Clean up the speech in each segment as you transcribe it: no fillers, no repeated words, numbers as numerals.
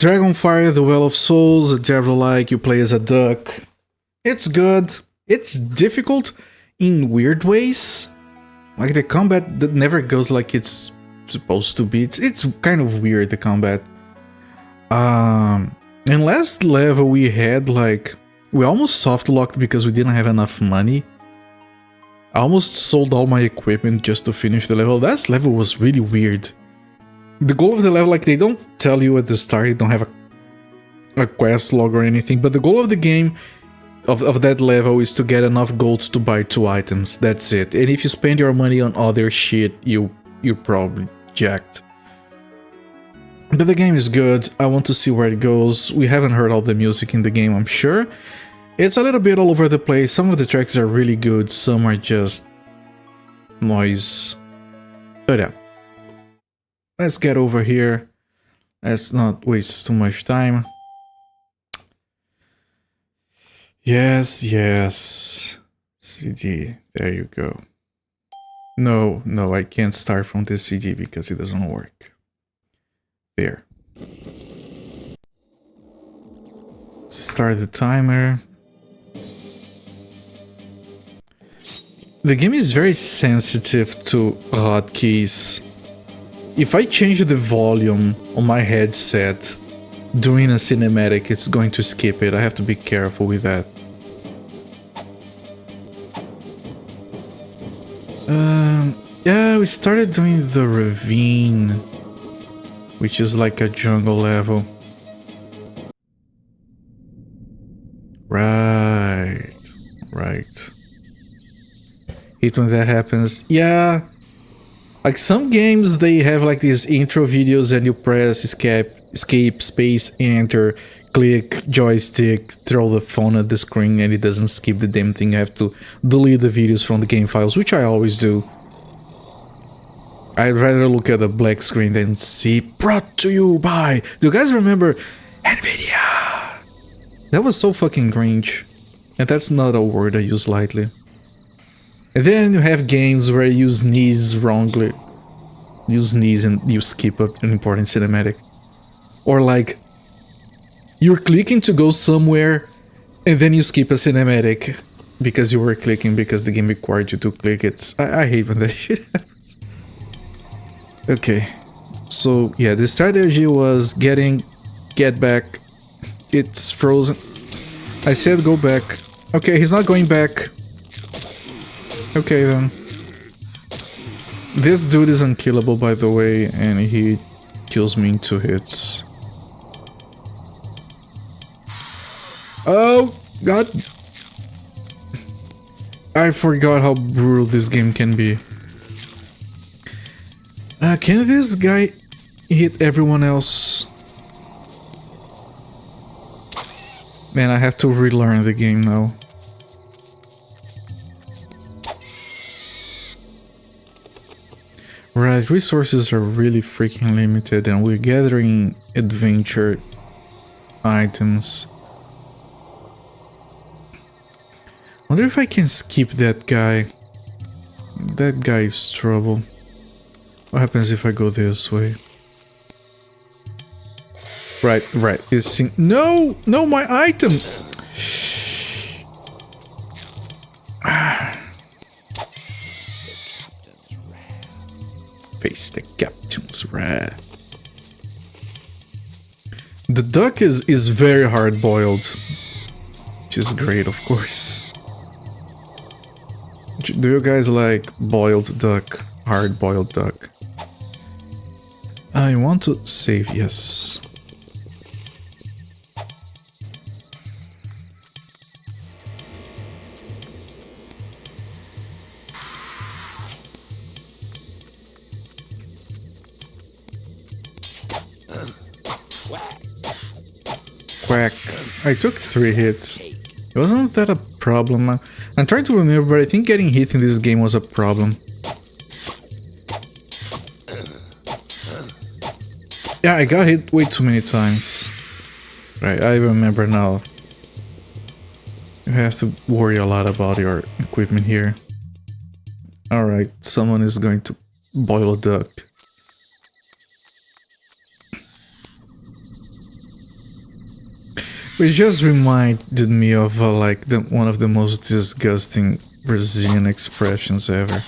Dragonfire, the Well of Souls, a Devil-like, you play as a duck. It's good. It's difficult in weird ways. Like the combat that never goes like it's supposed to be. It's kind of weird, the combat. In last level we had like... We almost soft locked because we didn't have enough money. I almost sold all my equipment just to finish the level. Last level was really weird. The goal of the level, like, they don't tell you at the start, you don't have a quest log or anything, but the goal of the game, of that level, is to get enough golds to buy 2 items. That's it. And if you spend your money on other shit, you're probably jacked. But the game is good. I want to see where it goes. We haven't heard all the music in the game, I'm sure. It's a little bit all over the place. Some of the tracks are really good, some are just noise. But yeah. Let's get over here. Let's not waste too much time. Yes, yes. CD, there you go. No, I can't start from this CD because it doesn't work. There. Start the timer. The game is very sensitive to hotkeys. If I change the volume on my headset during a cinematic, it's going to skip it. I have to be careful with that. Yeah, we started doing the ravine, which is like a jungle level. Right. Hate when that happens. Yeah. Like some games, they have like these intro videos and you press escape, space, enter, click, joystick, throw the phone at the screen and it doesn't skip the damn thing. You have to delete the videos from the game files, which I always do. I'd rather look at a black screen than see brought to you by... Do you guys remember NVIDIA? That was so fucking cringe. And that's not a word I use lightly. And then you have games where you sneeze wrongly. You sneeze and you skip an important cinematic. Or like, you're clicking to go somewhere and then you skip a cinematic because you were clicking because the game required you to click. I hate when that shit happens. Okay, so yeah, the strategy was get back. It's frozen. I said go back. Okay, he's not going back. Okay then. This dude is unkillable, by the way, and he kills me in 2 hits. Oh god. I forgot how brutal this game can be. Can this guy hit everyone else? Man, I have to relearn the game now. Right, resources are really freaking limited and we're gathering adventure items. Wonder if I can skip that guy. That guy is trouble. What happens if I go this way? Right. No, my item! Face the captain's wrath. The duck is very hard-boiled, which is great, of course. Do you guys like boiled duck? Hard-boiled duck? I want to save, yes. Quack. I took 3 hits. Wasn't that a problem? I'm trying to remember, but I think getting hit in this game was a problem. Yeah, I got hit way too many times. Right, I remember now. You have to worry a lot about your equipment here. Alright, someone is going to boil a duck. It just reminded me of like one of the most disgusting Brazilian expressions ever.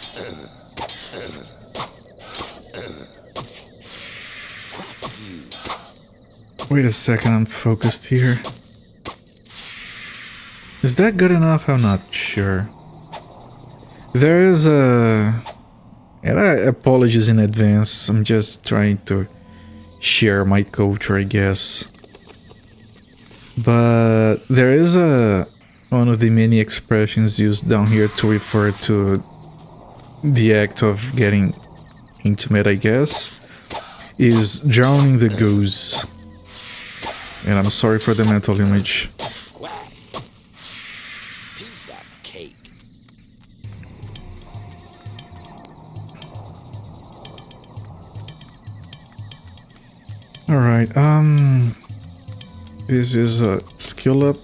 Wait a second, I'm focused here. Is that good enough? I'm not sure. There is a... And apologies in advance, I'm just trying to share my culture, I guess. But there is one of the many expressions used down here to refer to the act of getting intimate, I guess, is drowning the goose. And I'm sorry for the mental image. Piece of cake. Alright, this is a skill up.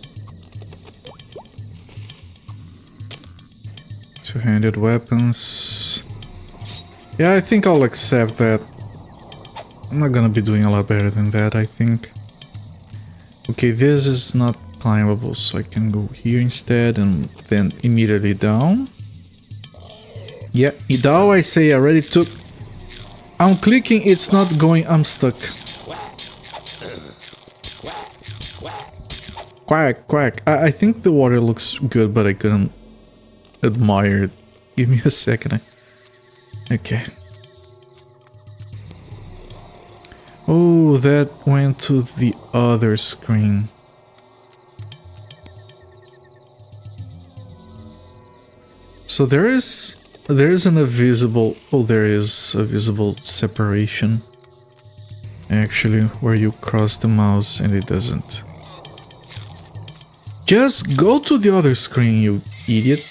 Two-handed weapons. Yeah, I think I'll accept that. I'm not gonna be doing a lot better than that, I think. Okay, this is not climbable, so I can go here instead and then immediately down. Yeah, now I say I already took... I'm clicking, it's not going, I'm stuck. Quack, quack. I think the water looks good, but I couldn't admire it. Give me a second. Okay. Oh, that went to the other screen. So there is an invisible... Oh, there is a visible separation. Actually, where you cross the mouse and it doesn't. Just go to the other screen, you idiot.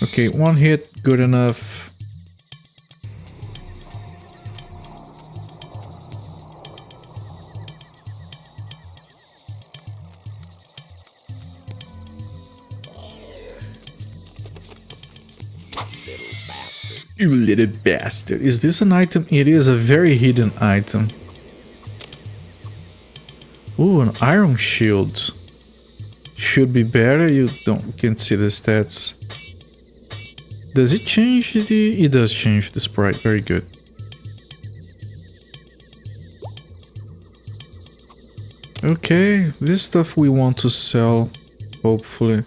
Okay, one hit, good enough. You little bastard. Is this an item? It is a very hidden item. Ooh, an iron shield. Should be better, you can't see the stats. Does it change the... It does change the sprite, very good. Okay, this stuff we want to sell, hopefully.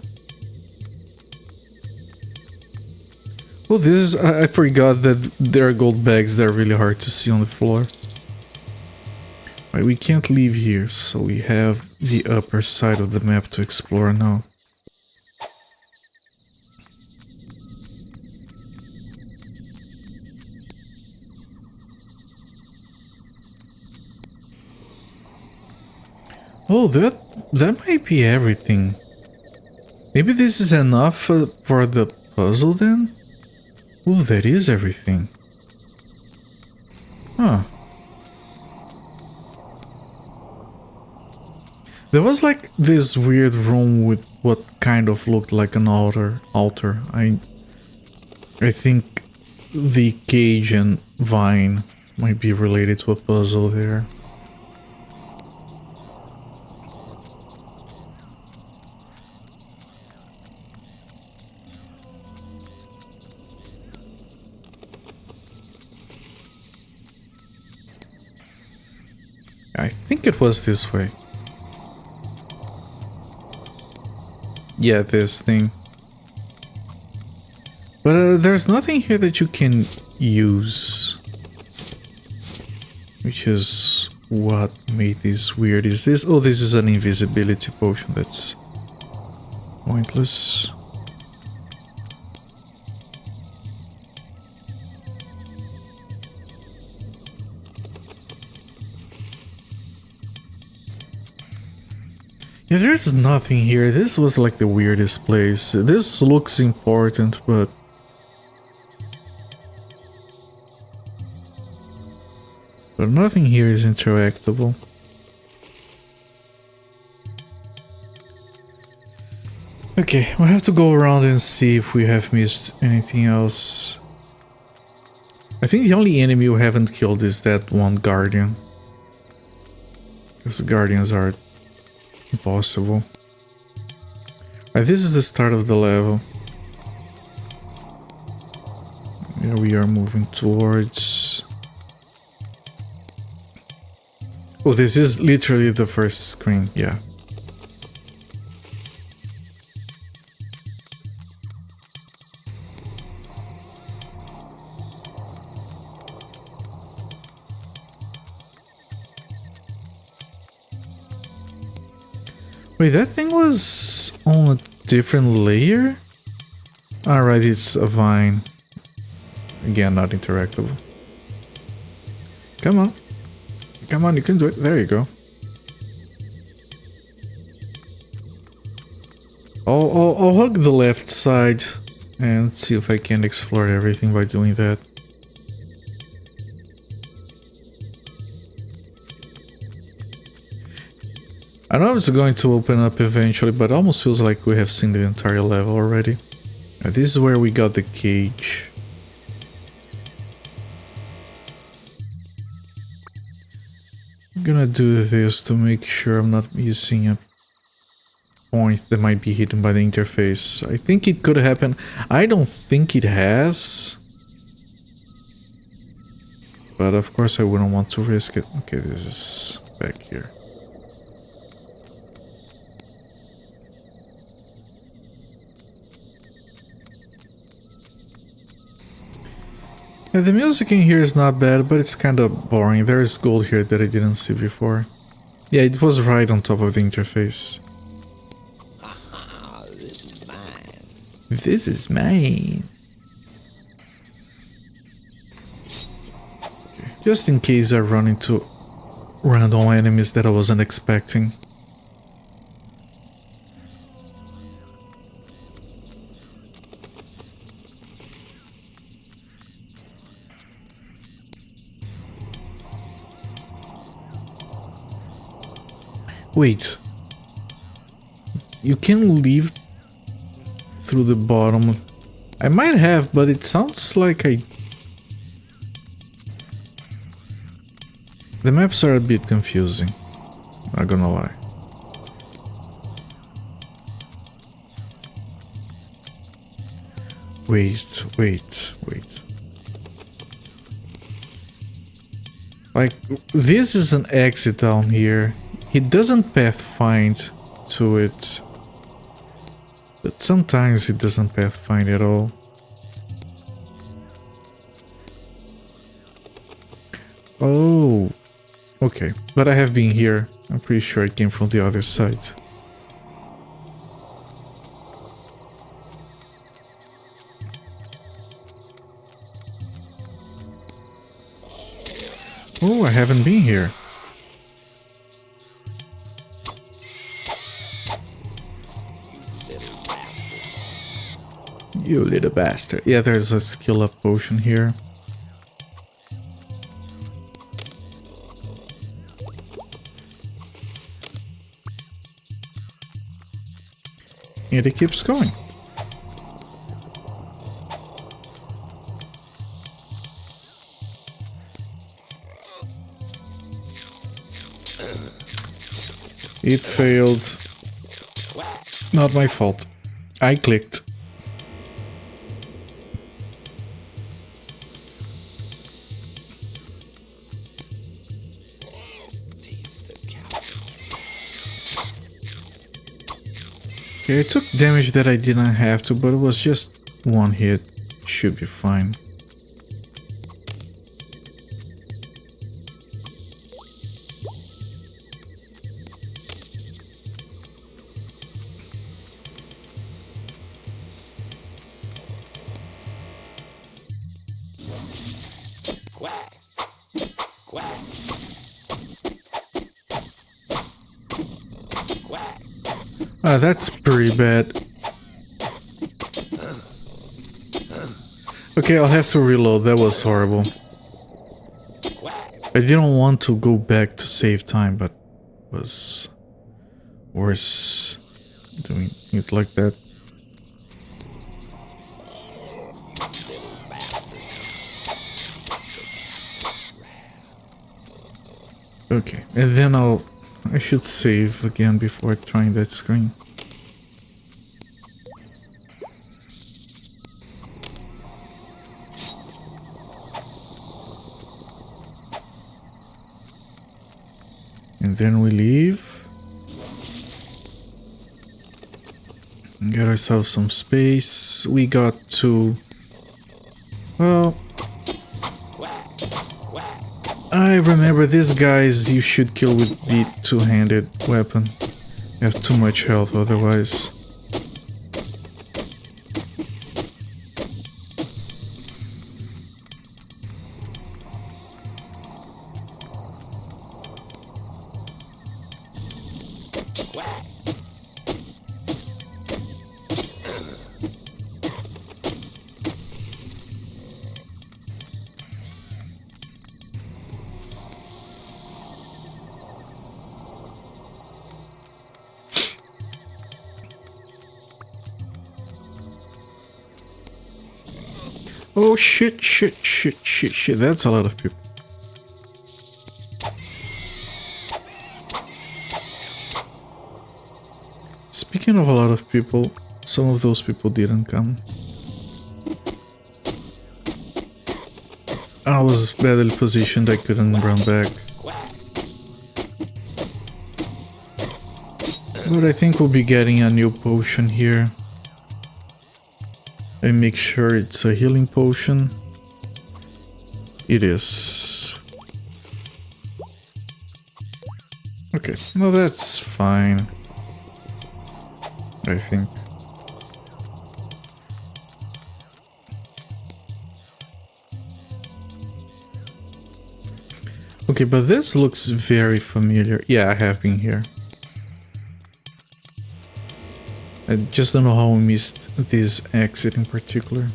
Oh, this is... I forgot that there are gold bags that are really hard to see on the floor. Right, we can't leave here, so we have the upper side of the map to explore now. Oh, that might be everything. Maybe this is enough for the puzzle then? Oh, that is everything. Huh. There was like this weird room with what kind of looked like an altar. I think the cage and vine might be related to a puzzle there. I think it was this way. Yeah, this thing. But there's nothing here that you can use. Which is what made this weird. Is this... Oh, this is an invisibility potion. That's pointless. Yeah, there's nothing here. This was like the weirdest place. This looks important, but... But nothing here is interactable. Okay, we'll have to go around and see if we have missed anything else. I think the only enemy you haven't killed is that one guardian. Because the guardians are impossible. Right, this is the start of the level. Yeah, we are moving towards... Oh, this is literally the first screen, yeah. Wait, that thing was on a different layer? Alright, it's a vine. Again, not interactable. Come on. Come on, you can do it. There you go. I'll hug the left side and see if I can explore everything by doing that. I know it's going to open up eventually, but it almost feels like we have seen the entire level already. This is where we got the cage. I'm gonna do this to make sure I'm not missing a point that might be hidden by the interface. I think it could happen. I don't think it has. But of course I wouldn't want to risk it. Okay, this is back here. Yeah, the music in here is not bad, but it's kind of boring. There is gold here that I didn't see before. Yeah, it was right on top of the interface. This is mine. This is mine. Okay. Just in case I run into random enemies that I wasn't expecting. Wait, you can leave through the bottom. I might have, but it sounds like I... The maps are a bit confusing, not gonna lie. Wait. Like, this is an exit down here. He doesn't pathfind to it, but sometimes he doesn't pathfind at all. Oh, okay, but I have been here. I'm pretty sure it came from the other side. Oh, I haven't been here. You little bastard. Yeah, there's a skill up potion here. And it keeps going. It failed. Not my fault. I clicked. Okay, I took damage that I didn't have to, but it was just one hit. Should be fine. Quack. Quack. Quack. Ah, that's pretty bad. Okay, I'll have to reload. That was horrible. I didn't want to go back to save time, but it was worse doing it like that. Okay, and then I should save again before trying that screen. And then we leave. Get ourselves some space. We got to... Well... I remember these guys you should kill with the two-handed weapon. You have too much health otherwise. Oh shit, that's a lot of people. Speaking of a lot of people, some of those people didn't come. I was badly positioned, I couldn't run back. But I think we'll be getting a new potion here. And make sure it's a healing potion. It is. Okay, well that's fine. I think. Okay, but this looks very familiar. Yeah, I have been here. I just don't know how we missed this exit in particular.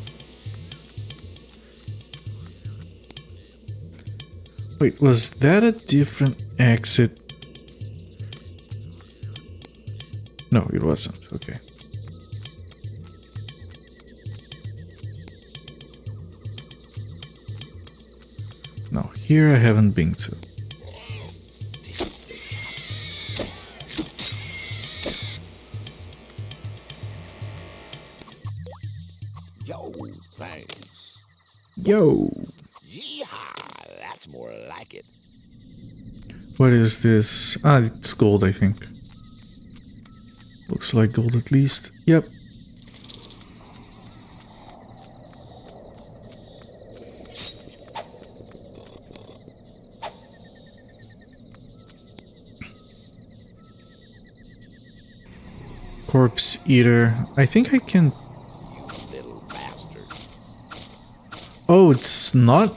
Wait, was that a different exit? No, it wasn't. Okay. No, here I haven't been to. Yo, thanks. Yo! Yeehaw, that's more like it. What is this? Ah, it's gold, I think. Looks like gold at least. Yep. Corpse Eater. I think I can... You little bastard. Oh, it's not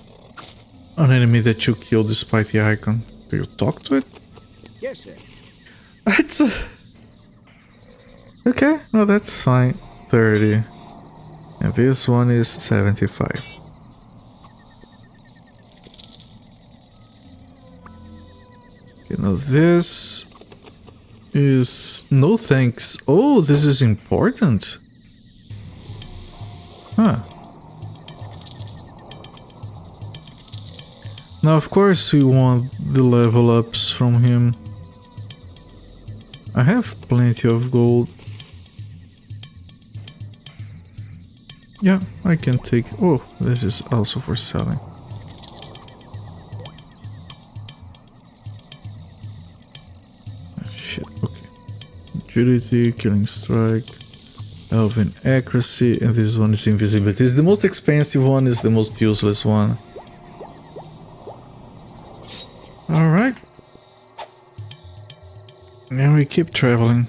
an enemy that you kill despite the icon. Do you talk to it? Yes, sir. It's a... Okay, no, that's fine. 30. And this one is 75. Okay, now this is... No thanks. Oh, this is important. Huh. Now, of course, we want the level ups from him. I have plenty of gold. Yeah, I can take... Oh, this is also for selling. Shit, okay. Agility, Killing Strike, Elven Accuracy, and this one is Invisibility. It's the most expensive one, is the most useless one. Alright. Now we keep traveling.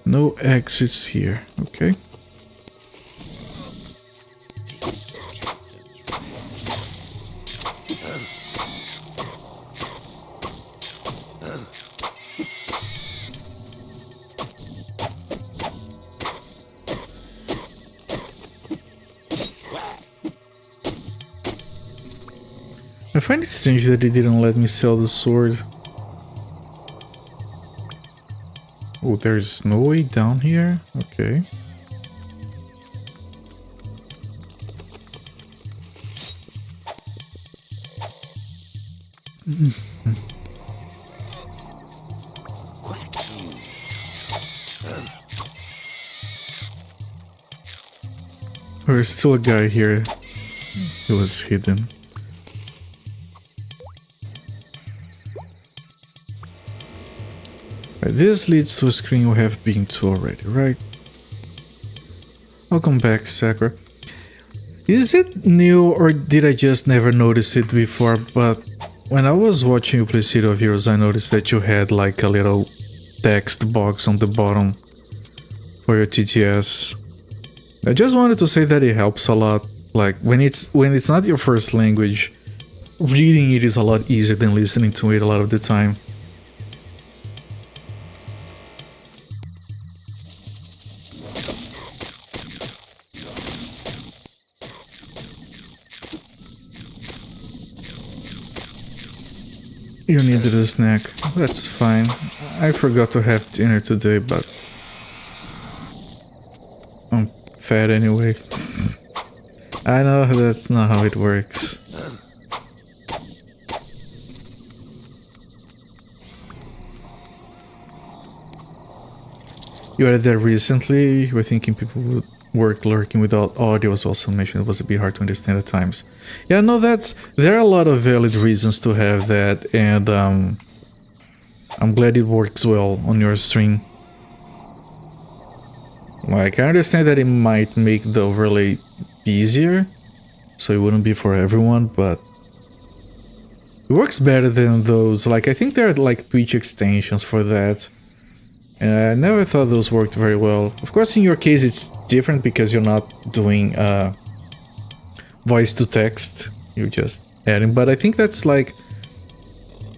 No exits here, okay. I find it strange that they didn't let me sell the sword. Oh, there's no way down here? Okay. There's still a guy here. He was hidden. Right, this leads to a screen we have been to already, right? Welcome back, Sakura. Is it new or did I just never notice it before? But when I was watching you play City of Heroes, I noticed that you had like a little text box on the bottom for your TTS. I just wanted to say that it helps a lot. Like when it's not your first language, reading it is a lot easier than listening to it a lot of the time. You needed a snack. That's fine. I forgot to have dinner today, but I'm fat anyway. I know that's not how it works. You added that recently. You were thinking people would work lurking without audio was also mentioned. It was a bit hard to understand at times. Yeah, no, there are a lot of valid reasons to have that, and I'm glad it works well on your stream. Like, I understand that it might make the overlay easier, so it wouldn't be for everyone, but it works better than those. Like, I think there are like Twitch extensions for that. And I never thought those worked very well. Of course, in your case, it's different because you're not doing voice to text. You're just adding. But I think that's like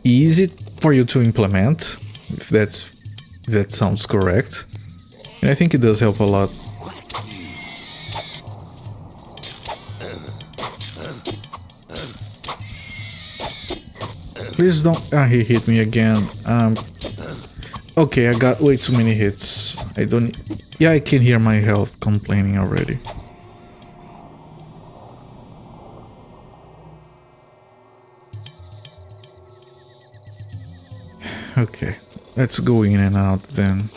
easy for you to implement, if that sounds correct. And I think it does help a lot. Please don't. Ah, he hit me again. Okay, I got way too many hits. I don't... Yeah, I can hear my health complaining already. Okay, let's go in and out then.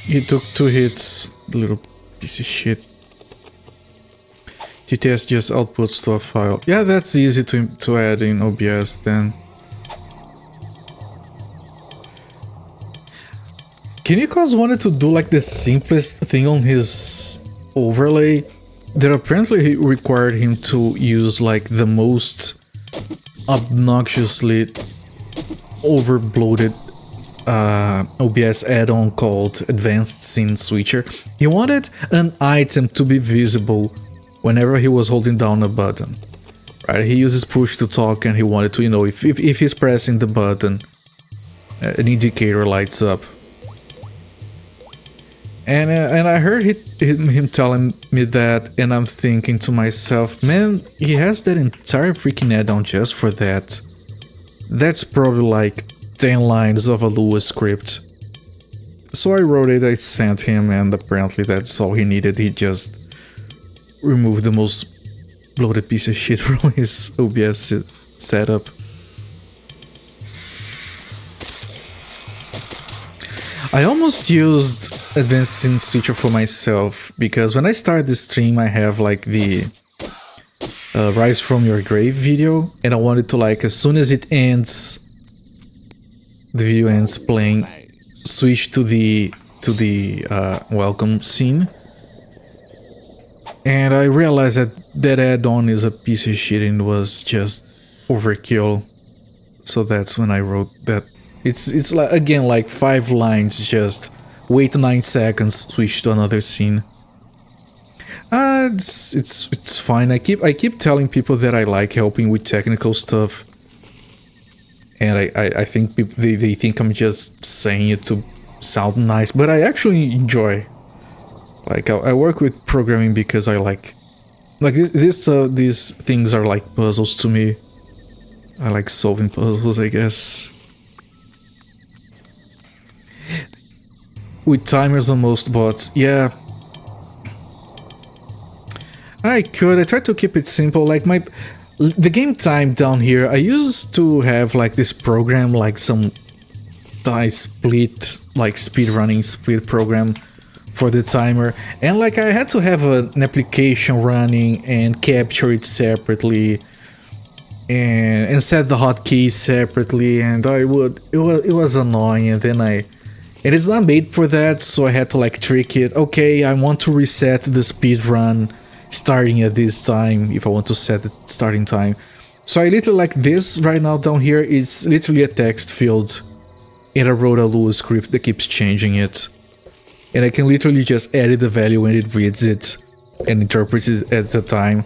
He took 2 hits, little piece of shit. TTS just outputs to a file. Yeah, that's easy to add in OBS then. Kiniko's wanted to do like the simplest thing on his overlay that apparently required him to use like the most obnoxiously overbloated OBS add-on called Advanced Scene Switcher. He wanted an item to be visible whenever he was holding down a button. Right? He uses push to talk and he wanted to, you know, if he's pressing the button, an indicator lights up. And I heard him telling me that, and I'm thinking to myself, man, he has that entire freaking add-on just for that. That's probably like 10 lines of a Lua script. So I wrote it, I sent him, and apparently that's all he needed. He just removed the most bloated piece of shit from his OBS setup. I almost used Advanced Scene Switcher for myself, because when I start the stream I have like the Rise from Your Grave video, and I wanted to, like, as soon as it ends, the video ends playing, switch to the welcome scene. And I realized that that add-on is a piece of shit and was just overkill. So that's when I wrote that. It's like, again, like 5 lines, just wait 9 seconds, switch to another scene. It's fine. I keep telling people that I like helping with technical stuff. And I think they think I'm just saying it to sound nice, but I actually enjoy. Like, I work with programming because I like these things are like puzzles to me. I like solving puzzles, I guess. With timers on most bots, yeah. I tried to keep it simple. Like The game time down here, I used to have like this program, like some split, like speedrunning split program for the timer, and like I had to have an application running and capture it separately and set the hotkeys separately, and it was annoying, and then it is not made for that, so I had to like trick it. Okay, I want to reset the speed run starting at this time if I want to set the starting time. So I literally, like this right now down here is literally a text field, and I wrote a Lua script that keeps changing it. And I can literally just edit the value when it reads it and interprets it at the time.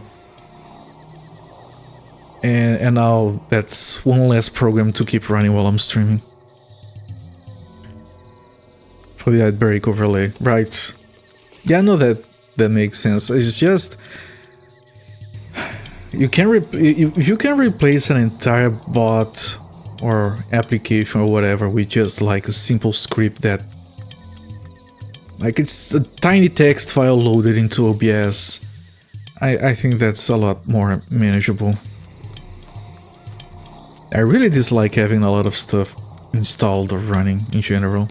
And now that's one less program to keep running while I'm streaming. For the ad break overlay, right? Yeah, I know that makes sense. It's just you can if you can replace an entire bot or application or whatever with just like a simple script that, like, it's a tiny text file loaded into OBS, I think that's a lot more manageable. I really dislike having a lot of stuff installed or running in general.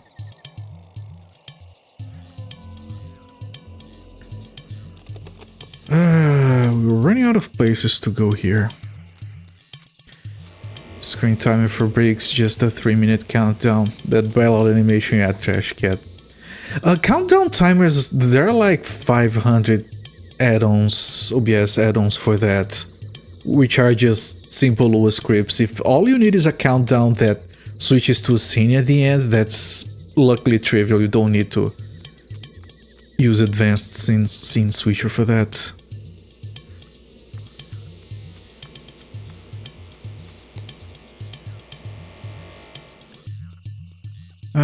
We're running out of places to go here. Screen timer for breaks, just a 3-minute countdown. That bailout animation, yeah, trash cat. Countdown timers, there are like 500 add-ons, OBS add-ons for that, which are just simple Lua scripts. If all you need is a countdown that switches to a scene at the end, that's luckily trivial. You don't need to use advanced scene switcher for that.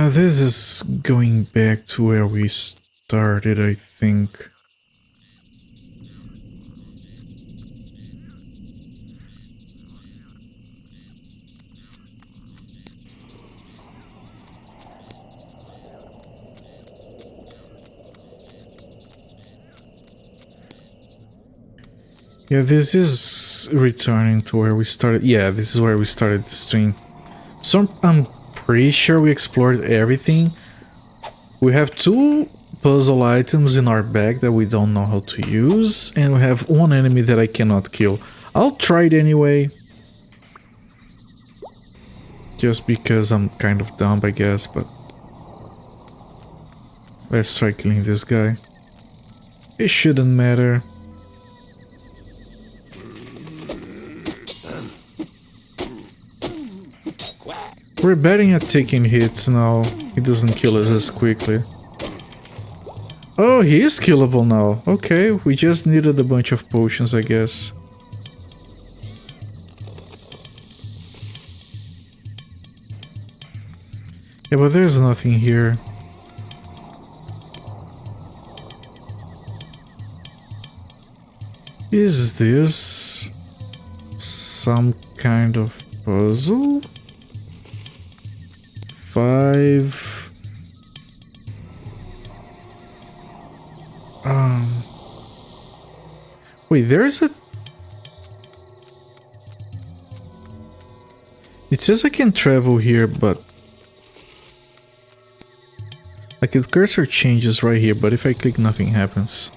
This is going back to where we started, I think. Yeah, this is returning to where we started. Yeah, this is where we started the stream. So I'm pretty sure we explored everything. We have 2 puzzle items in our bag that we don't know how to use, and we have 1 enemy that I cannot kill. I'll try it anyway. Just because I'm kind of dumb, I guess, but... let's try killing this guy. It shouldn't matter. We're betting at taking hits now. He doesn't kill us as quickly. Oh, he is killable now. Okay, we just needed a bunch of potions, I guess. Yeah, but there's nothing here. Is this some kind of puzzle? 5. Wait, there's a... It says I can travel here, but... like, the cursor changes right here, but if I click, nothing happens.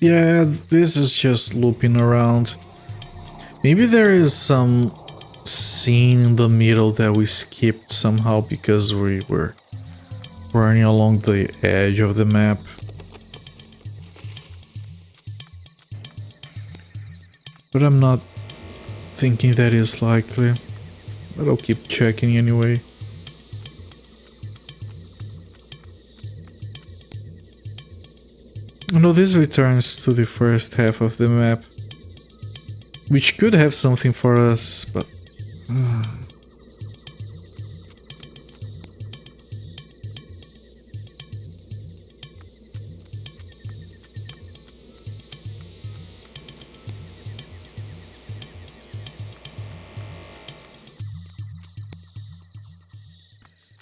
Yeah, this is just looping around. Maybe there is some scene in the middle that we skipped somehow because we were running along the edge of the map. But I'm not thinking that is likely. But I'll keep checking anyway. No, this returns to the first half of the map. which could have something for us, but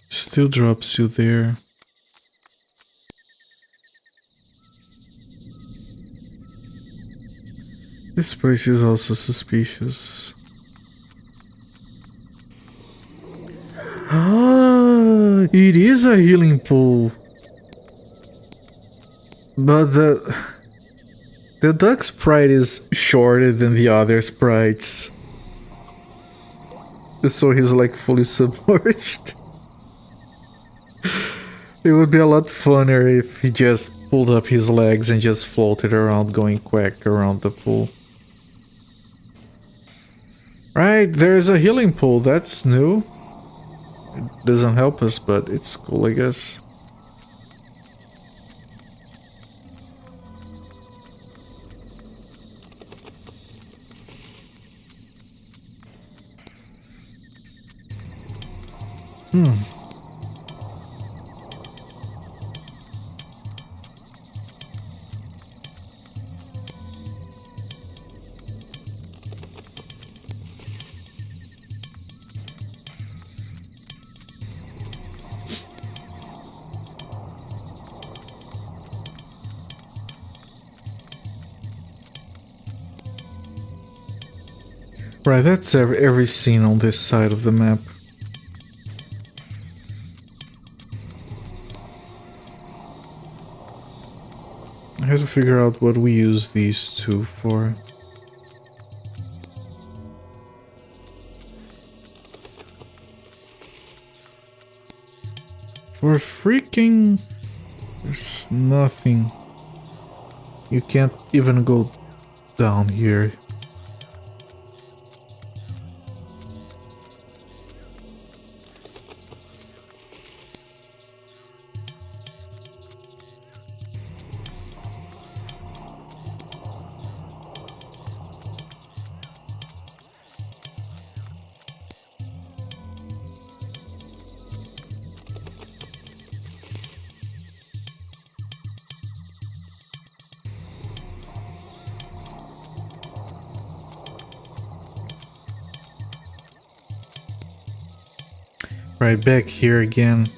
still drops you there. This place is also suspicious. Ah, it is a healing pool. But the duck sprite is shorter than the other sprites. So he's like fully submerged. It would be a lot funner if he just pulled up his legs and just floated around going quack around the pool. Right, there's a healing pool, that's new. It doesn't help us, but it's cool, I guess. Right, that's every scene on this side of the map. I have to figure out what we use these two for. For freaking... There's nothing. You can't even go down here. Right back here again.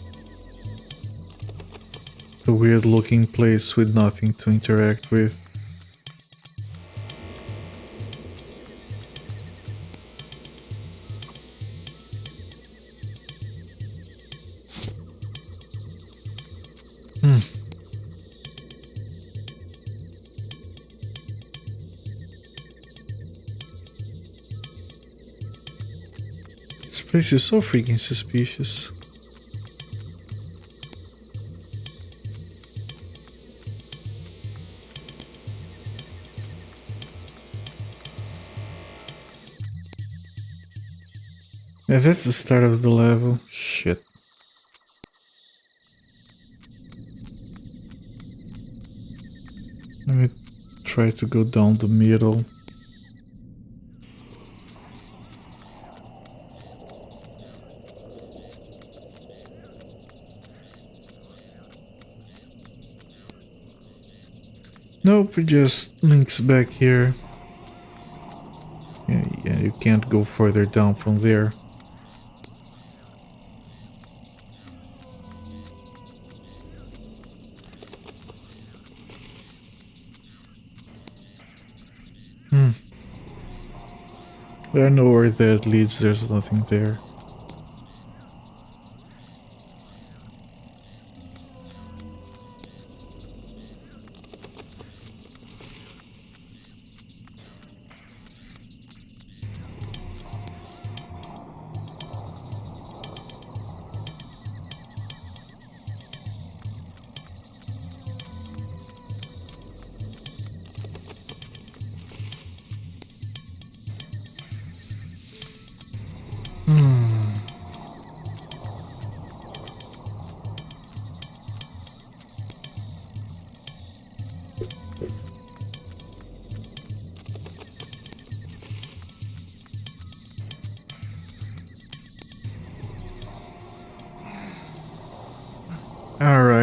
The weird looking place with nothing to interact with. This place is so freaking suspicious. Yeah, that's the start of the level. Shit. Let me try to go down the middle. Nope, it just links back here. Yeah, you can't go further down from there. I know where that leads, there's nothing there.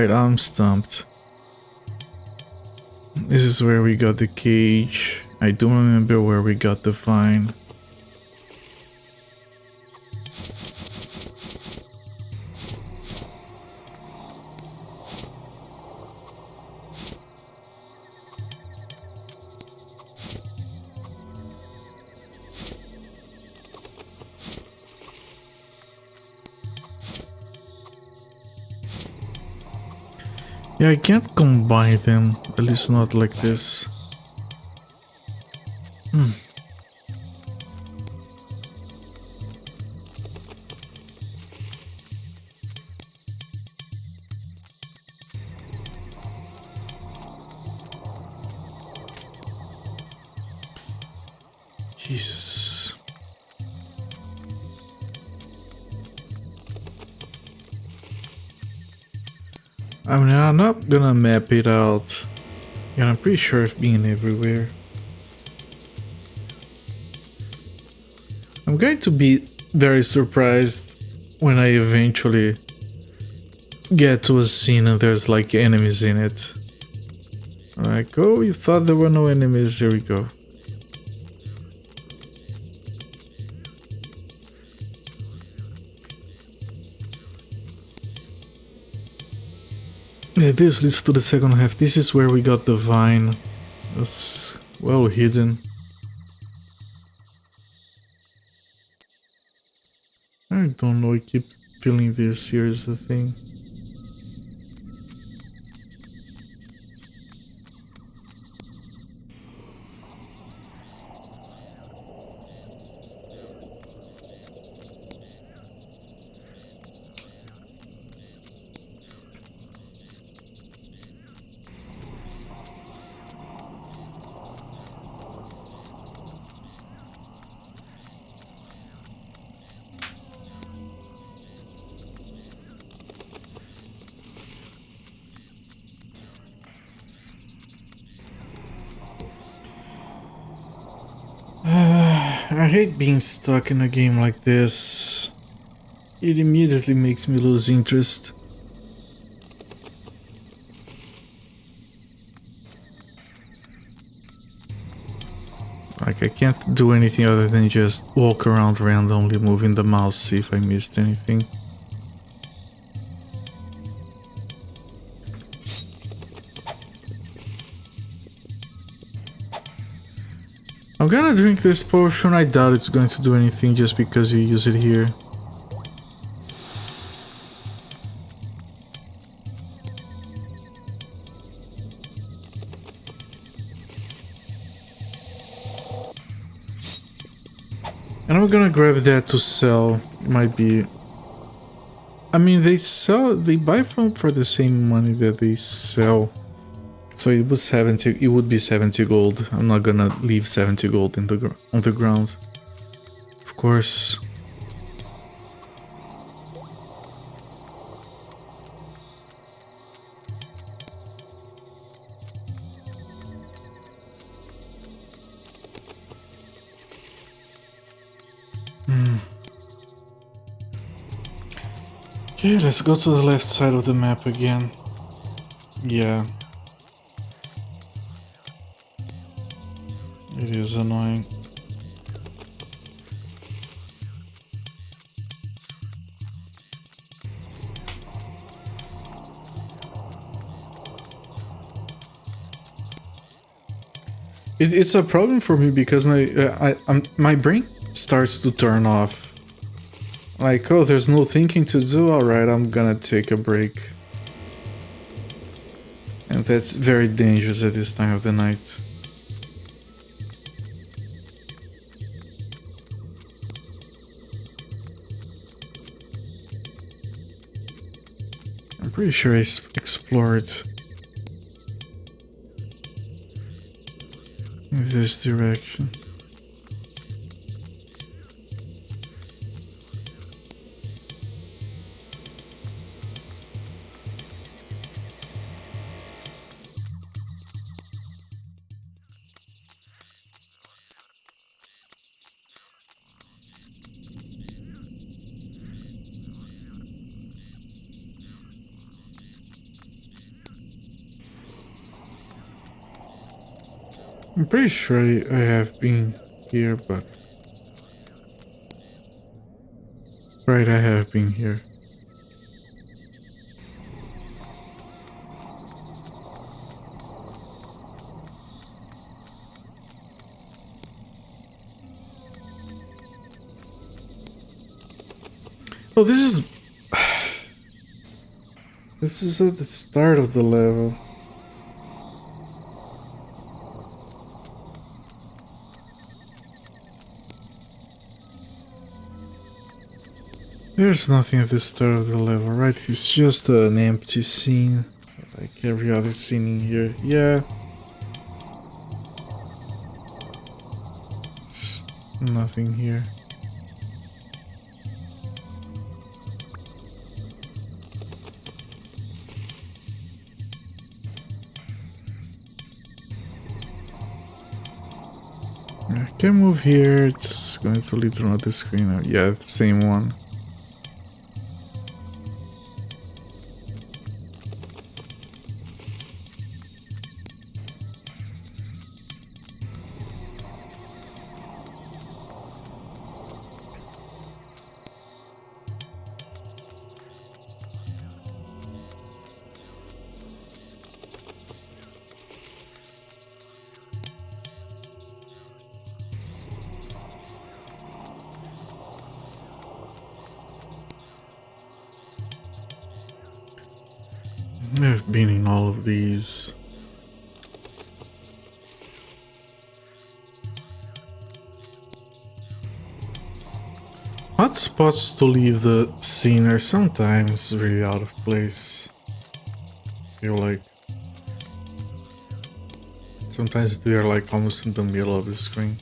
Alright, I'm stumped. This is where we got the cage. I don't remember where we got the vine. Yeah, I can't combine them, at least not like this. Jesus. I mean, I'm not gonna map it out. Yeah, I'm pretty sure I've been everywhere. I'm going to be very surprised when I eventually get to a scene and there's like enemies in it. Like, oh, you thought there were no enemies, here we go. Yeah, this leads to the second half. This is where we got the vine. It's well hidden. I don't know, I keep feeling this. Here's the thing. I hate being stuck in a game like this. It immediately makes me lose interest. Like, I can't do anything other than just walk around randomly, moving the mouse, see if I missed anything. I'm gonna drink this potion. I doubt it's going to do anything just because you use it here. And I'm gonna grab that to sell. It might be... I mean, they buy for the same money that they sell. So it was 70, it would be 70 gold. I'm not gonna leave 70 gold in on the ground. Of course. Okay, let's go to the left side of the map again. Yeah. It is annoying. It's a problem for me because my brain starts to turn off. Like, oh, there's no thinking to do, alright, I'm gonna take a break. And that's very dangerous at this time of the night. I'm pretty sure I explored in this direction. I'm pretty sure I have been here, but... Right, I have been here. Oh, this is... This is at the start of the level. There's nothing at the start of the level, right? It's just an empty scene, like every other scene in here. Yeah. There's nothing here. I can move here, it's going to lead to another screen. Yeah, the same one. I've been in all of these. Hot spots to leave the scene are sometimes really out of place. I feel like sometimes they're like almost in the middle of the screen.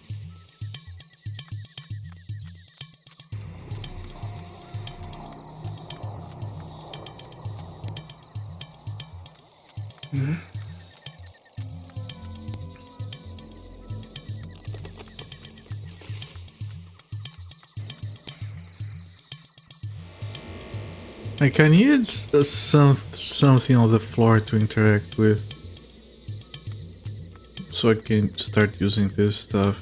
Like I need something on the floor to interact with, so I can start using this stuff.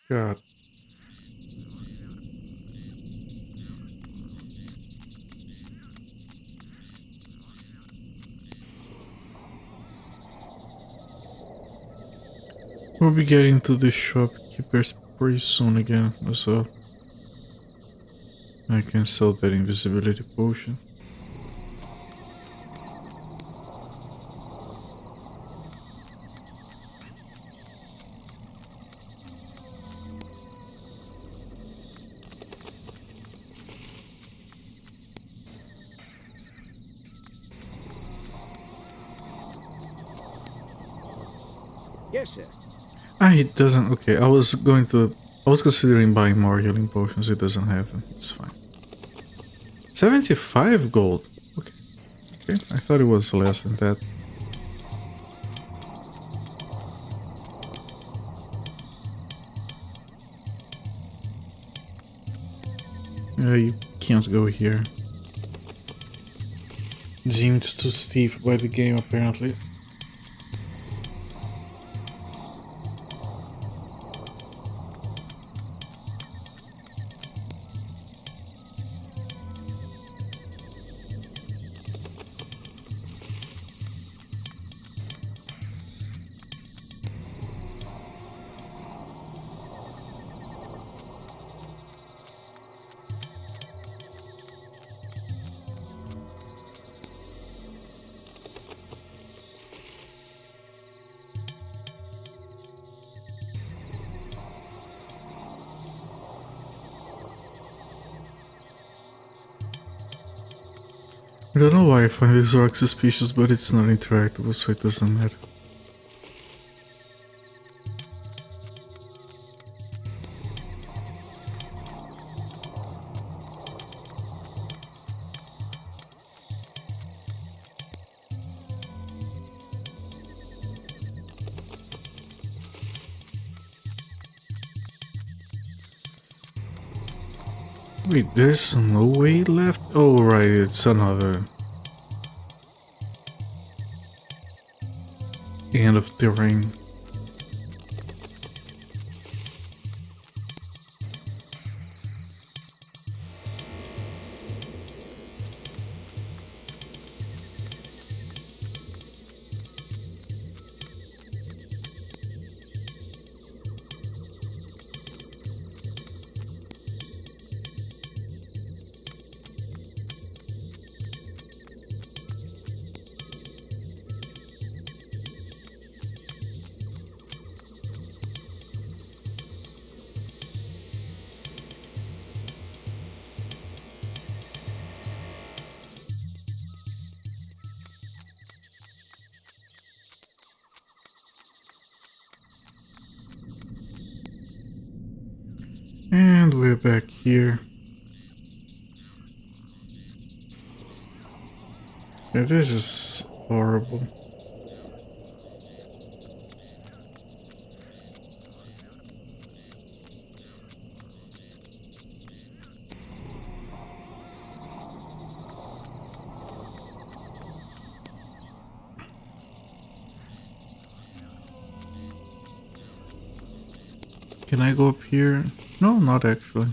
God. We'll be getting to the shopkeepers pretty soon again, so I can sell that invisibility potion. Yes, sir. Ah, it doesn't. Okay, I was considering buying more healing potions. It doesn't have them. It's fine. 75 gold. Okay. Okay, I thought it was less than that. You can't go here. Deemed too steep by the game, apparently. I don't know why I find this rock suspicious, but it's not interactable, so it doesn't matter. Wait, there's no way left? Oh right, it's another end of the ring. And we're back here. Yeah, this is horrible. Can I go up here? No, not actually.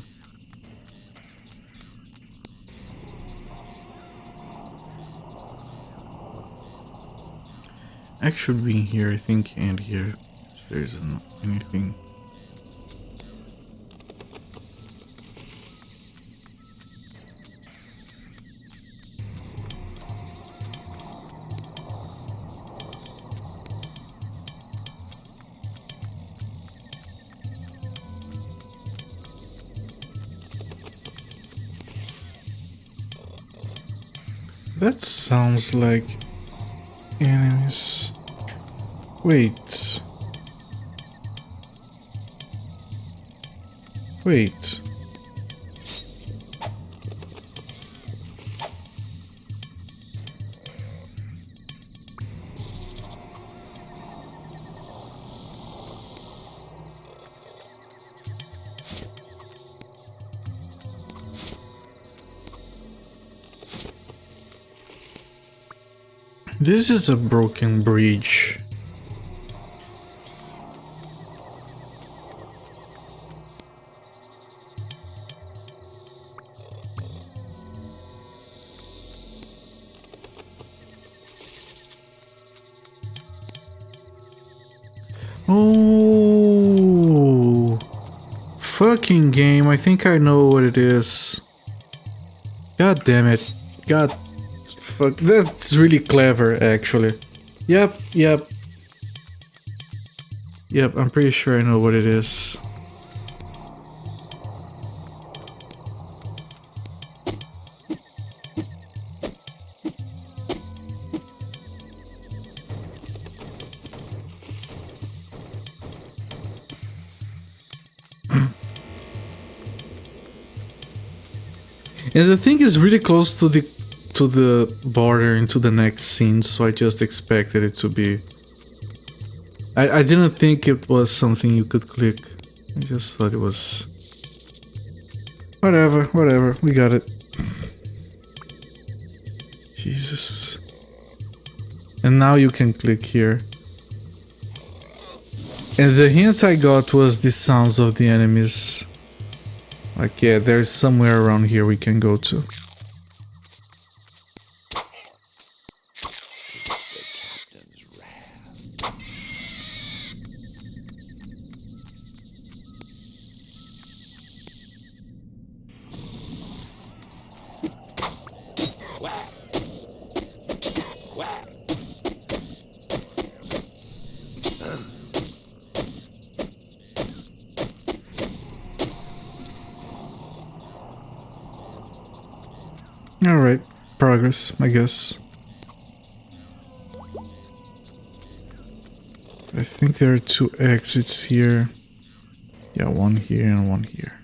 I should be here, I think, and here. If there isn't anything. That sounds like enemies. Wait. Wait. This is a broken bridge. Oh, fucking game. I think I know what it is. God damn it. God. Fuck. That's really clever, actually. Yep. Yep, I'm pretty sure I know what it is. And the thing is really close to the border into the next scene, so I just expected it to be. I didn't think it was something you could click. I just thought it was. Whatever, we got it. Jesus. And now you can click here. And the hint I got was the sounds of the enemies. Like, yeah, there's somewhere around here we can go to. Alright, progress, I guess. I think there are 2 exits here. Yeah, one here and one here.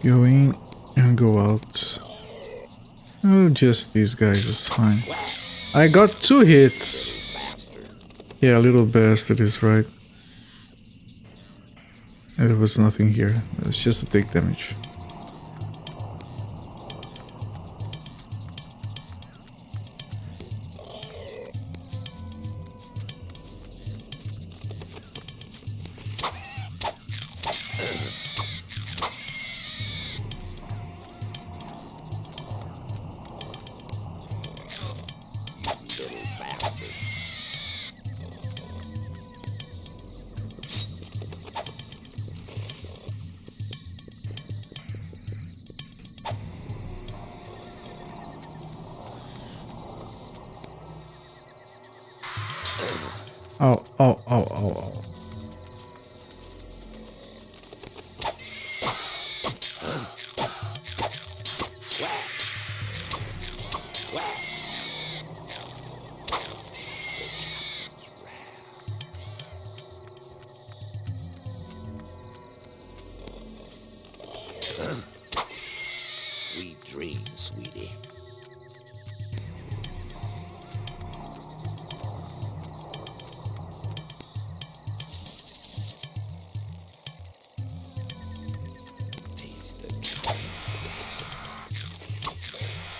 Go in and go out. Oh, just these guys is fine. I got 2 hits! Yeah, little bastard is right. There was nothing here. It's just to take damage. Oh, oh, oh, oh, oh. Sweet dreams, sweetie.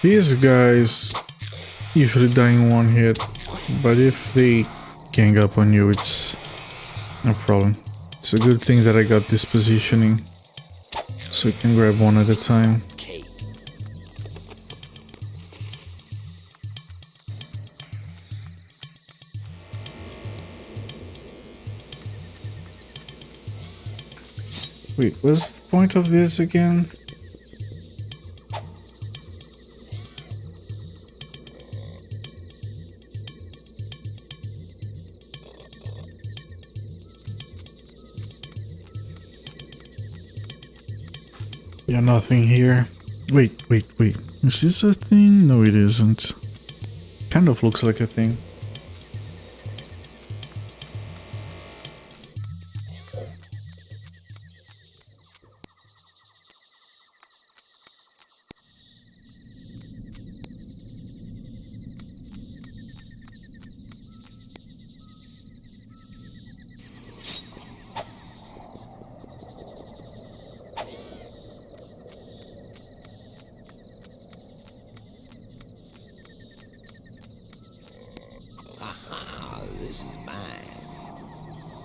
These guys usually die in one hit, but if they gang up on you, it's no problem. It's a good thing that I got this positioning, so you can grab one at a time. Wait, what's the point of this again? Yeah, nothing here. Wait. Is this a thing? No, it isn't. Kind of looks like a thing.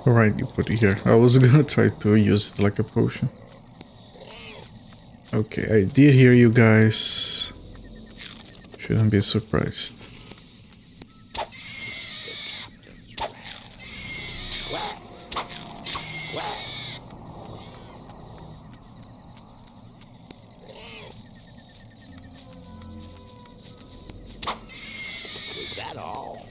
Alright, you put it here. I was gonna try to use it like a potion. Okay, I did hear you guys. Shouldn't be surprised. Is that all?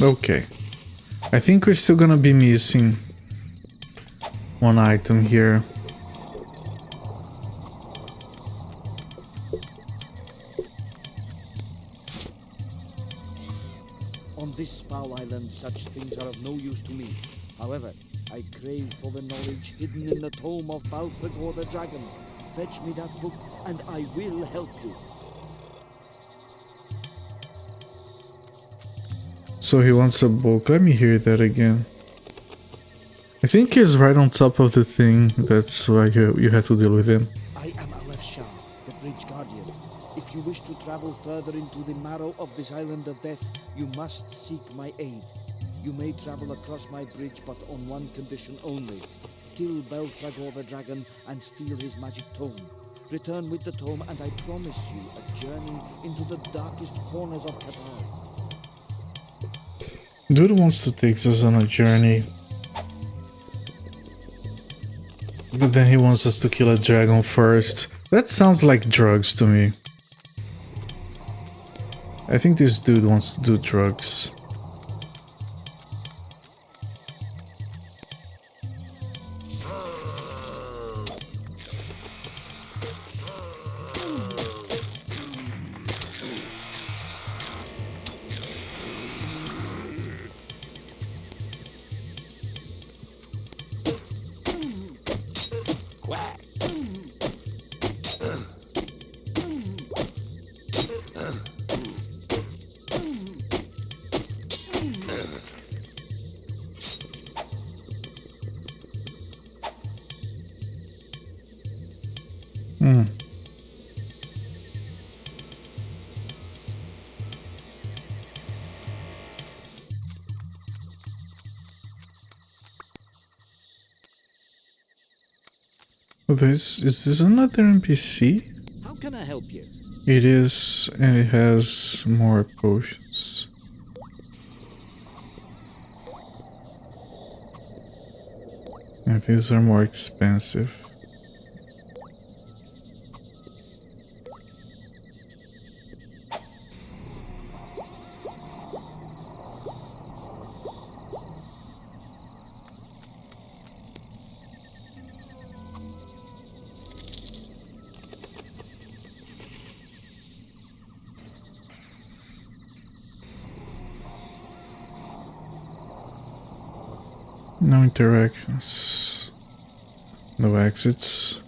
Okay. I think we're still gonna be missing one item here. On this foul island, such things are of no use to me. However, I crave for the knowledge hidden in the tome of Balthagor the Dragon. Fetch me that book, and I will help you. So he wants a book. Let me hear that again. I think he's right on top of the thing. That's why you have to deal with him. I am Aleph Shah, the Bridge Guardian. If you wish to travel further into the marrow of this island of death, you must seek my aid. You may travel across my bridge, but on one condition only. Kill Balthagor the Dragon and steal his magic tome. Return with the tome, and I promise you a journey into the darkest corners of Qatar. Dude wants to take us on a journey. But then he wants us to kill a dragon first. That sounds like drugs to me. I think this dude wants to do drugs. Hmm. Is this another NPC? How can I help you? It is, and it has more potions. And these are more expensive. No interactions. No exits.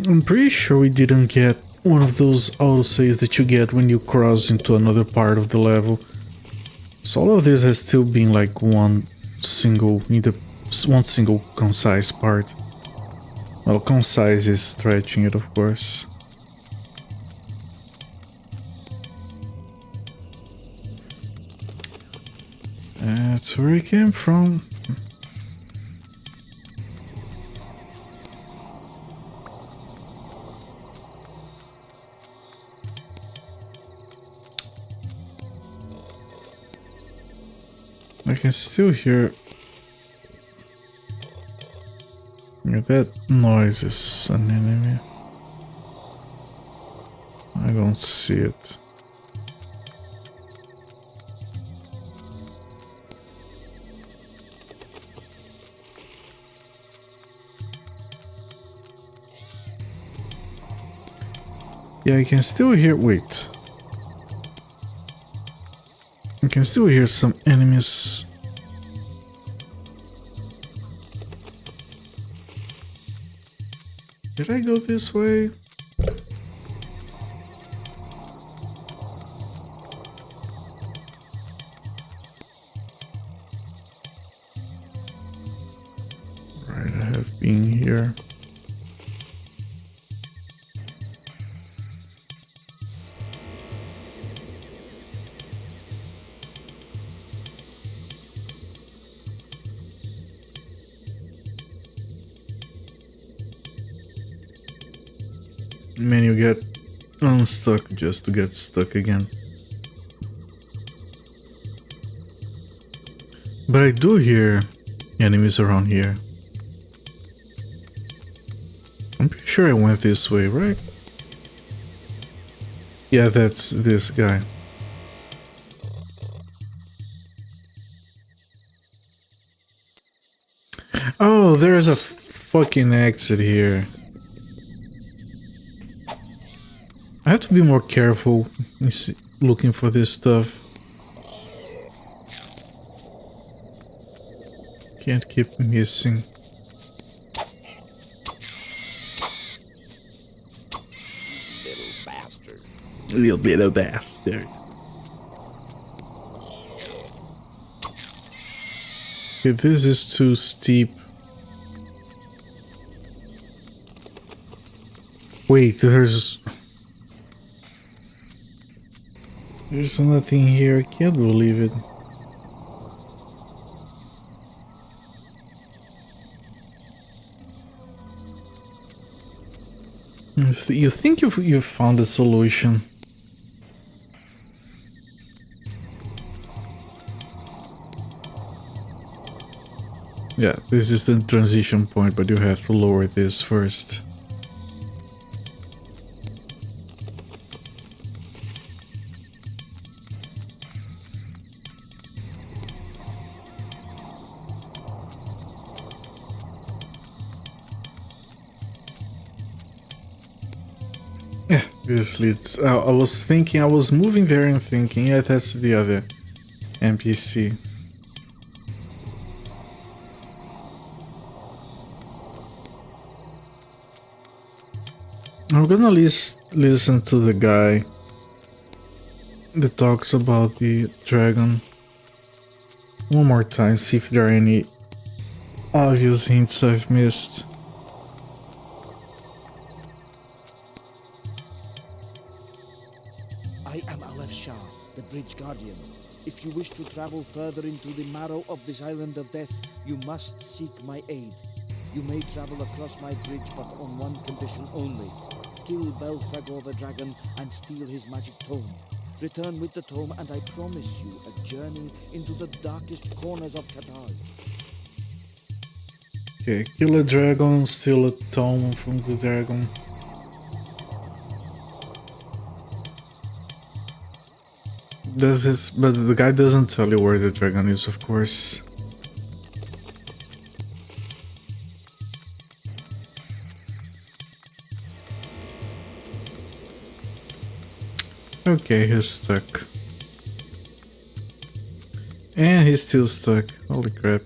I'm pretty sure we didn't get one of those autosaves that you get when you cross into another part of the level. So all of this has still been like one single concise part. Well, concise is stretching it, of course. That's where I came from. I can still hear... Yeah, that noise is an enemy. I don't see it. Yeah, I can still hear... Wait. I can still hear some enemies. Did I go this way? Right, I have been here. Man, you get unstuck just to get stuck again. But I do hear enemies around here. I'm pretty sure I went this way, right? Yeah, that's this guy. Oh, there's a fucking exit here. I have to be more careful looking for this stuff. Can't keep missing. Little bastard. Little bastard. Okay, this is too steep. Wait, there's nothing here. I can't believe it. You think you've found a solution? Yeah, this is the transition point, but you have to lower this first. Yeah, This leads. I was thinking. I was moving there and thinking. Yeah, that's the other NPC. I'm gonna listen to the guy that talks about the dragon one more time. See if there are any obvious hints I've missed. I am Aleph Shah, the Bridge Guardian. If you wish to travel further into the marrow of this island of death, you must seek my aid. You may travel across my bridge, but on one condition only. Kill Belfagor the dragon and steal his magic tome. Return with the tome and I promise you a journey into the darkest corners of Qatar. Okay, kill a dragon, steal a tome from the dragon. But the guy doesn't tell you where the dragon is, of course. Okay, he's stuck. And he's still stuck. Holy crap.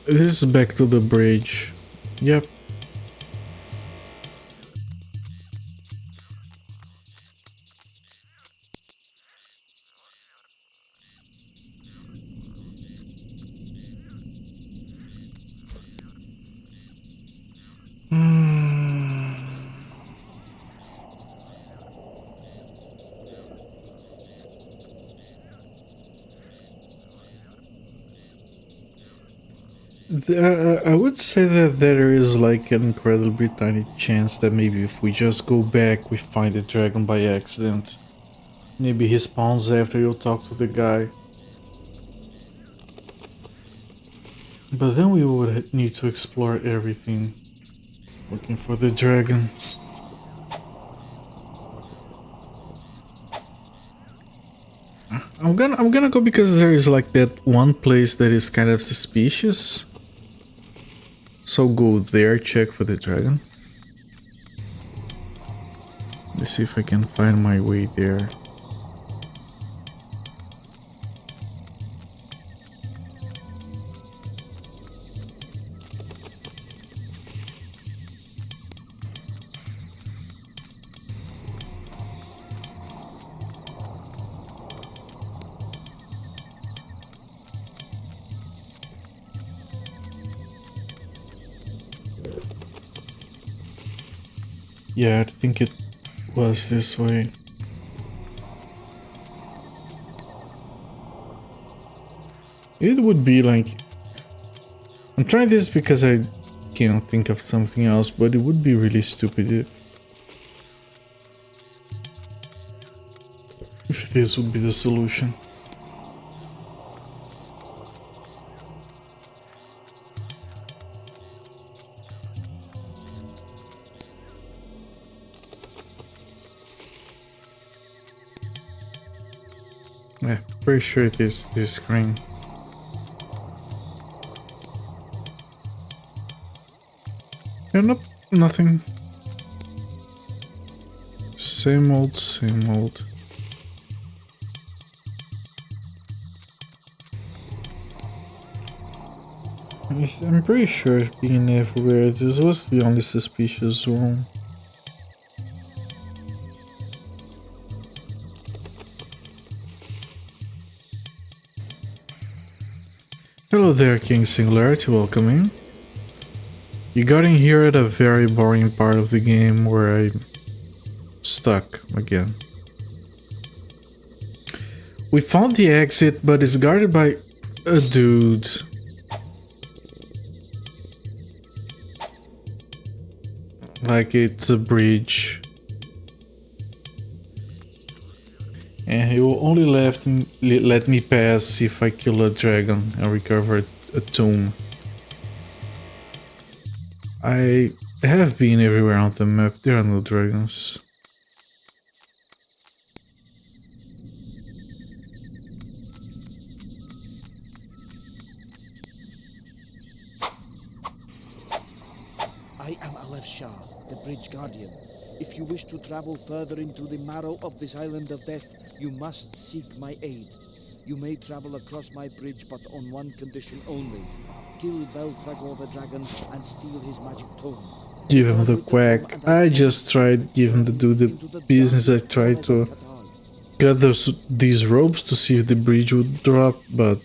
This is back to the bridge. Yep. I would say that there is like an incredibly tiny chance that maybe if we just go back we find the dragon by accident. Maybe he spawns after you talk to the guy. But then we would need to explore everything. Looking for the dragon. I'm gonna go because there is like that one place that is kind of suspicious. So go there, check for the dragon. Let's see if I can find my way there. Yeah, I think it was this way. It would be like... I'm trying this because I can't think of something else, but it would be really stupid if this would be the solution. Yeah, pretty sure it is this screen. Yeah, nope, nothing. Same old, same old. I'm pretty sure being everywhere, this was the only suspicious room. Hello there, King Singularity, welcome in. You got in here at a very boring part of the game where I'm stuck again. We found the exit, but it's guarded by a dude. Like it's a bridge. And he will only let me pass if I kill a dragon and recover a tomb. I I have been everywhere on the map. There are no dragons. I am Aleph Shah, the Bridge Guardian. If you wish to travel further into the marrow of this island of death, you must seek my aid. You may travel across my bridge, but on one condition only. Kill Belfragor the dragon and steal his magic tome. Give him Return the with tome quack. and I promise just tried giving the dude the into the business. I darkest tried tunnels to of Qatar. gather these ropes to see if the bridge would drop, but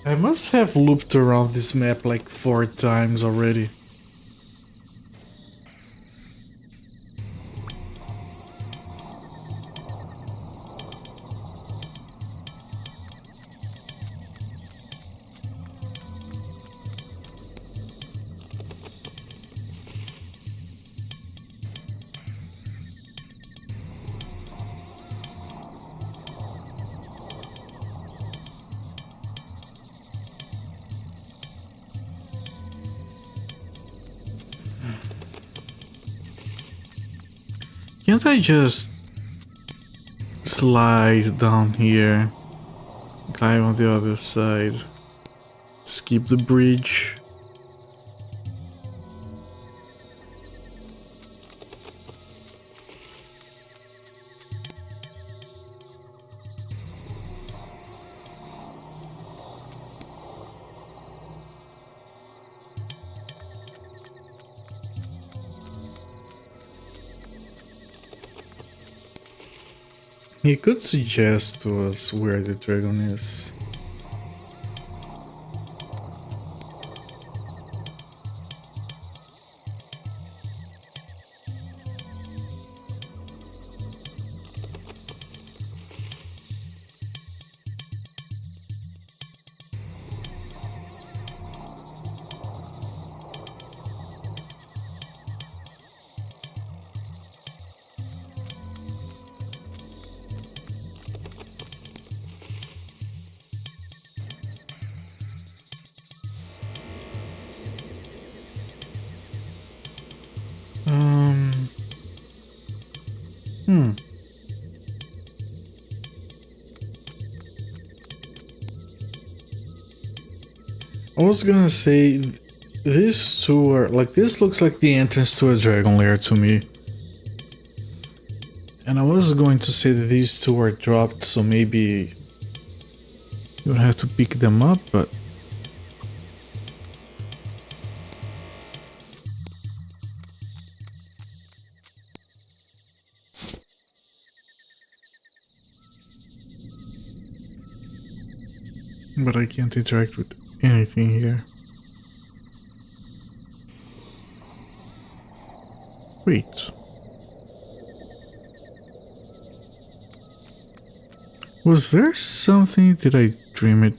I must have looped around this map like 4 times already. Can't I just slide down here, climb on the other side, skip the bridge? He could suggest to us where the dragon is. I was gonna say, these two are like, this looks like the entrance to a dragon lair to me. And I was going to say that these two are dropped, so maybe you would have to pick them up, but I can't interact with anything here. Wait. Was there something? Did I dream it?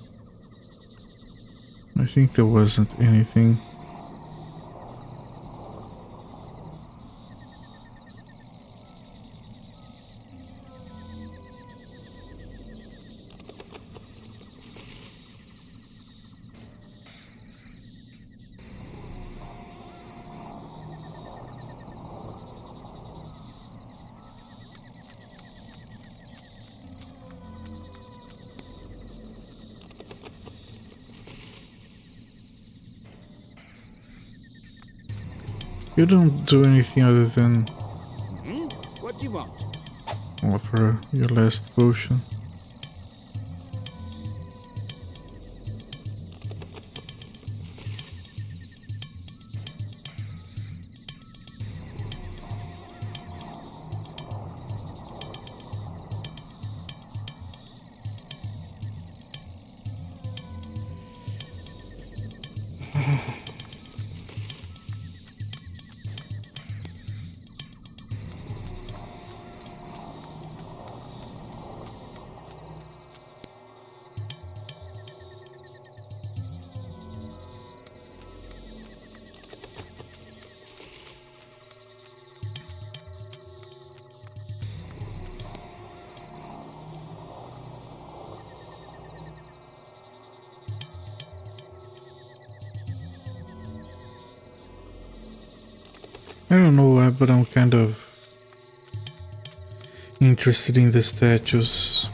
I think there wasn't anything. You don't do anything other than What do you want? offer your last potion. I don't know why, but I'm kind of interested in the statues.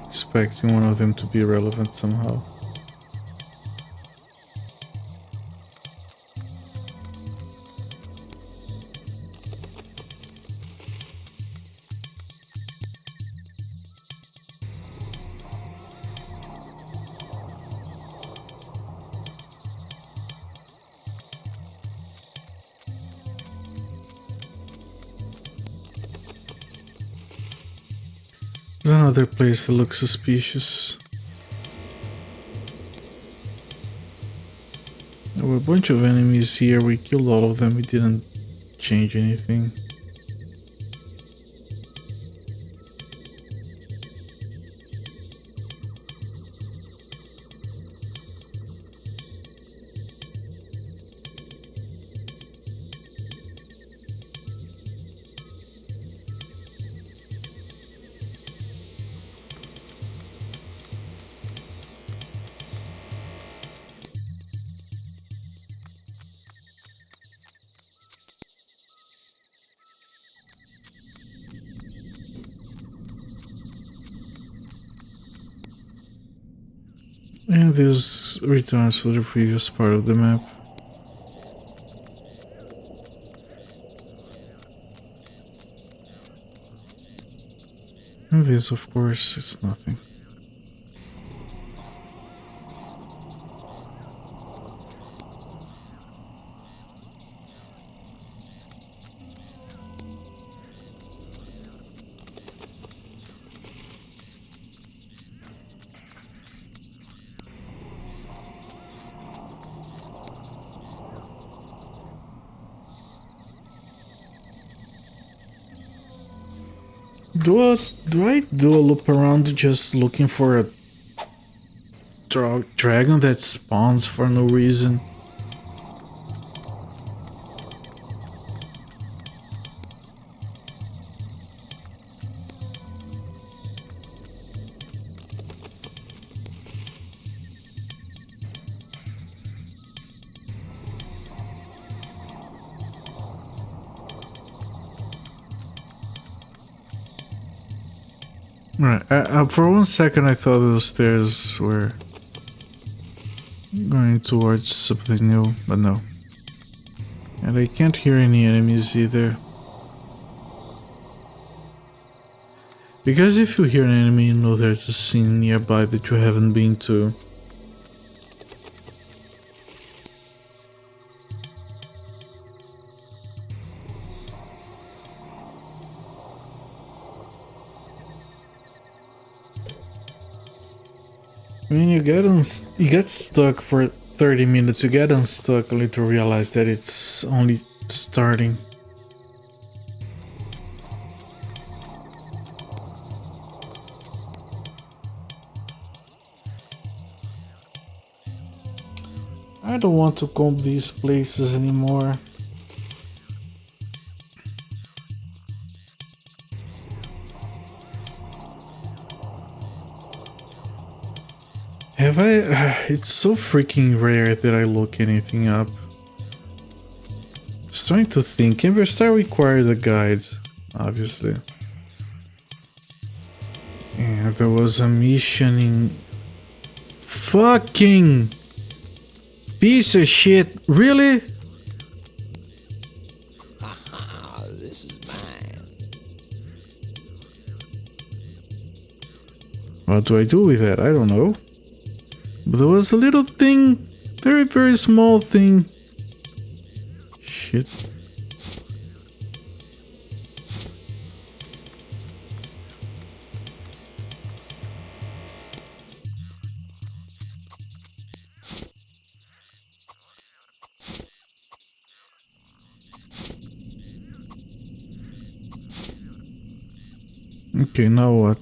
Expecting one of them to be relevant somehow. There's another place that looks suspicious. There were a bunch of enemies here, we killed all of them, we didn't change anything. And this returns to the previous part of the map. And this, of course, it's nothing. Do I do a loop around just looking for a dragon that spawns for no reason? Right, for one second I thought those stairs were going towards something new, but no. And I can't hear any enemies either. Because if you hear an enemy, you know there's a scene nearby that you haven't been to. I mean, you get stuck for 30 minutes, you get unstuck only to realize that it's only starting. I don't want to comb these places anymore. Have I? It's so freaking rare that I look anything up. Just trying to think. Can we start require the guide? Obviously. Yeah, there was a mission in... Fucking... Piece of shit. Really? Haha, this is mine. What do I do with that? I don't know. But there was a little thing, very, very small thing. Shit. Okay, now what?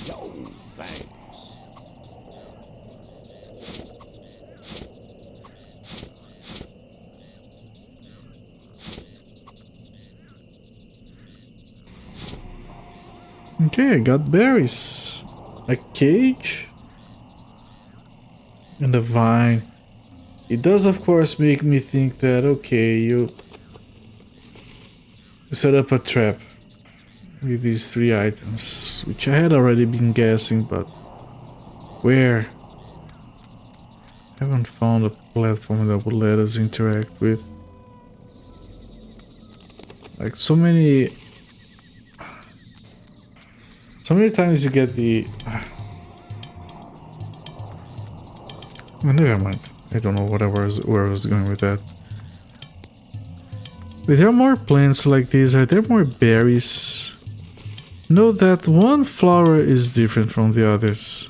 Yo, thanks. Okay, I got berries. A cage. And a vine. It does, of course, make me think that, okay, you set up a trap with these 3 items, which I had already been guessing, but where? Haven't found a platform that would let us interact with. Like so many times you get the well, never mind. I don't know where I was going with that. Wait, there are more plants like these. Are there more berries? Note that one flower is different from the others.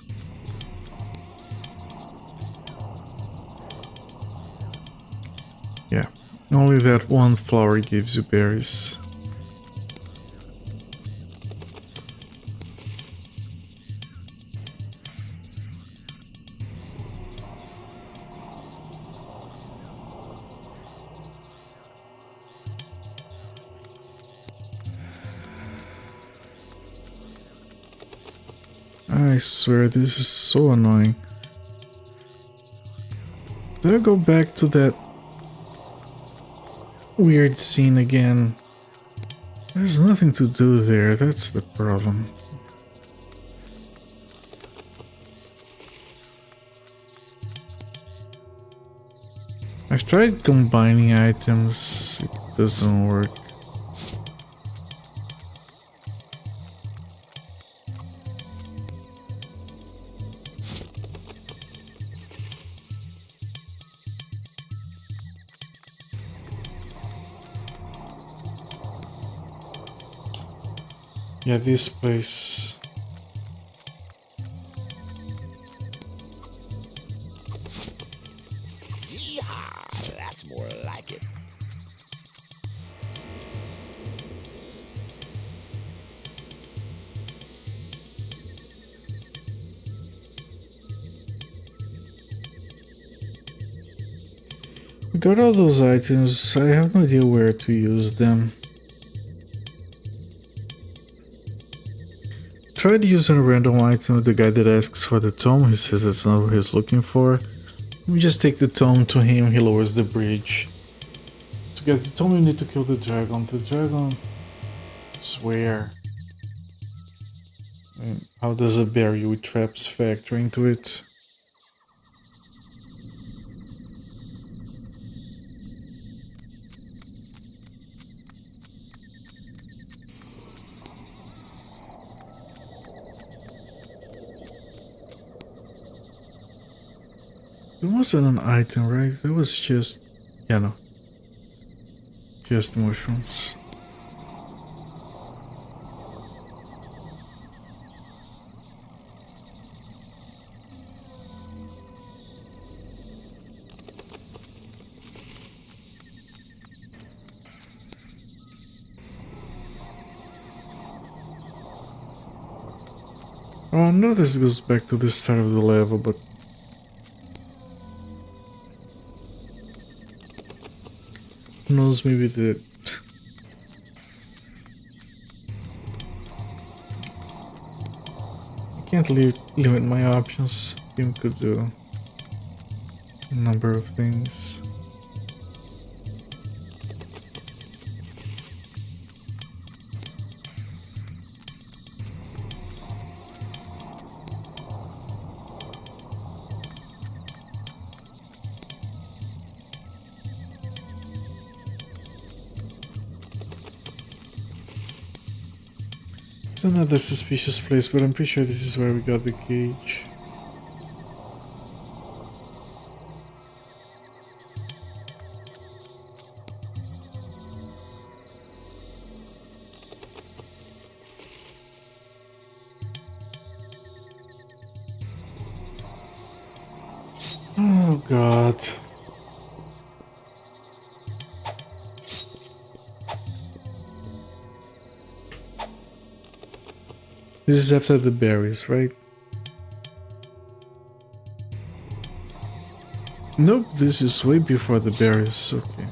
Yeah, only that one flower gives you berries. I swear this is so annoying. Do I go back to that weird scene again? There's nothing to do there, that's the problem. I've tried combining items, it doesn't work. Yeah, this place. Yeehaw! That's more like it. We got all those items, I have no idea where to use them. Tried using a random item with the guy that asks for the tome. He says that's not what he's looking for. We just take the tome to him, he lowers the bridge. To get the tome you need to kill the dragon. The dragon is where? I mean, how does a berry with traps factor into it? There wasn't an item, right? That was just... yeah, no. Just mushrooms. Oh no, this goes back to the start of the level, but... who knows, maybe the... I can't limit my options. Game could do a number of things. It's another suspicious place, but I'm pretty sure this is where we got the cage. Oh God. This is after the berries, right? Nope, this is way before the berries, okay.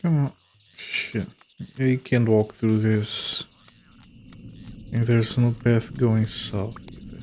Come on. Shit. You can't walk through this. And there's no path going south either.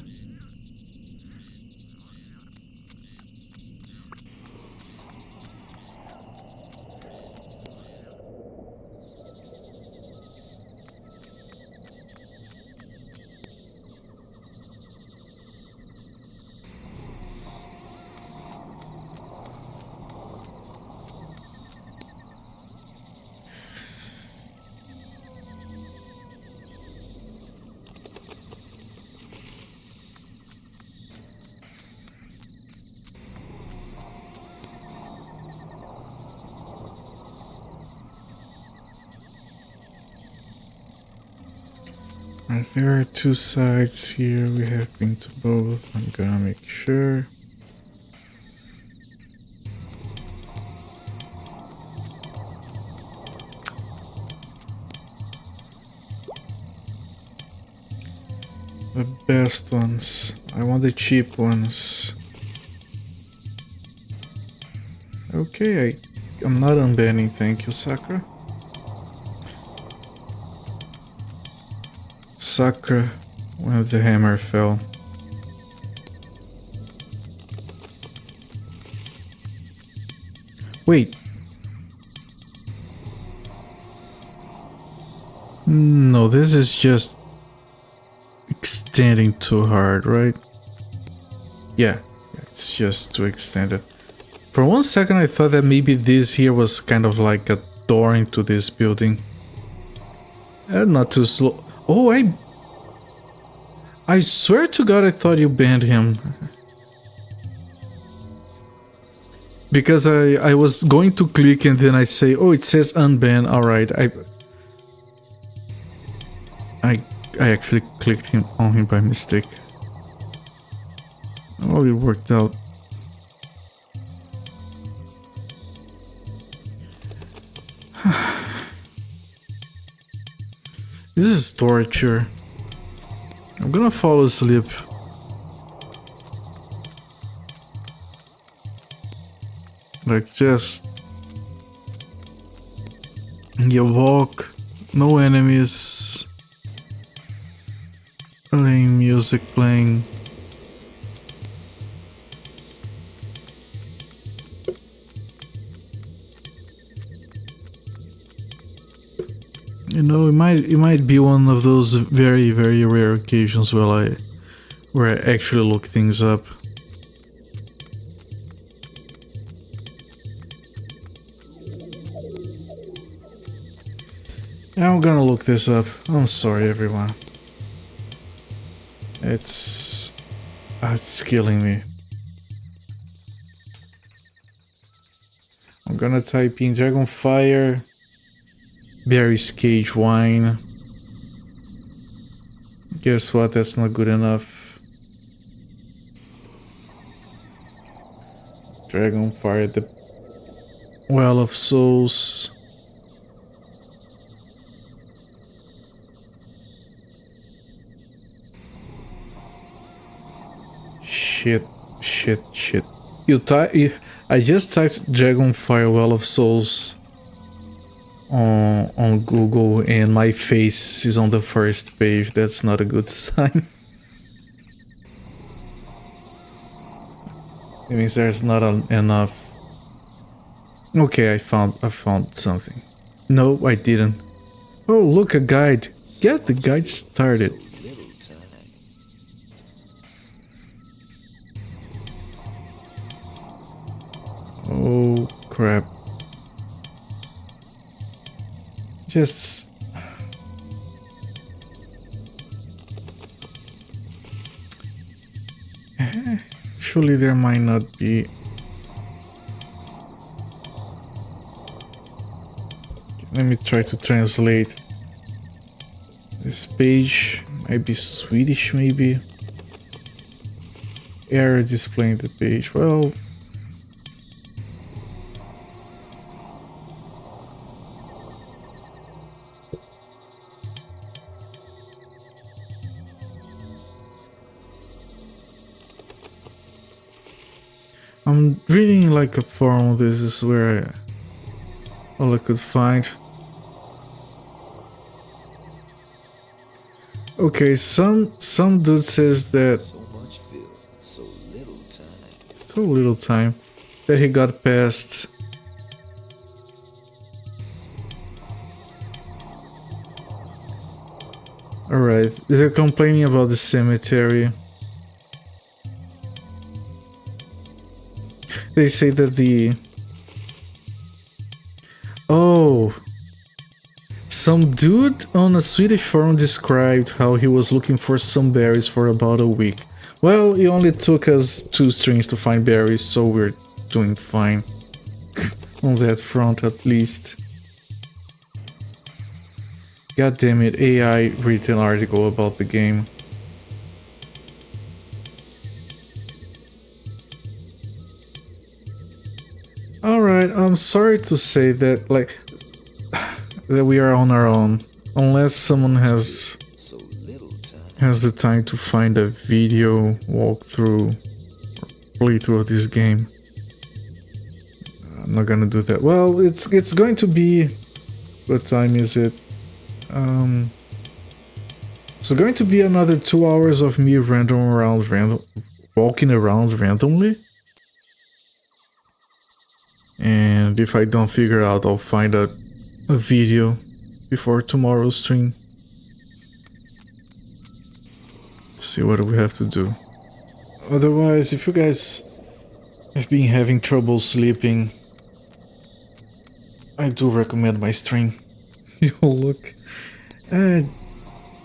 There are two sides here. We have been to both. I'm gonna make sure. The best ones. I want the cheap ones. Okay, I'm not unbanning. Thank you, Sakura. Sakura, when the hammer fell. Wait. No, this is just extending too hard, right? Yeah, it's just too extended. For one second I thought that maybe this here was kind of like a door into this building. Not too slow. Oh, I swear to God I thought you banned him. Because I was going to click and then I say, oh, it says unban. Alright, I actually clicked on him by mistake. Oh, it worked out. This is torture. I'm gonna fall asleep. Like, just... you walk, no enemies, lame music playing. You know, it might be one of those very, very rare occasions where I actually look things up. I'm gonna look this up. I'm sorry, everyone. It's killing me. I'm gonna type in Dragonfire, Berry's Cage Wine. Guess what? That's not good enough. Dragonfire, the Well of Souls. Shit. I just typed Dragonfire Well of Souls on Google and my face is on the first page. That's not a good sign. It means there's not enough. Okay, I found something. No, I didn't. Oh, look, a guide. Get the guide started. Little time. Oh, crap. Just... surely there might not be... Let me try to translate. This page might be Swedish, maybe. Error displaying the page. Well... I'm reading like a forum. This is where All I could find. Okay, some dude says that So much filth, so little time. so little time that he got past. Alright, they're complaining about the cemetery. They say that the... Oh! Some dude on a Swedish forum described how he was looking for some berries for about a week. Well, it only took us 2 streams to find berries, so we're doing fine. On that front, at least. God damn it, AI read an article about the game. Alright, I'm sorry to say that, like, that we are on our own. Unless someone has So little time. has the time to find a video walkthrough or playthrough of this game. I'm not gonna do that. Well, it's going to be... What time is it? It's going to be another 2 hours of me walking around randomly. And if I don't figure out, I'll find a video before tomorrow's stream. See what we have to do. Otherwise, if you guys have been having trouble sleeping, I do recommend my stream. You'll look.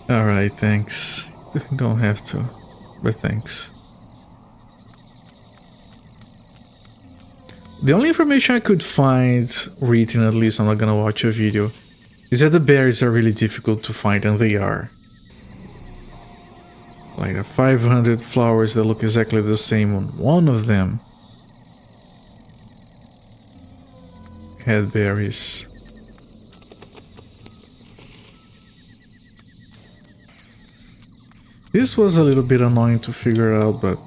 Alright, thanks. Don't have to, but thanks. The only information I could find, written at least, I'm not gonna watch a video, is that the berries are really difficult to find, and they are. Like the 500 flowers that look exactly the same on one of them had berries. This was a little bit annoying to figure out, but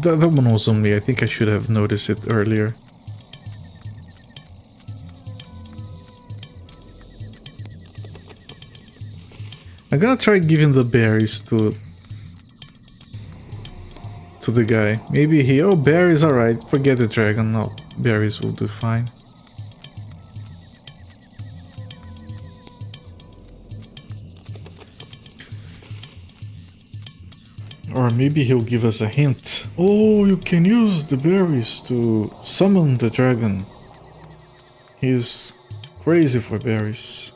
that one was on me. I think I should have noticed it earlier. I'm gonna try giving the berries to the guy. Maybe he... Oh, berries, alright. Forget the dragon. No, berries will do fine. Or maybe he'll give us a hint. Oh, you can use the berries to summon the dragon. He's crazy for berries.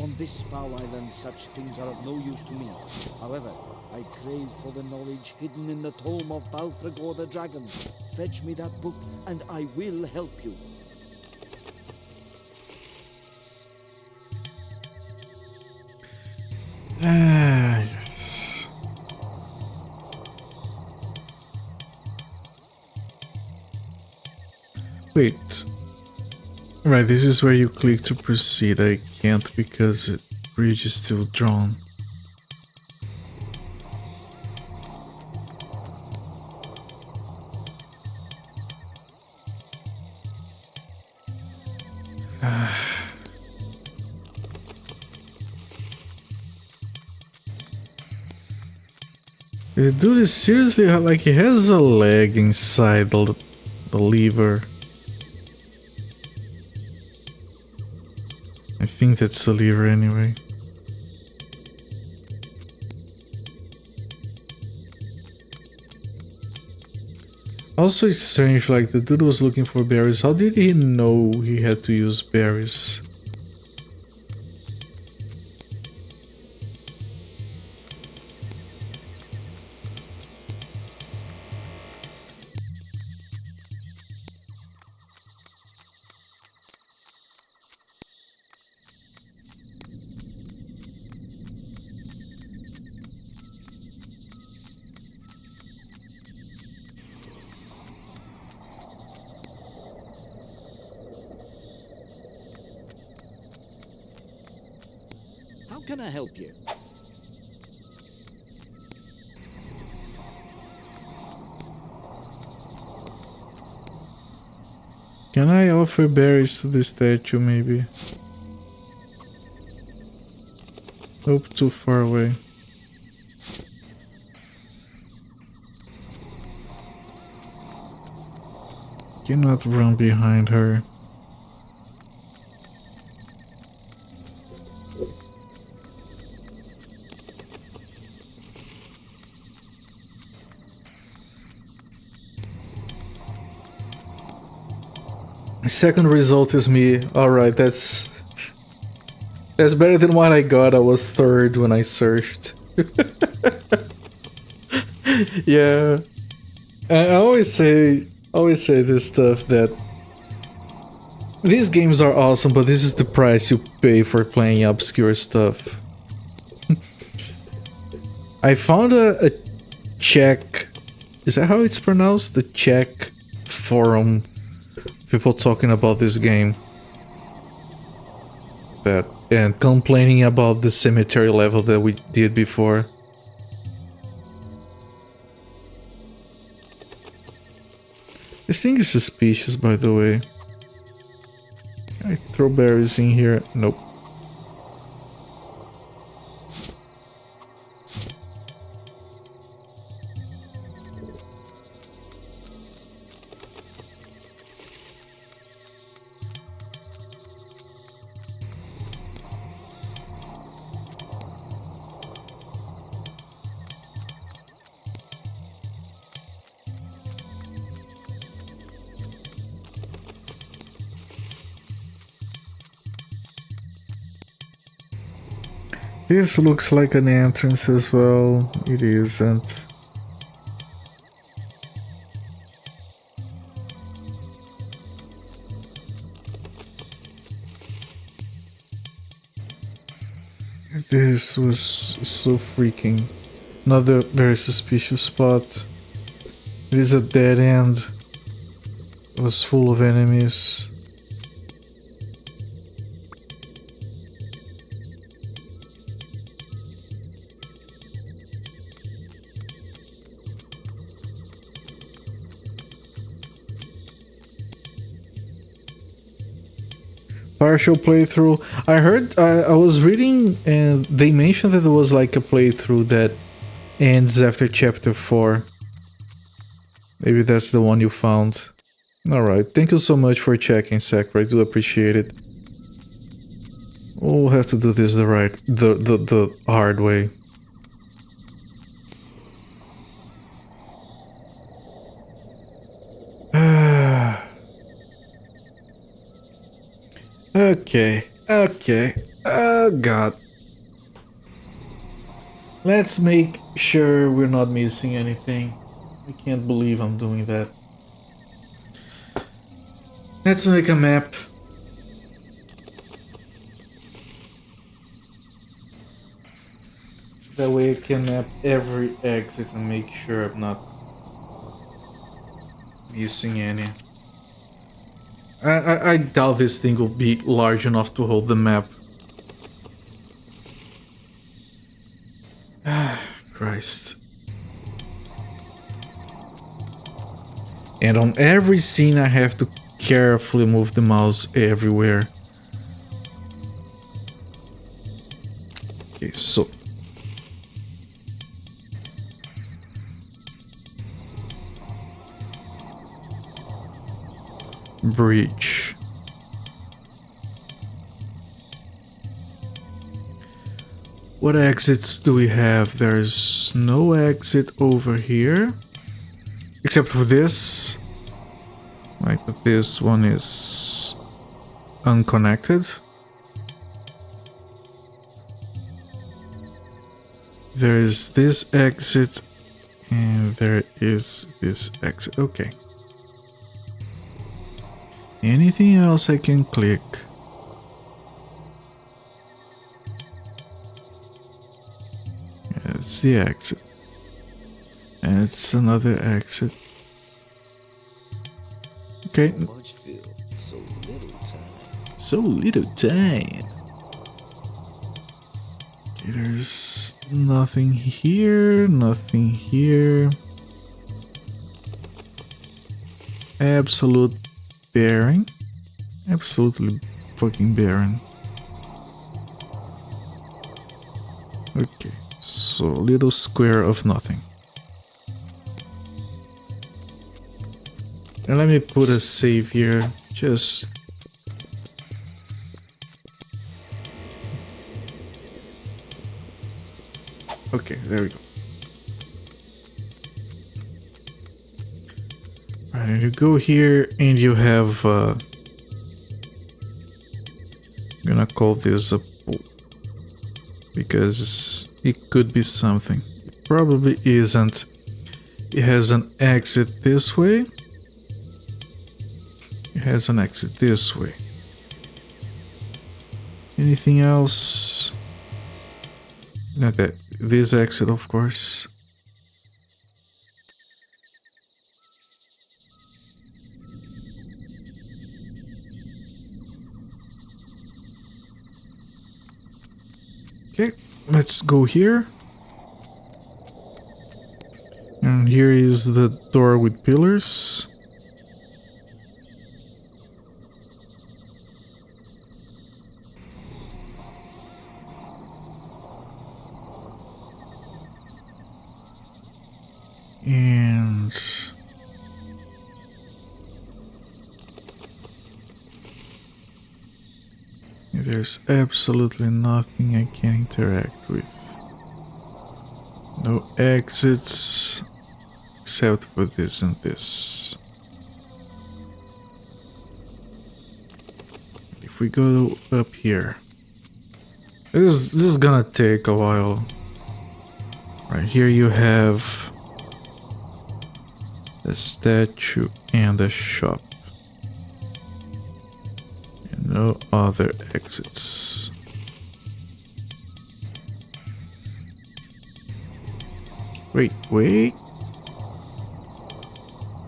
On this foul island, such things are of no use to me. However, I crave for the knowledge hidden in the tome of Balfregor the dragon. Fetch me that book, and I will help you. Ah, yes. Wait. Right, this is where you click to proceed. I can't because the bridge is still drawn. The dude is seriously like he has a leg inside the lever. I think that's the lever anyway. Also, it's strange, like the dude was looking for berries. How did he know he had to use berries? How can I help you? Can I offer berries to this statue, maybe? Nope, too far away. Cannot run behind her. Second result is me. Alright, that's better than what I got. I was third when I searched. Yeah. I always say this stuff that these games are awesome, but this is the price you pay for playing obscure stuff. I found a Czech, is that how it's pronounced? The Czech forum, people talking about this game. And complaining about the cemetery level that we did before. This thing is suspicious, by the way. Can I throw berries in here? Nope. This looks like an entrance as well. It isn't. This was so freaking. Another very suspicious spot. It is a dead end. It was full of enemies. Partial playthrough. I heard, I was reading and they mentioned that there was like a playthrough that ends after chapter 4. Maybe that's the one you found. Alright, thank you so much for checking, Sakura. I do appreciate it. We'll have to do this the hard way. Okay. Oh god. Let's make sure we're not missing anything. I can't believe I'm doing that. Let's make a map. That way I can map every exit and make sure I'm not missing any. I doubt this thing will be large enough to hold the map. Ah, Christ. And on every scene I have to carefully move the mouse everywhere. Okay, so... Breach. What exits do we have? There's no exit over here. Except for this. Like, but this one is unconnected. There is this exit and there is this exit. Okay. Anything else I can click? It's the exit. And it's another exit. Okay. Much feel, so little time. So little time. Okay, there's nothing here, nothing here. Absolute barren. Absolutely fucking barren. Okay, so little square of nothing. And let me put a save here, just... Okay, there we go. Right, and you go here and you have... I'm gonna call this a pool. Because it could be something. It probably isn't. It has an exit this way. It has an exit this way. Anything else? Not that. This exit, of course. Okay, let's go here. And here is the door with pillars. And there's absolutely nothing I can interact with. No exits except for this and this. If we go up here, this is gonna take a while. Right here you have the statue and the shop. And no other exits. Wait.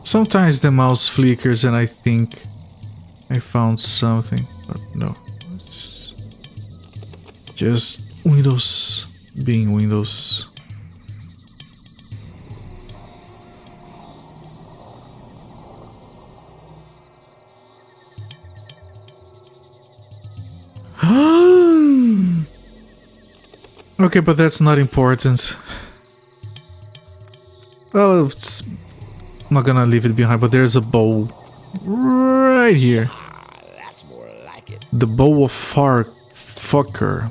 Sometimes the mouse flickers and I think I found something, but no. It's just Windows being Windows. Okay, but that's not important. Well, it's not gonna leave it behind, but there's a bow right here. That's more like it. The bow of fucker.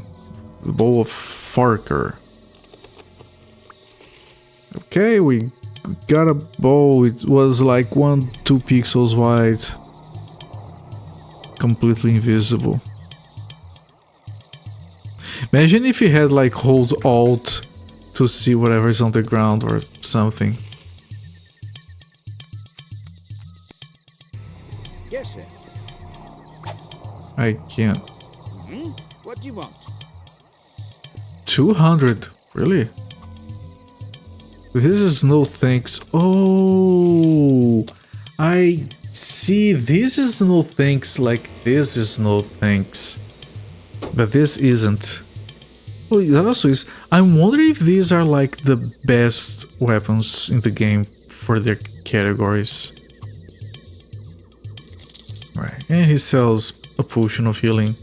The bow of Farker. Okay, we got a bow. It was like 1-2 pixels wide. Completely invisible. Imagine if you had like hold Alt to see whatever's on the ground or something. Yes, sir. I can't. What do you want? 200? Really? This is no thanks. Oh, I see. This is no thanks, like this is no thanks. But this isn't. Oh, that also is. I'm wondering if these are like the best weapons in the game for their categories. Right, and he sells a potion of healing.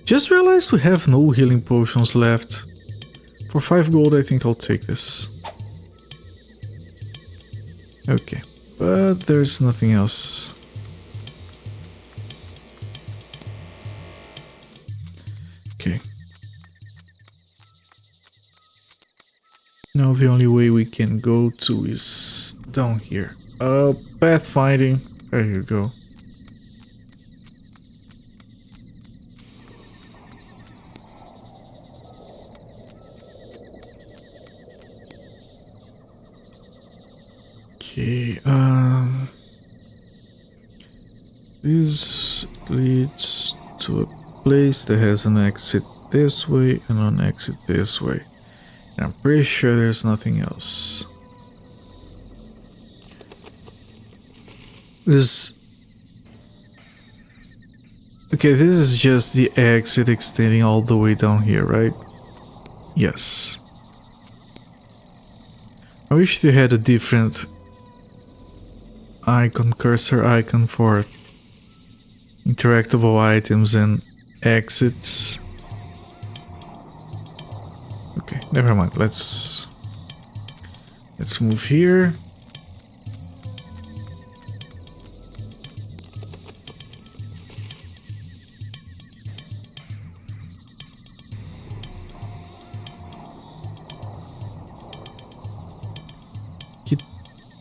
Just realized we have no healing potions left. For 5 gold, I think I'll take this. Okay, but there's nothing else. Okay. Now the only way we can go to is down here. Pathfinding. There you go. Okay, this leads to a place that has an exit this way and an exit this way. And I'm pretty sure there's nothing else. Okay, this is just the exit extending all the way down here, right? Yes. I wish they had a different icon, cursor icon for interactable items and exits. Okay, never mind. Let's move here.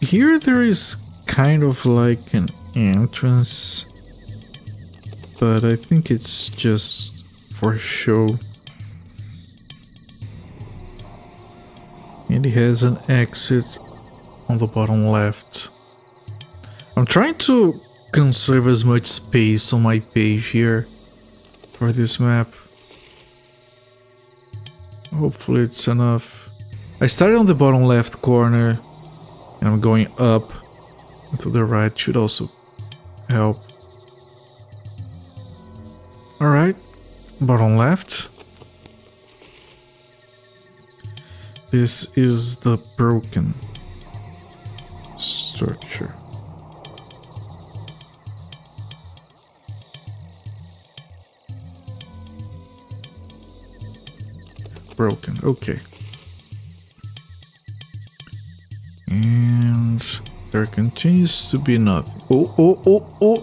Here there is kind of like an entrance, but I think it's just for show. And it has an exit on the bottom left. I'm trying to conserve as much space on my page here for this map. Hopefully it's enough. I started on the bottom left corner and I'm going up to the right, should also help. Alright, bottom left. This is the broken structure. Broken, okay. And there continues to be nothing. Oh.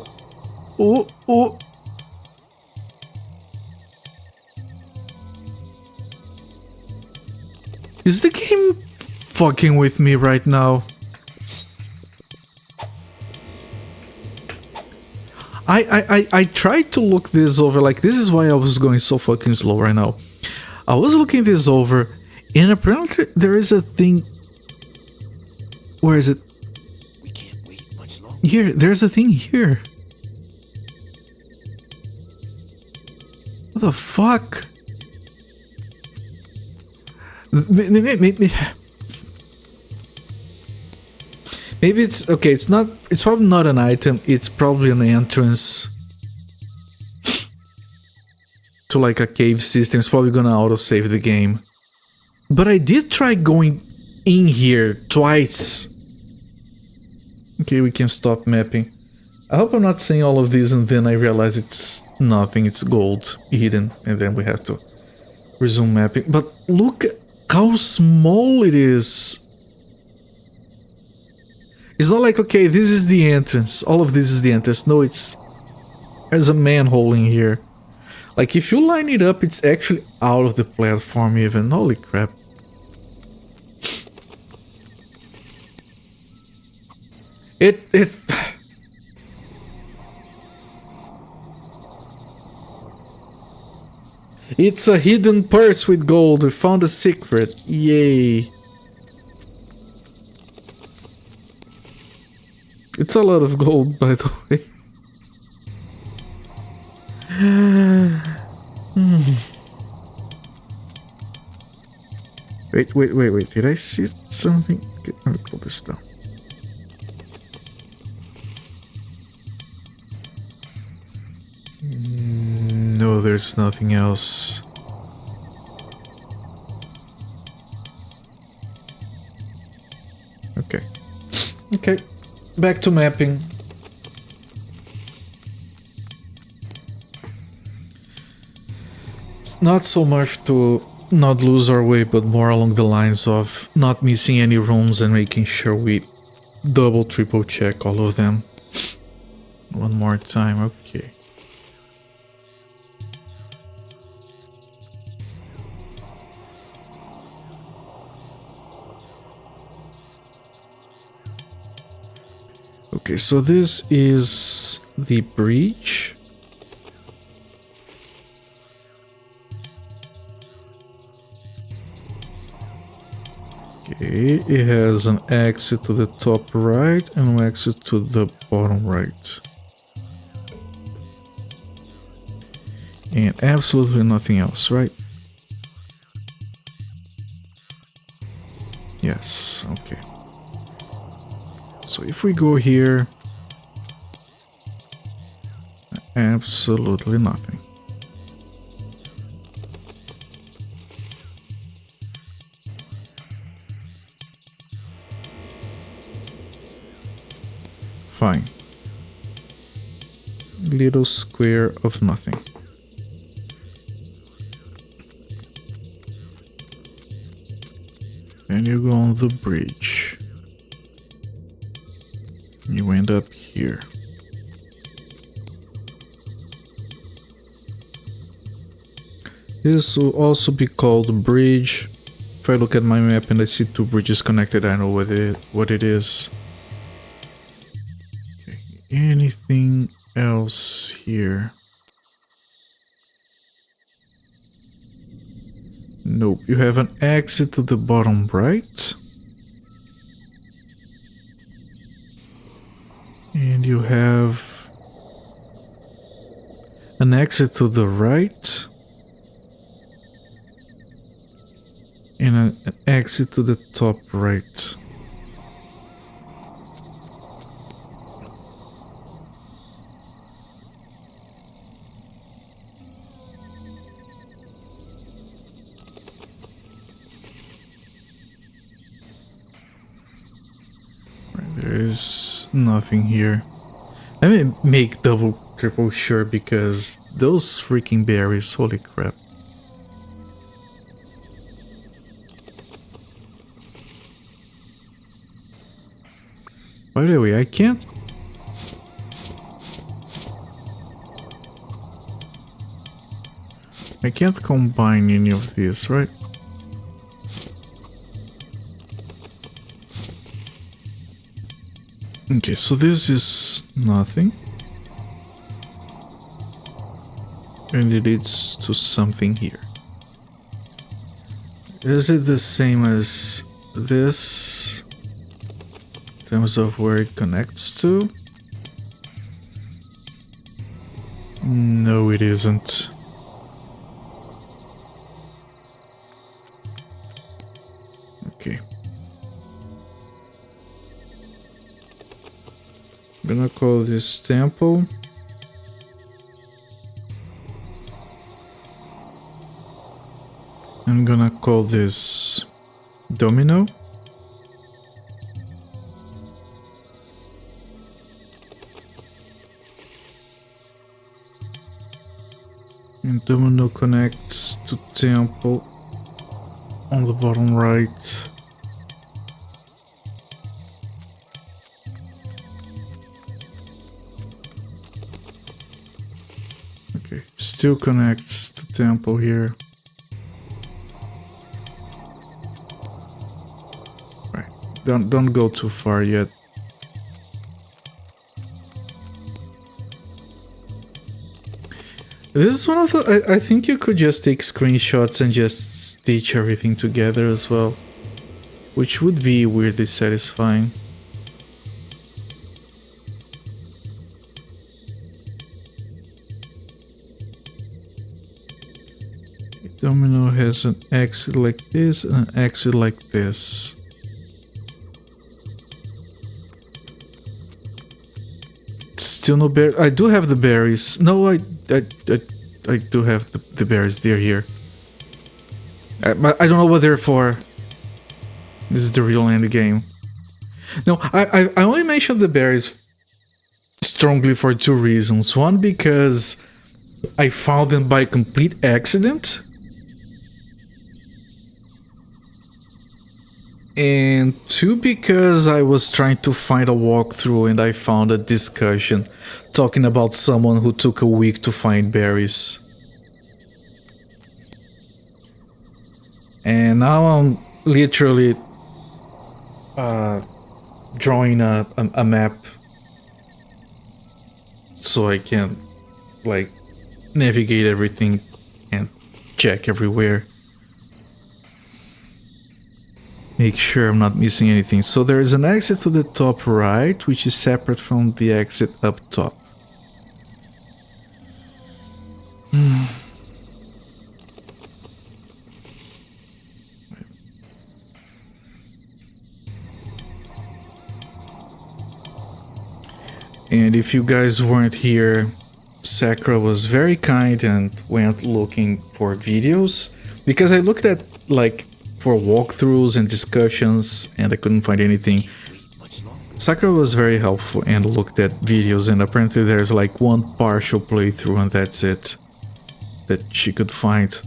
Is the game fucking with me right now? I tried to look this over, like this is why I was going so fucking slow right now. I was looking this over and apparently there is a thing. Where is it? We can't wait much longer. Here, there's a thing here. What the fuck? Maybe it's okay. It's not. It's probably not an item. It's probably an entrance to like a cave system. It's probably gonna autosave the game. But I did try going in here twice. Okay, we can stop mapping. I hope I'm not saying all of this and then I realize it's nothing. It's gold hidden, and then we have to resume mapping. But look how small it is. It's not like, okay, this is the entrance. All of this is the entrance. No, there's a manhole in here. Like, if you line it up, it's actually out of the platform even. Holy crap. It's... It's a hidden purse with gold. We found a secret. Yay. It's a lot of gold, by the way. Wait. Did I see something? Okay, let me pull this down. No, there's nothing else. Okay. Back to mapping. It's not so much to not lose our way, but more along the lines of not missing any rooms and making sure we double, triple check all of them. One more time, okay. Okay, so this is the breach. Okay, it has an exit to the top right and an exit to the bottom right. And absolutely nothing else, right? Yes, okay. So if we go here, absolutely nothing. Fine. little square of nothing. And you go on the bridge. You end up here. This will also be called bridge. If I look at my map and I see two bridges connected, I know what it is. Okay. Anything else here? Nope. You have an exit to the bottom right. And you have an exit to the right. And an exit to the top right. There is nothing here. Let me make triple sure because those freaking berries, holy crap. By the way, I can't combine any of this, right? Okay, so this is nothing. And it leads to something here. Is it the same as this? In terms of where it connects to? No, it isn't. Okay. I'm gonna call this temple. I'm gonna call this domino. And domino connects to temple on the bottom right. Okay, still connects to temple here. Right, don't go too far yet. This is one of the... I think you could just take screenshots and just stitch everything together as well. Which would be weirdly satisfying. Domino has an exit like this and an exit like this. Still no berry. I do have the berries. No, I do have the berries. They're here. I don't know what they're for. This is the real end game. No, I only mentioned the berries strongly for two reasons. One, because I found them by complete accident. And two, because I was trying to find a walkthrough and I found a discussion talking about someone who took a week to find berries. And now I'm literally drawing a map so I can like navigate everything and check everywhere. Make sure I'm not missing anything. So there is an exit to the top right, which is separate from the exit up top. And if you guys weren't here, Sakura was very kind and went looking for videos. Because I looked at like for walkthroughs and discussions and I couldn't find anything. Sakura was very helpful and looked at videos, and apparently there's like one partial playthrough and that's it that she could find.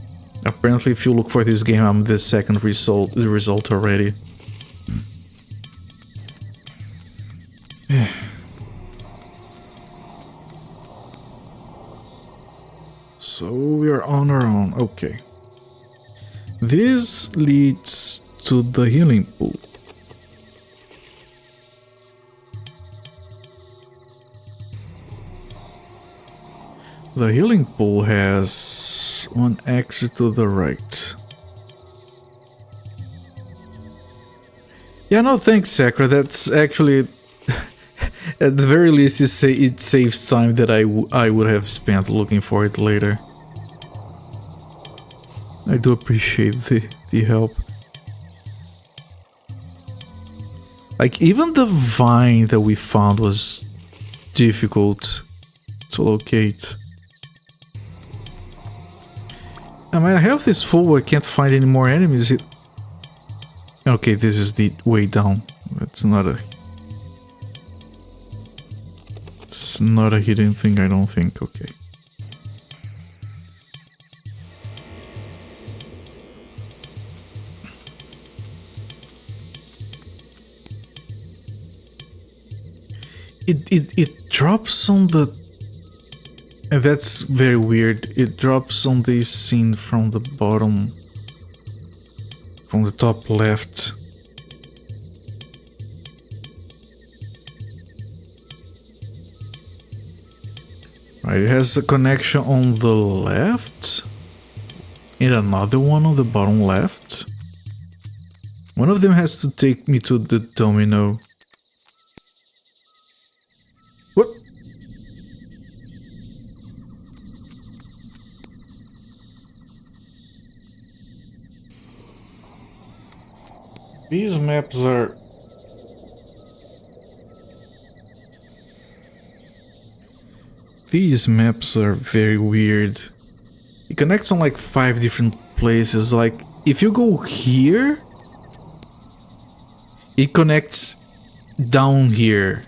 Apparently if you look for this game, I'm the second result already. So we are on our own, okay. This leads to the healing pool. The healing pool has one exit to the right. Yeah, no thanks, Sakura. That's actually, at the very least, it saves time that I would have spent looking for it later. I do appreciate the help. Like, even the vine that we found was difficult to locate. My health is full, I can't find any more enemies. Okay, this is the way down. It's not a hidden thing, I don't think. Okay. It drops on the... And that's very weird. It drops on this scene from the bottom, from the top left. Right, it has a connection on the left and another one on the bottom left. One of them has to take me to the domino. What? These maps are... These maps are very weird. It connects on like 5 different places. Like, if you go here, it connects down here.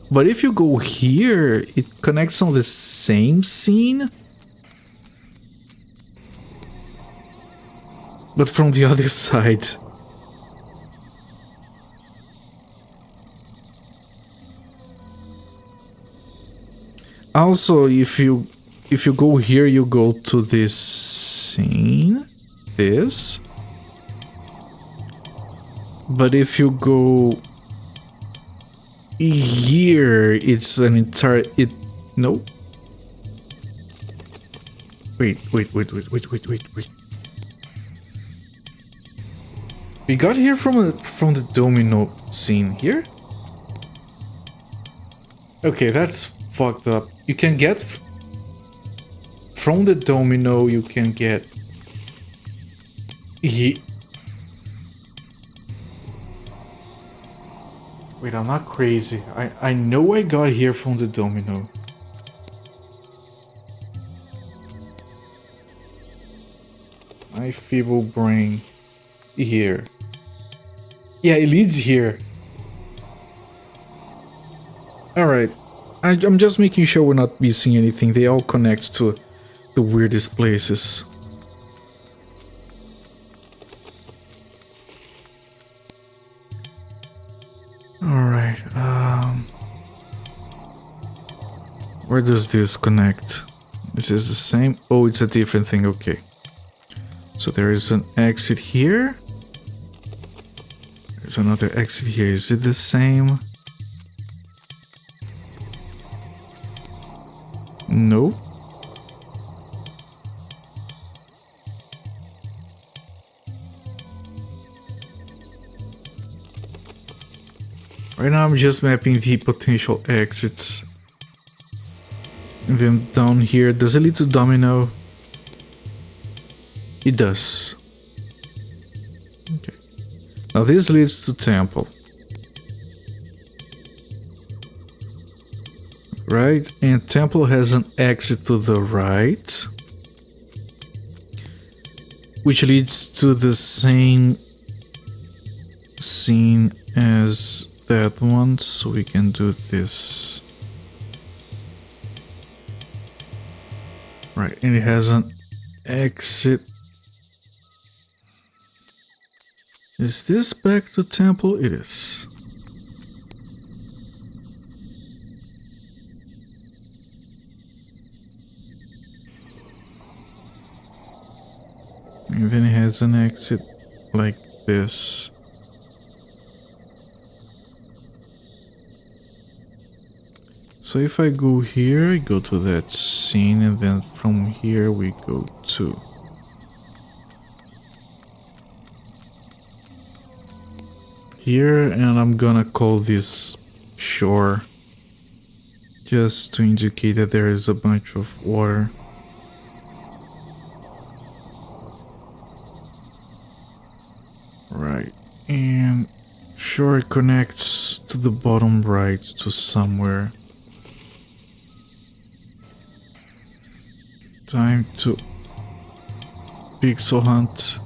But if you go here, it connects on the same scene, but from the other side. Also, if you go here, you go to this scene, this. But if you go here, it's an entire... No. Wait. We got here from the domino scene here? Okay, that's fucked up. You can get... From the domino, you can get... Wait, I'm not crazy. I know I got here from the domino. My feeble brain. Here. Yeah, it leads here. Alright. I'm just making sure we're not missing anything. They all connect to the weirdest places. Alright, where does this connect? This is the same? Oh, it's a different thing, okay. So there is an exit here. There's another exit here. Is it the same? No. Right now I'm just mapping the potential exits. And then down here, does it lead to domino? It does. Okay. Now this leads to temple. Right, and temple has an exit to the right, which leads to the same scene as that one, so we can do this. Right, and it has an exit. Is this back to temple? It is. And then it has an exit like this. So if I go here, I go to that scene, and then from here we go to... here, and I'm gonna call this shore, just to indicate that there is a bunch of water. Right, and shore connects to the bottom right to somewhere. Time to pixel hunt.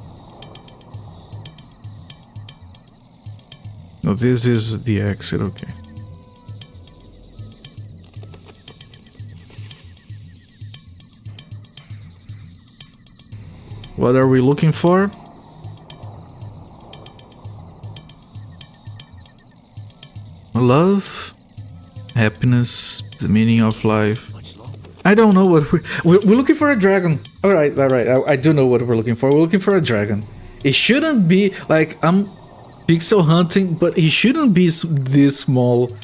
No, this is the exit, okay. What are we looking for? Love, happiness, the meaning of life. I don't know what we're looking for. A dragon. All right. I do know what we're looking for. We're looking for a dragon. It shouldn't be like I'm pixel hunting, but it shouldn't be this small,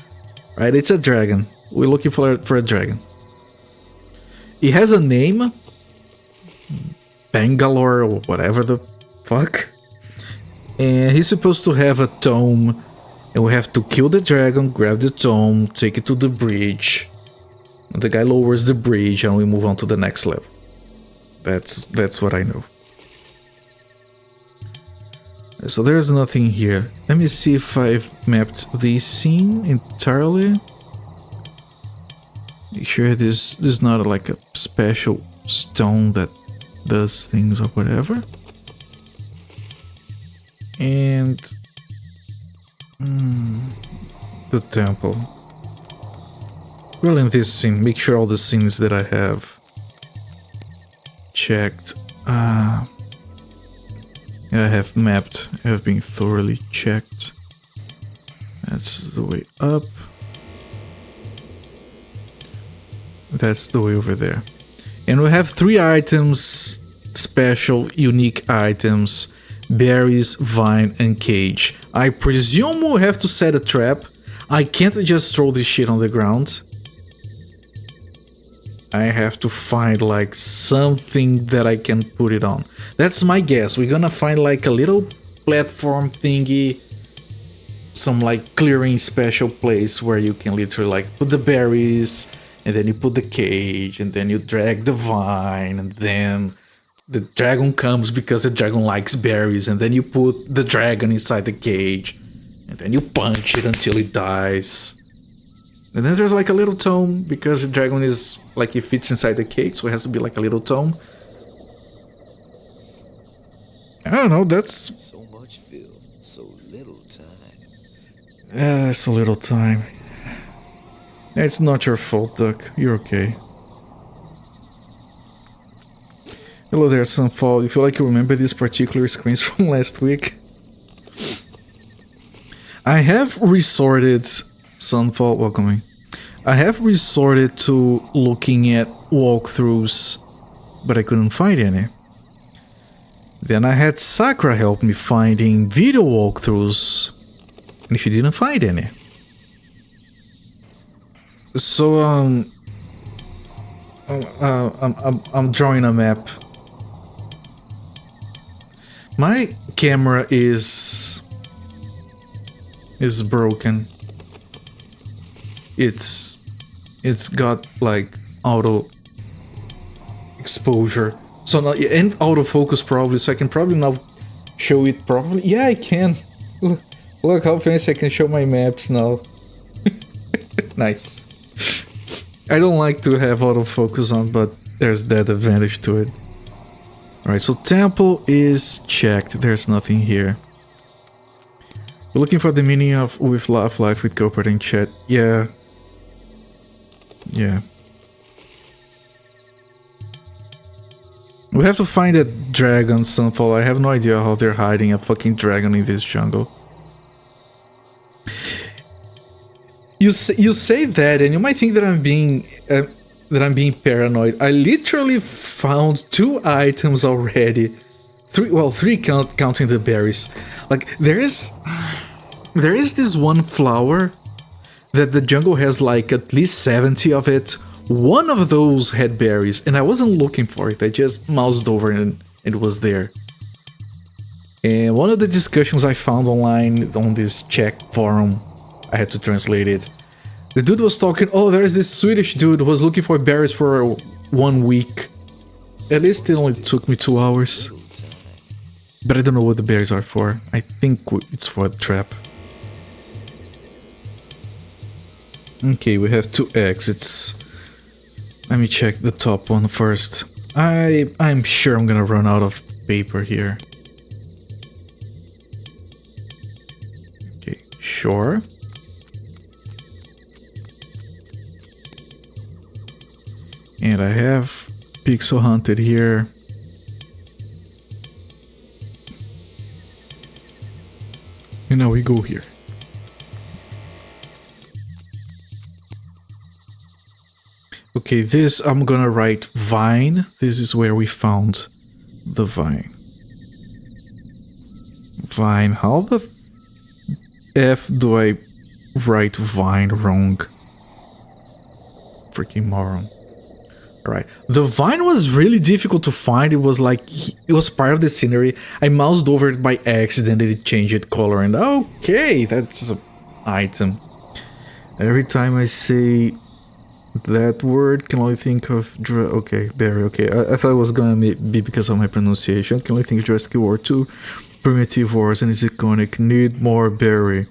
right? It's a dragon. We're looking for a dragon. It has a name, Bangalore or whatever the fuck, and he's supposed to have a tome, and we have to kill the dragon, grab the tome, take it to the bridge. The guy lowers the bridge and we move on to the next level. That's what I know. So there's nothing here. Let me see if I've mapped this scene entirely. Make sure this is not like a special stone that does things or whatever. And the temple. Well, in this scene, make sure all the scenes that I have checked, I have mapped, have been thoroughly checked. That's the way up. That's the way over there. And we have 3 items, special, unique items: berries, vine, and cage. I presume we'll have to set a trap. I can't just throw this shit on the ground. I have to find like something that I can put it on. That's my guess. We're gonna find like a little platform thingy, some like clearing special place where you can literally like put the berries, and then you put the cage, and then you drag the vine, and then the dragon comes because the dragon likes berries, and then you put the dragon inside the cage, and then you punch it until it dies. And then there's like a little tome, because the dragon is like, it fits inside the cake, so it has to be like a little tome. I don't know, that's... So much Phil, so little time. It's a little time. It's not your fault, Duck. You're okay. Hello there, Sunfall. You feel like you remember these particular screens from last week? I have resorted... Sunfall, welcoming. I have resorted to looking at walkthroughs, but I couldn't find any. Then I had Sakura help me finding video walkthroughs, and she didn't find any. So I'm drawing a map. My camera is broken. It's got like auto exposure, so now, and autofocus probably, so I can probably now show it properly. Yeah, I can. Look how fancy I can show my maps now. Nice. I don't like to have autofocus on, but there's that advantage to it. Alright, so temple is checked. There's nothing here. We're looking for the meaning of with life with cooperating chat. Yeah. Yeah. We have to find a dragon, Sunfall. I have no idea how they're hiding a fucking dragon in this jungle. You say that, and you might think that I'm being paranoid. I literally found 2 items already. 3 counting the berries. Like there is this one flower that the jungle has like at least 70 of it. One of those had berries, and I wasn't looking for it. I just moused over and it was there. And one of the discussions I found online on this Czech forum, I had to translate it. The dude was talking, oh, there's this Swedish dude who was looking for berries for 1 week. At least it only took me 2 hours. But I don't know what the berries are for. I think it's for a trap. Okay, we have 2 exits. Let me check the top one first. I'm sure I'm gonna run out of paper here. Okay, sure. And I have Pixel Hunted here. And now we go here. Okay, this I'm gonna write vine. This is where we found the vine. Vine. How the F do I write vine wrong? Freaking moron. Alright. The vine was really difficult to find. It was like, it was part of the scenery. I moused over it by accident and it changed its color. And okay, that's an item. Every time I say that word, can only think of okay, berry. Okay, I thought it was gonna be because of my pronunciation. Can only think of Jurassic War 2, Primitive Wars, and is iconic. Need more berry.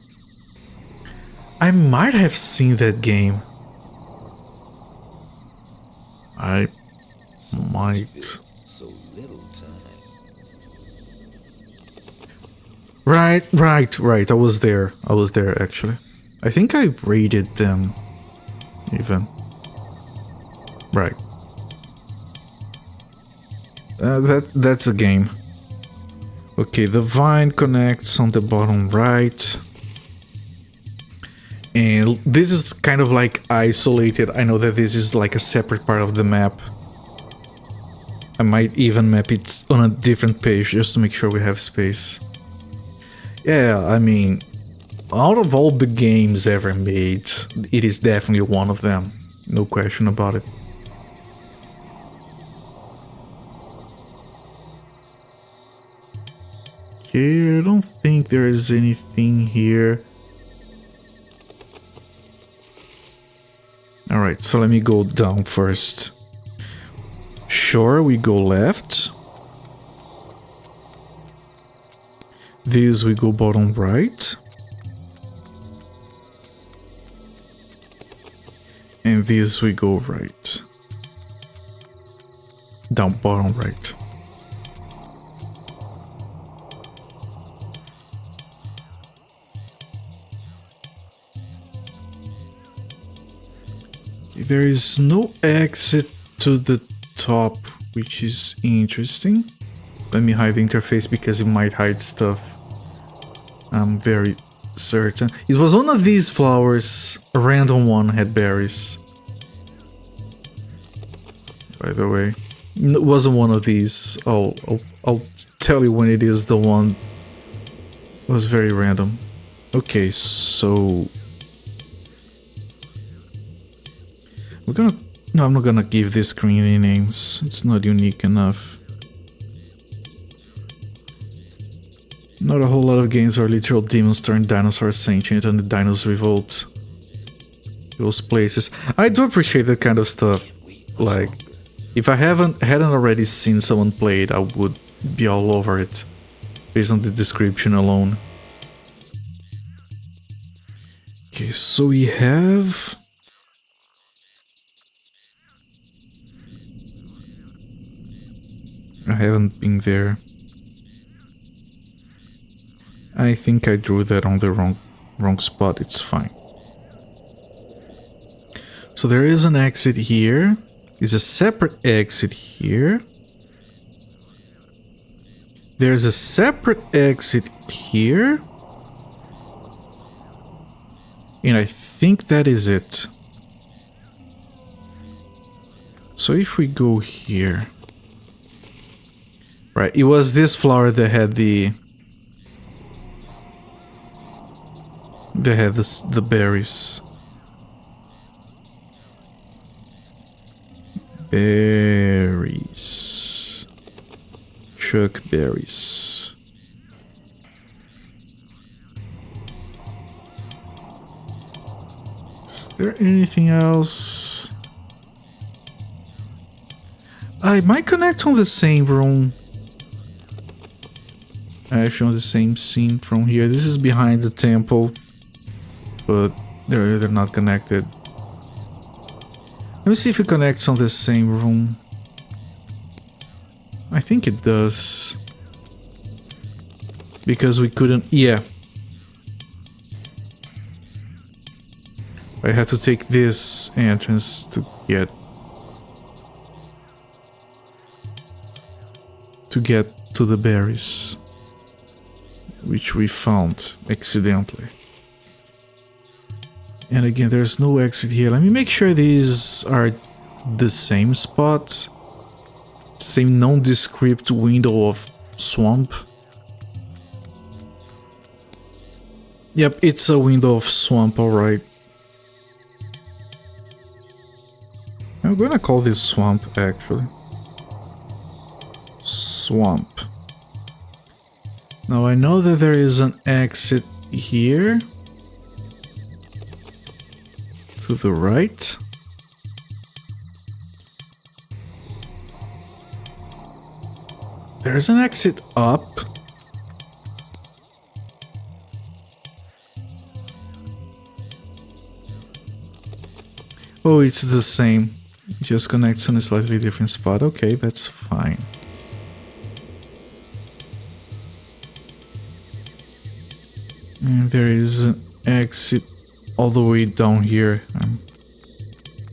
I might have seen that game. I might. So little time. Right. I was there actually. I think I rated them even. Right. That's a game. Okay, the vine connects on the bottom right. And this is kind of like isolated. I know that this is like a separate part of the map. I might even map it on a different page just to make sure we have space. Yeah, I mean, out of all the games ever made, it is definitely one of them. No question about it. Okay, I don't think there is anything here. Alright, so let me go down first. Sure, we go left. This we go bottom right. And this we go right. Down bottom right. There is no exit to the top, which is interesting. Let me hide the interface because it might hide stuff. I'm very certain. It was one of these flowers. A random one had berries. By the way. It wasn't one of these. I'll tell you when it is the one. It was very random. Okay, so... we're gonna... no, I'm not gonna give this screen any names. It's not unique enough. Not a whole lot of games where literal demons turn dinosaurs sentient and the dinos revolt. Those places. I do appreciate that kind of stuff. Like, if I hadn't already seen someone play it, I would be all over it. Based on the description alone. Okay, so we have... I haven't been there. I think I drew that on the wrong spot. It's fine. So there is an exit here. There's a separate exit here. There's a separate exit here. And I think that is it. So if we go here... Right, it was this flower that had the berries. Berries. Chuck berries. Is there anything else? I might connect on the same room. Actually on the same scene from here. This is behind the temple. But they're not connected. Let me see if it connects on the same room. I think it does. Because we couldn't... Yeah. I have to take this entrance to get to the berries. Which we found accidentally. And again, there's no exit here. Let me make sure these are the same spot. Same nondescript window of swamp. Yep, it's a window of swamp, alright. I'm gonna call this swamp, actually. Swamp. Now I know that there is an exit here. To the right. There's an exit up. Oh, it's the same. It just connects on a slightly different spot. Okay, that's fine. And there is an exit all the way down here. I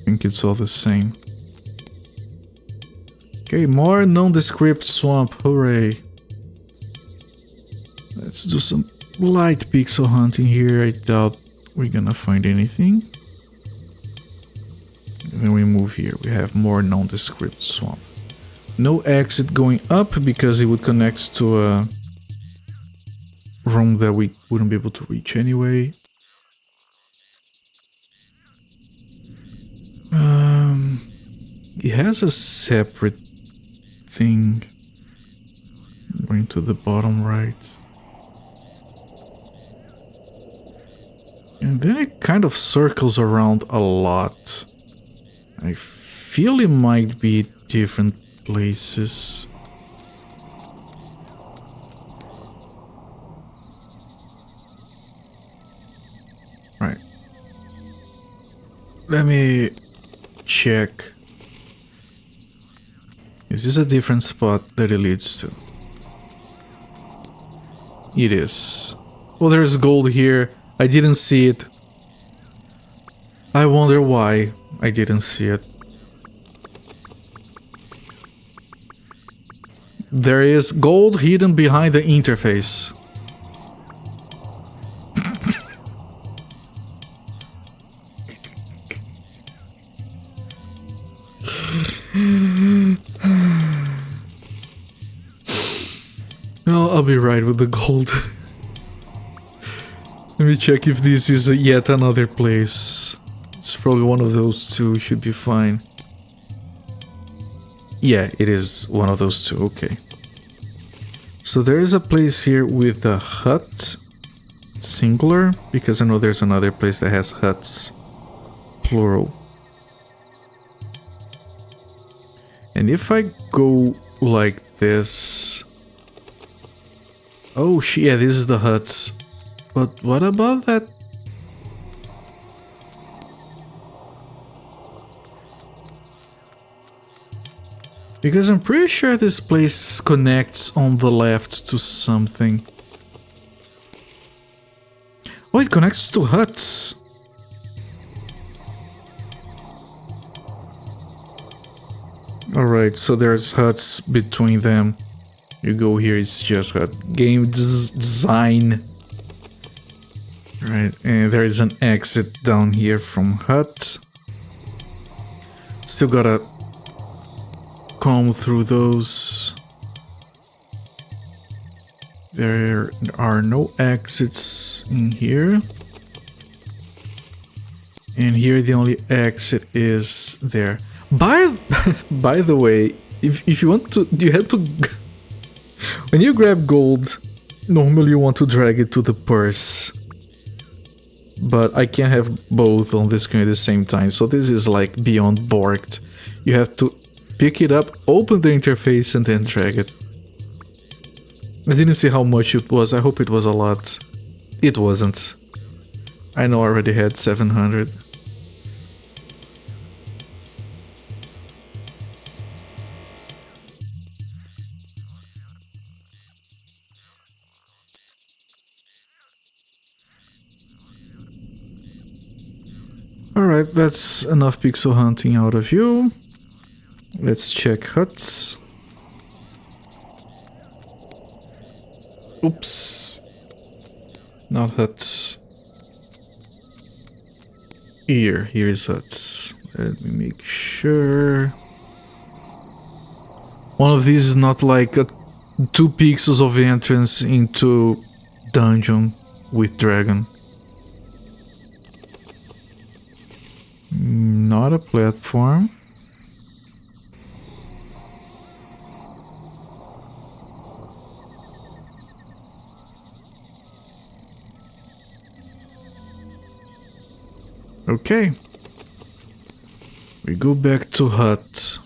think it's all the same. Okay, more nondescript swamp. Hooray. Let's do some light pixel hunting here. I doubt we're gonna find anything. And then we move here. We have more nondescript swamp. No exit going up because it would connect to a room that we wouldn't be able to reach anyway. It has a separate thing going to the bottom right. And then it kind of circles around a lot. I feel it might be different places. Right. Let me check. Is this a different spot that it leads to? It is. Well, there's gold here. I didn't see it. I wonder why I didn't see it. There is gold hidden behind the interface. I'll be right with the gold. Let me check if this is yet another place. It's probably one of those two, should be fine. Yeah, it is one of those two, okay. So there is a place here with a hut, singular, because I know there's another place that has huts, plural. And if I go like this... Oh, yeah, this is the huts. But what about that? Because I'm pretty sure this place connects on the left to something. it connects to huts. Alright, so there's huts between them. You go here, it's just hut. Game design. Right, and there is an exit down here from hut. Still gotta comb through those. There are no exits in here. And here the only exit is there. By the way, if you want to, you have to when you grab gold, normally you want to drag it to the purse. But I can't have both on the screen at the same time, so this is like beyond borked. You have to pick it up, open the interface, and then drag it. I didn't see how much it was. I hope it was a lot. It wasn't. I know I already had 700. Alright, that's enough pixel hunting out of you. Let's check huts. Oops. Not huts. Here is huts. Let me make sure. One of these is not like 2 pixels of entrance into dungeon with dragon. Not a platform. Okay. We go back to hut.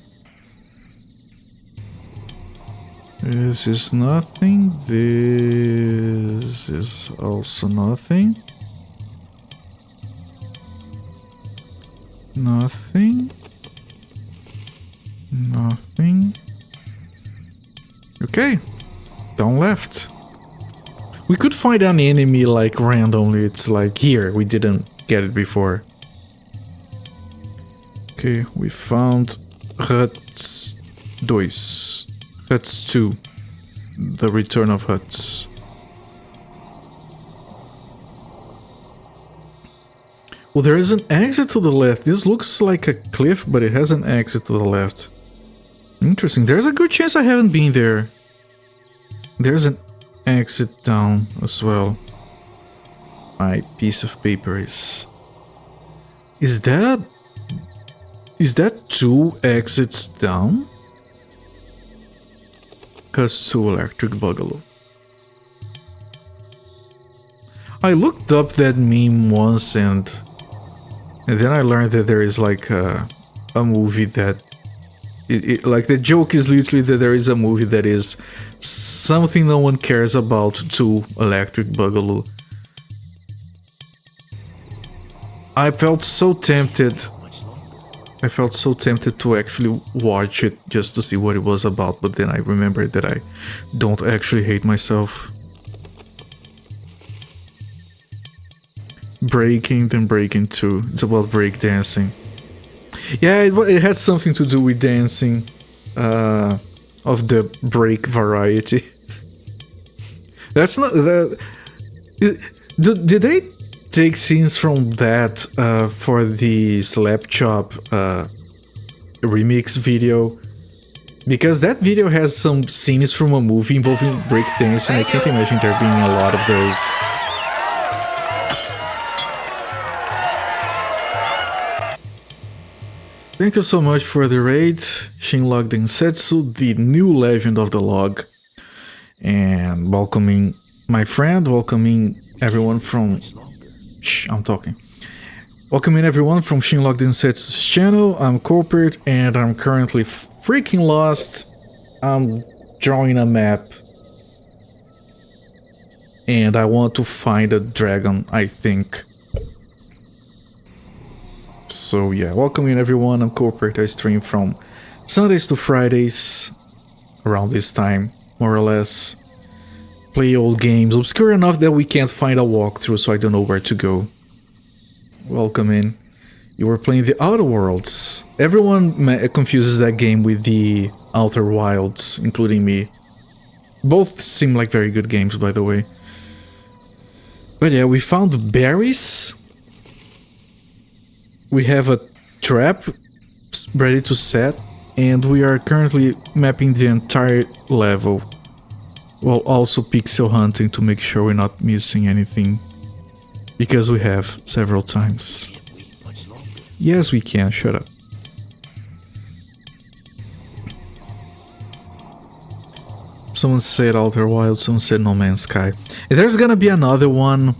This is nothing. This is also nothing. Nothing. Nothing. Okay. Down left. We could find an enemy like randomly. It's like here. We didn't get it before. Okay, we found Huts 2. Huts 2. The return of huts. Well, there is an exit to the left. This looks like a cliff, but it has an exit to the left. Interesting. There's a good chance I haven't been there. There's an exit down as well. My piece of paper is... Is that 2 exits down? Has 2 electric boogaloo. I looked up that meme once and then I learned that there is like a movie that like the joke is literally that there is a movie that is something no one cares about 2 electric boogaloo. I felt so tempted to actually watch it just to see what it was about, but then I remembered that I don't actually hate myself. Breaking, then breaking 2. It's about break dancing. Yeah, it had something to do with dancing of the break variety. That's not that. Did they take scenes from that for the Slap Chop remix video? Because that video has some scenes from a movie involving breakdancing. I can't imagine there being a lot of those. Thank you so much for the raid, Shinlog Densetsu, the new legend of the log. And welcoming my friend, welcoming everyone from... Shh, I'm talking. Welcoming everyone from Shinlog Densetsu's channel. I'm Corporate and I'm currently freaking lost. I'm drawing a map. And I want to find a dragon, I think. So yeah, welcoming everyone. I'm Corporate. I stream from Sundays to Fridays around this time, more or less. play old games, obscure enough that we can't find a walkthrough, so I don't know where to go. Welcome in. You were playing the Outer Worlds. Everyone confuses that game with the Outer Wilds, including me. Both seem like very good games, by the way. But yeah, we found berries. We have a trap ready to set, and we are currently mapping the entire level, while also pixel hunting to make sure we're not missing anything, because we have several times. Yes, we can. Shut up. Someone said Outer Wilds, someone said No Man's Sky. And there's gonna be another one,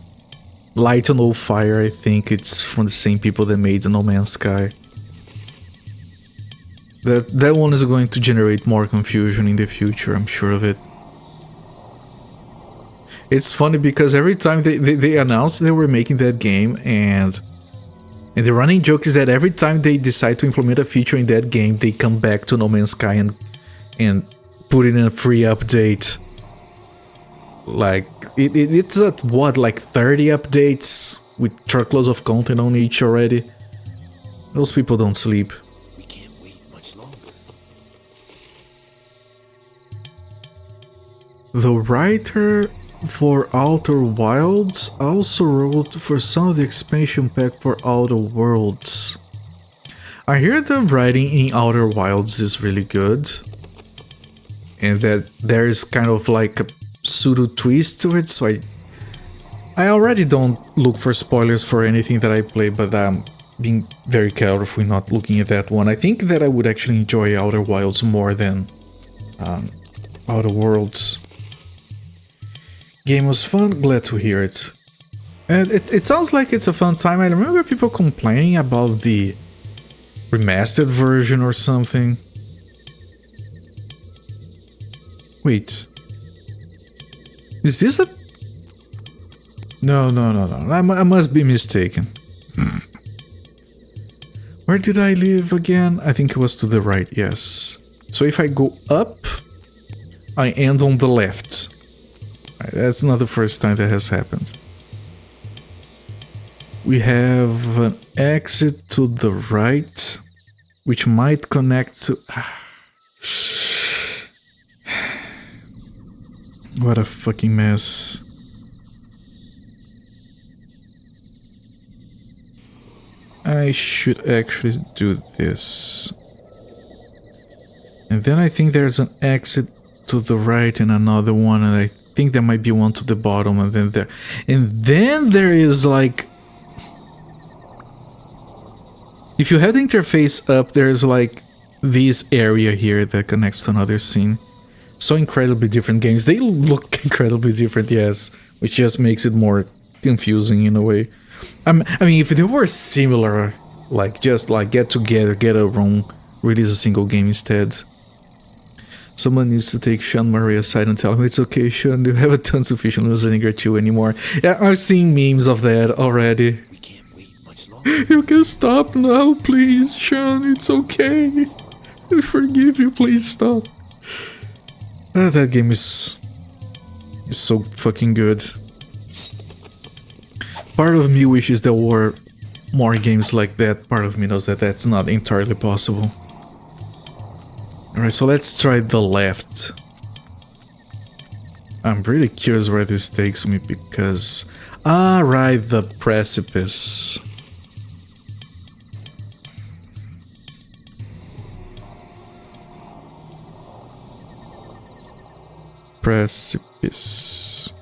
Light and No Fire. I think it's from the same people that made the No Man's Sky. That one is going to generate more confusion in the future, I'm sure of it. It's funny because every time they announced they were making that game, and the running joke is that every time they decide to implement a feature in that game, they come back to No Man's Sky and put in a free update. Like, it's at what, like 30 updates with truckloads of content on each already? Those people don't sleep. We can't wait much longer. The writer for Outer Wilds also wrote for some of the expansion pack for Outer Worlds. I hear the writing in Outer Wilds is really good, and that there's kind of like a pseudo twist to it, so I already don't look for spoilers for anything that I play, but I'm being very careful not looking at that one. I think that I would actually enjoy Outer Wilds more than Outer Worlds. Game was fun, glad to hear it. And it sounds like it's a fun time. I remember people complaining about the remastered version or something. Wait. Is this a... No. I must be mistaken. Where did I live again? I think it was to the right, yes. So if I go up, I end on the left. Right, that's not the first time that has happened. We have an exit to the right, which might connect to... What a fucking mess. I should actually do this. And then I think there's an exit to the right and another one, and I think there might be one to the bottom, and then there is like... If you have the interface up, there's like this area here that connects to another scene. So incredibly different games. They look incredibly different, yes, which just makes it more confusing in a way. I mean, if they were similar, like just like get together, get a room, release a single game instead. Someone needs to take Sean Murray aside and tell him it's okay, Sean, you haven't done sufficient losing or two anymore. Yeah, I've seen memes of that already. We can't wait much longer. You can stop now, please, Sean, it's okay. I forgive you, please stop. That game is so fucking good. Part of me wishes there were more games like that. Part of me knows that that's not entirely possible. Alright, so let's try the left. I'm really curious where this takes me because... Ah, right, the precipice. Precipice.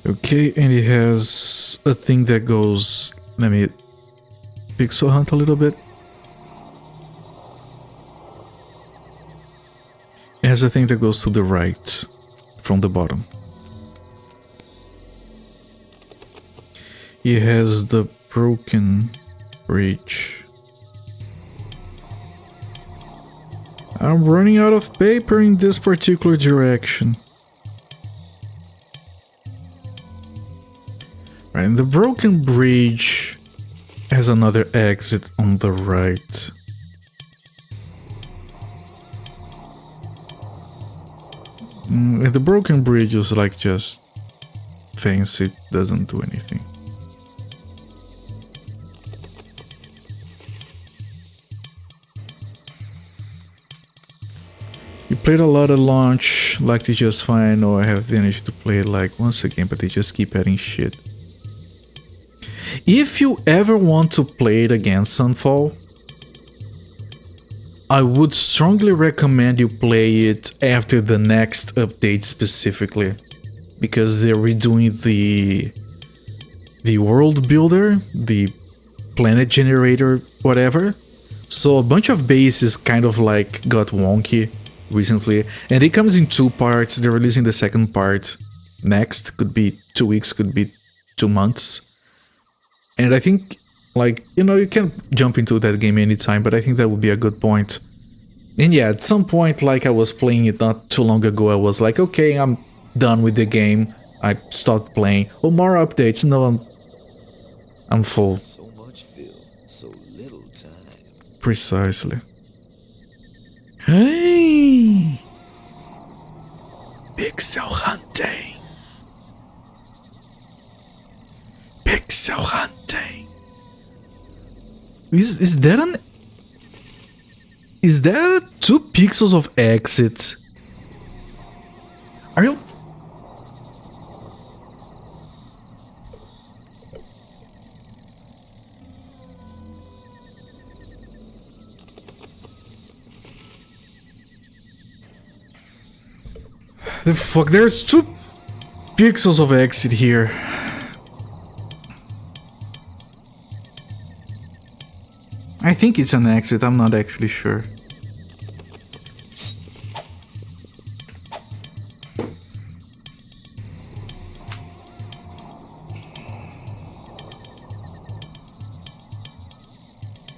Okay, and it has a thing that goes... Let me pixel hunt a little bit. It has a thing that goes to the right from the bottom. It has the broken bridge. I'm running out of paper in this particular direction. Right, and the broken bridge has another exit on the right. And the broken bridge is like just fancy, doesn't do anything. You played a lot at launch, liked it just fine, or I have managed to play it like once again, but they just keep adding shit. If you ever want to play it again, Sunfall, I would strongly recommend you play it after the next update specifically, because they're redoing the world builder, the planet generator, whatever. So a bunch of bases kind of like got wonky recently, and it comes in 2 parts. They're releasing the second part next, could be 2 weeks, could be 2 months. And I think, like, you know, you can jump into that game anytime, but I think that would be a good point. And yeah, at some point, like, I was playing it not too long ago, I was like, okay, I'm done with the game. I stopped playing. Oh, more updates. No, I'm full. So much film, so little time. Precisely. Hey! Pixel hunting. Pixel hunting. Is that an... Is there 2 pixels of exit? Are you... The fuck? There's 2 pixels of exit here. I think it's an exit, I'm not actually sure.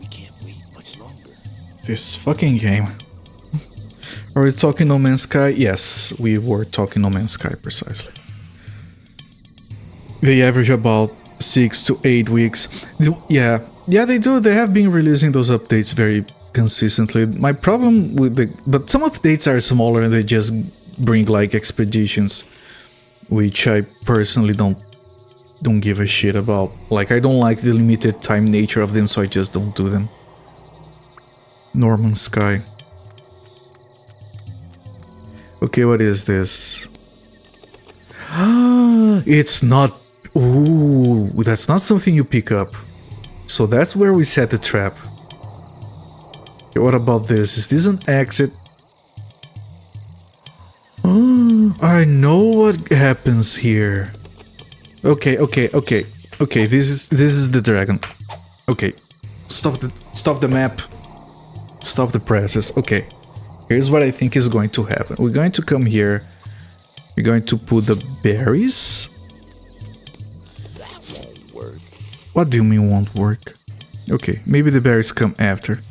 We can't wait much longer. This fucking game. Are we talking No Man's Sky? Yes, we were talking No Man's Sky, precisely. They average about 6 to 8 weeks. Yeah, they do. They have been releasing those updates very consistently. My problem with but some updates are smaller and they just bring like expeditions, which I personally don't give a shit about. Like, I don't like the limited time nature of them, so I just don't do them. Norman Sky. Okay, what is this? It's not... Ooh, that's not something you pick up. So that's where we set the trap. Okay, what about this? Is this an exit? I know what happens here. Okay. This is the dragon. Okay, stop the map. Stop the presses. Okay. Here's what I think is going to happen. We're going to come here. We're going to put the berries. That won't work. What do you mean won't work? Okay, maybe the berries come after.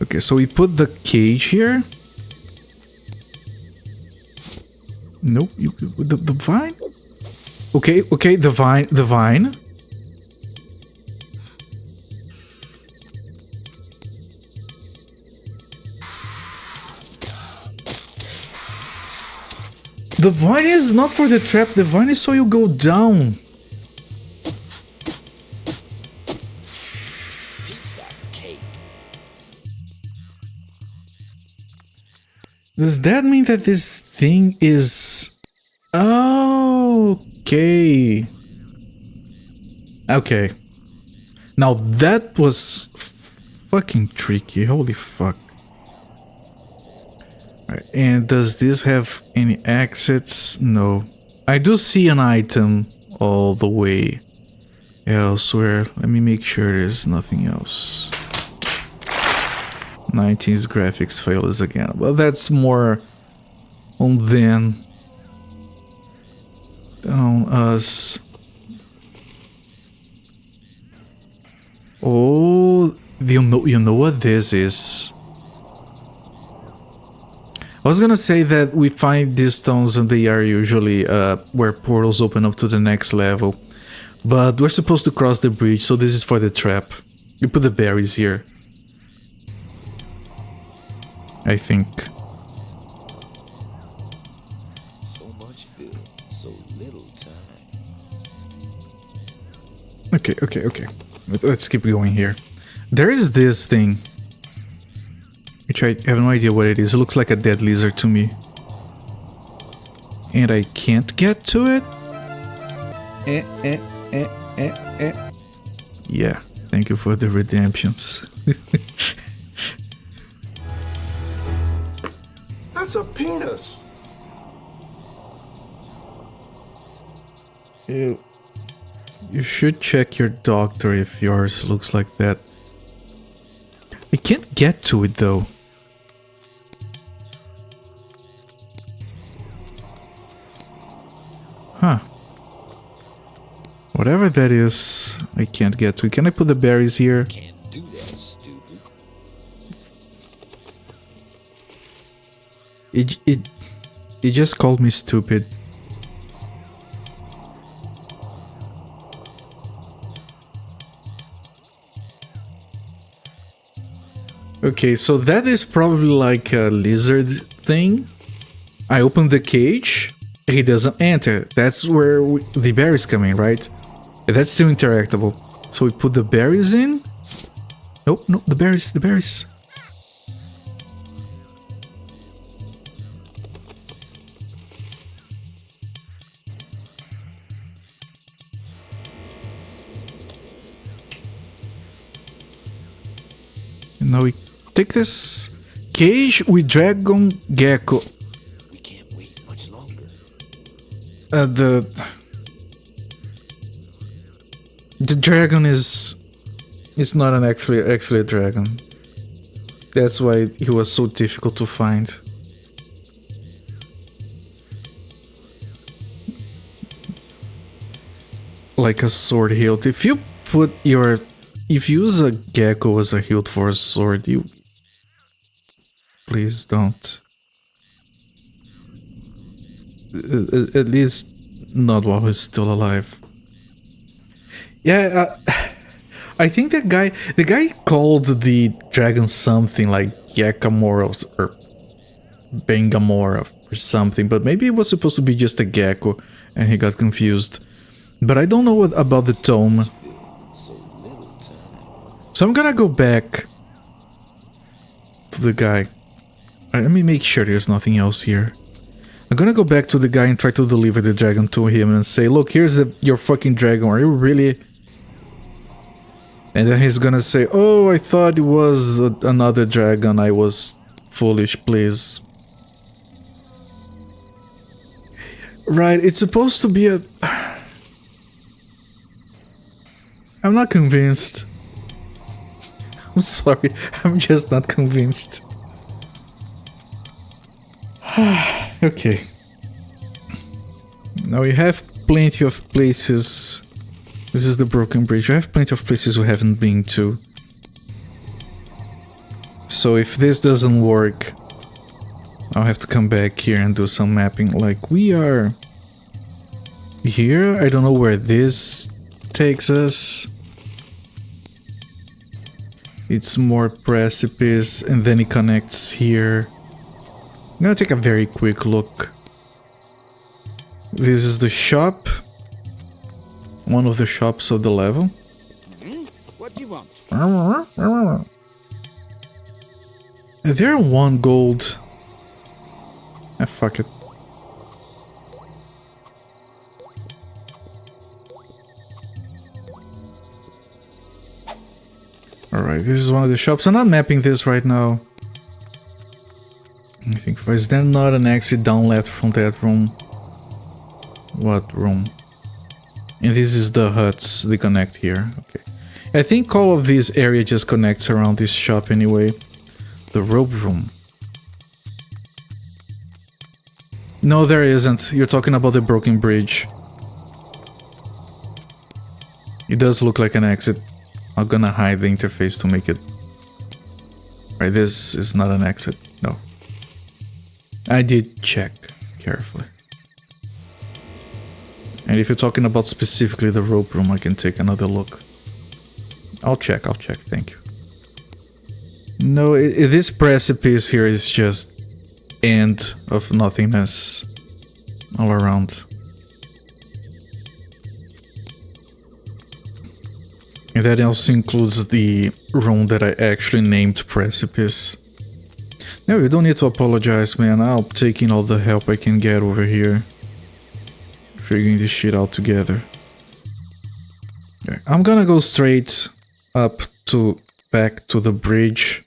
Okay, so we put the cage here. Nope, the vine? Okay, the vine. The vine is not for the trap, the vine is so you go down. Piece of cake. Does that mean that this thing is... Oh, okay. Okay. Now that was fucking tricky, holy fuck. Right, and does this have any exits? No. I do see an item all the way elsewhere. Let me make sure there's nothing else. 19's graphics fails again. Well, that's more on them than on us. Oh, you know what this is? I was gonna say that we find these stones and they are usually where portals open up to the next level. But we're supposed to cross the bridge, so this is for the trap. We put the berries here. I think. so little time. Okay. Let's keep going here. There is this thing, which I have no idea what it is. It looks like a dead lizard to me. And I can't get to it? Yeah, thank you for the redemptions. That's a penis. You should check your doctor if yours looks like that. I can't get to it though. Huh. Whatever that is, I can't get to it. Can I put the berries here? Can't do that, stupid. It just called me stupid. Okay, so that is probably like a lizard thing. I open the cage, he doesn't enter. That's where the berries come in, right? That's still interactable. So we put the berries in. Nope, the berries. And now we take this cage with dragon gecko. We can't wait much longer. The dragon is not actually a dragon. That's why he was so difficult to find. Like a sword hilt. If you use a gecko as a hilt for a sword, you please don't. At least not while he's still alive. Yeah, I think the guy called the dragon something like Yakamora or Bangamora or something, but maybe it was supposed to be just a gecko and he got confused. But I don't know what about the tome. So little time. So I'm gonna go back to the guy. Alright, let me make sure there's nothing else here. I'm gonna go back to the guy and try to deliver the dragon to him and say, look, here's your fucking dragon, are you really... And then he's gonna say, oh, I thought it was another dragon, I was foolish, please. Right, it's supposed to be a... I'm not convinced. I'm sorry, I'm just not convinced. Okay. Now we have plenty of places. This is the broken bridge. We have plenty of places we haven't been to. So if this doesn't work, I'll have to come back here and do some mapping. Like, we are here. I don't know where this takes us. It's more precipice and then it connects here. I'm gonna take a very quick look. This is the shop. One of the shops of the level. What do you want? Is there one gold? Ah, fuck it. Alright, this is one of the shops. I'm not mapping this right now. I think, is there not an exit down left from that room? What room? And this is the huts, they connect here. Okay. I think all of this area just connects around this shop anyway. The rope room. No, there isn't. You're talking about the broken bridge. It does look like an exit. I'm gonna hide the interface to make it... Right, this is not an exit. No. I did check carefully. And if you're talking about specifically the rope room, I can take another look. I'll check, thank you. No, this precipice here is just end of nothingness all around. And that also includes the room that I actually named Precipice. No, you don't need to apologize, man. I'll take in all the help I can get over here. Figuring this shit out together. I'm gonna go straight up to back to the bridge.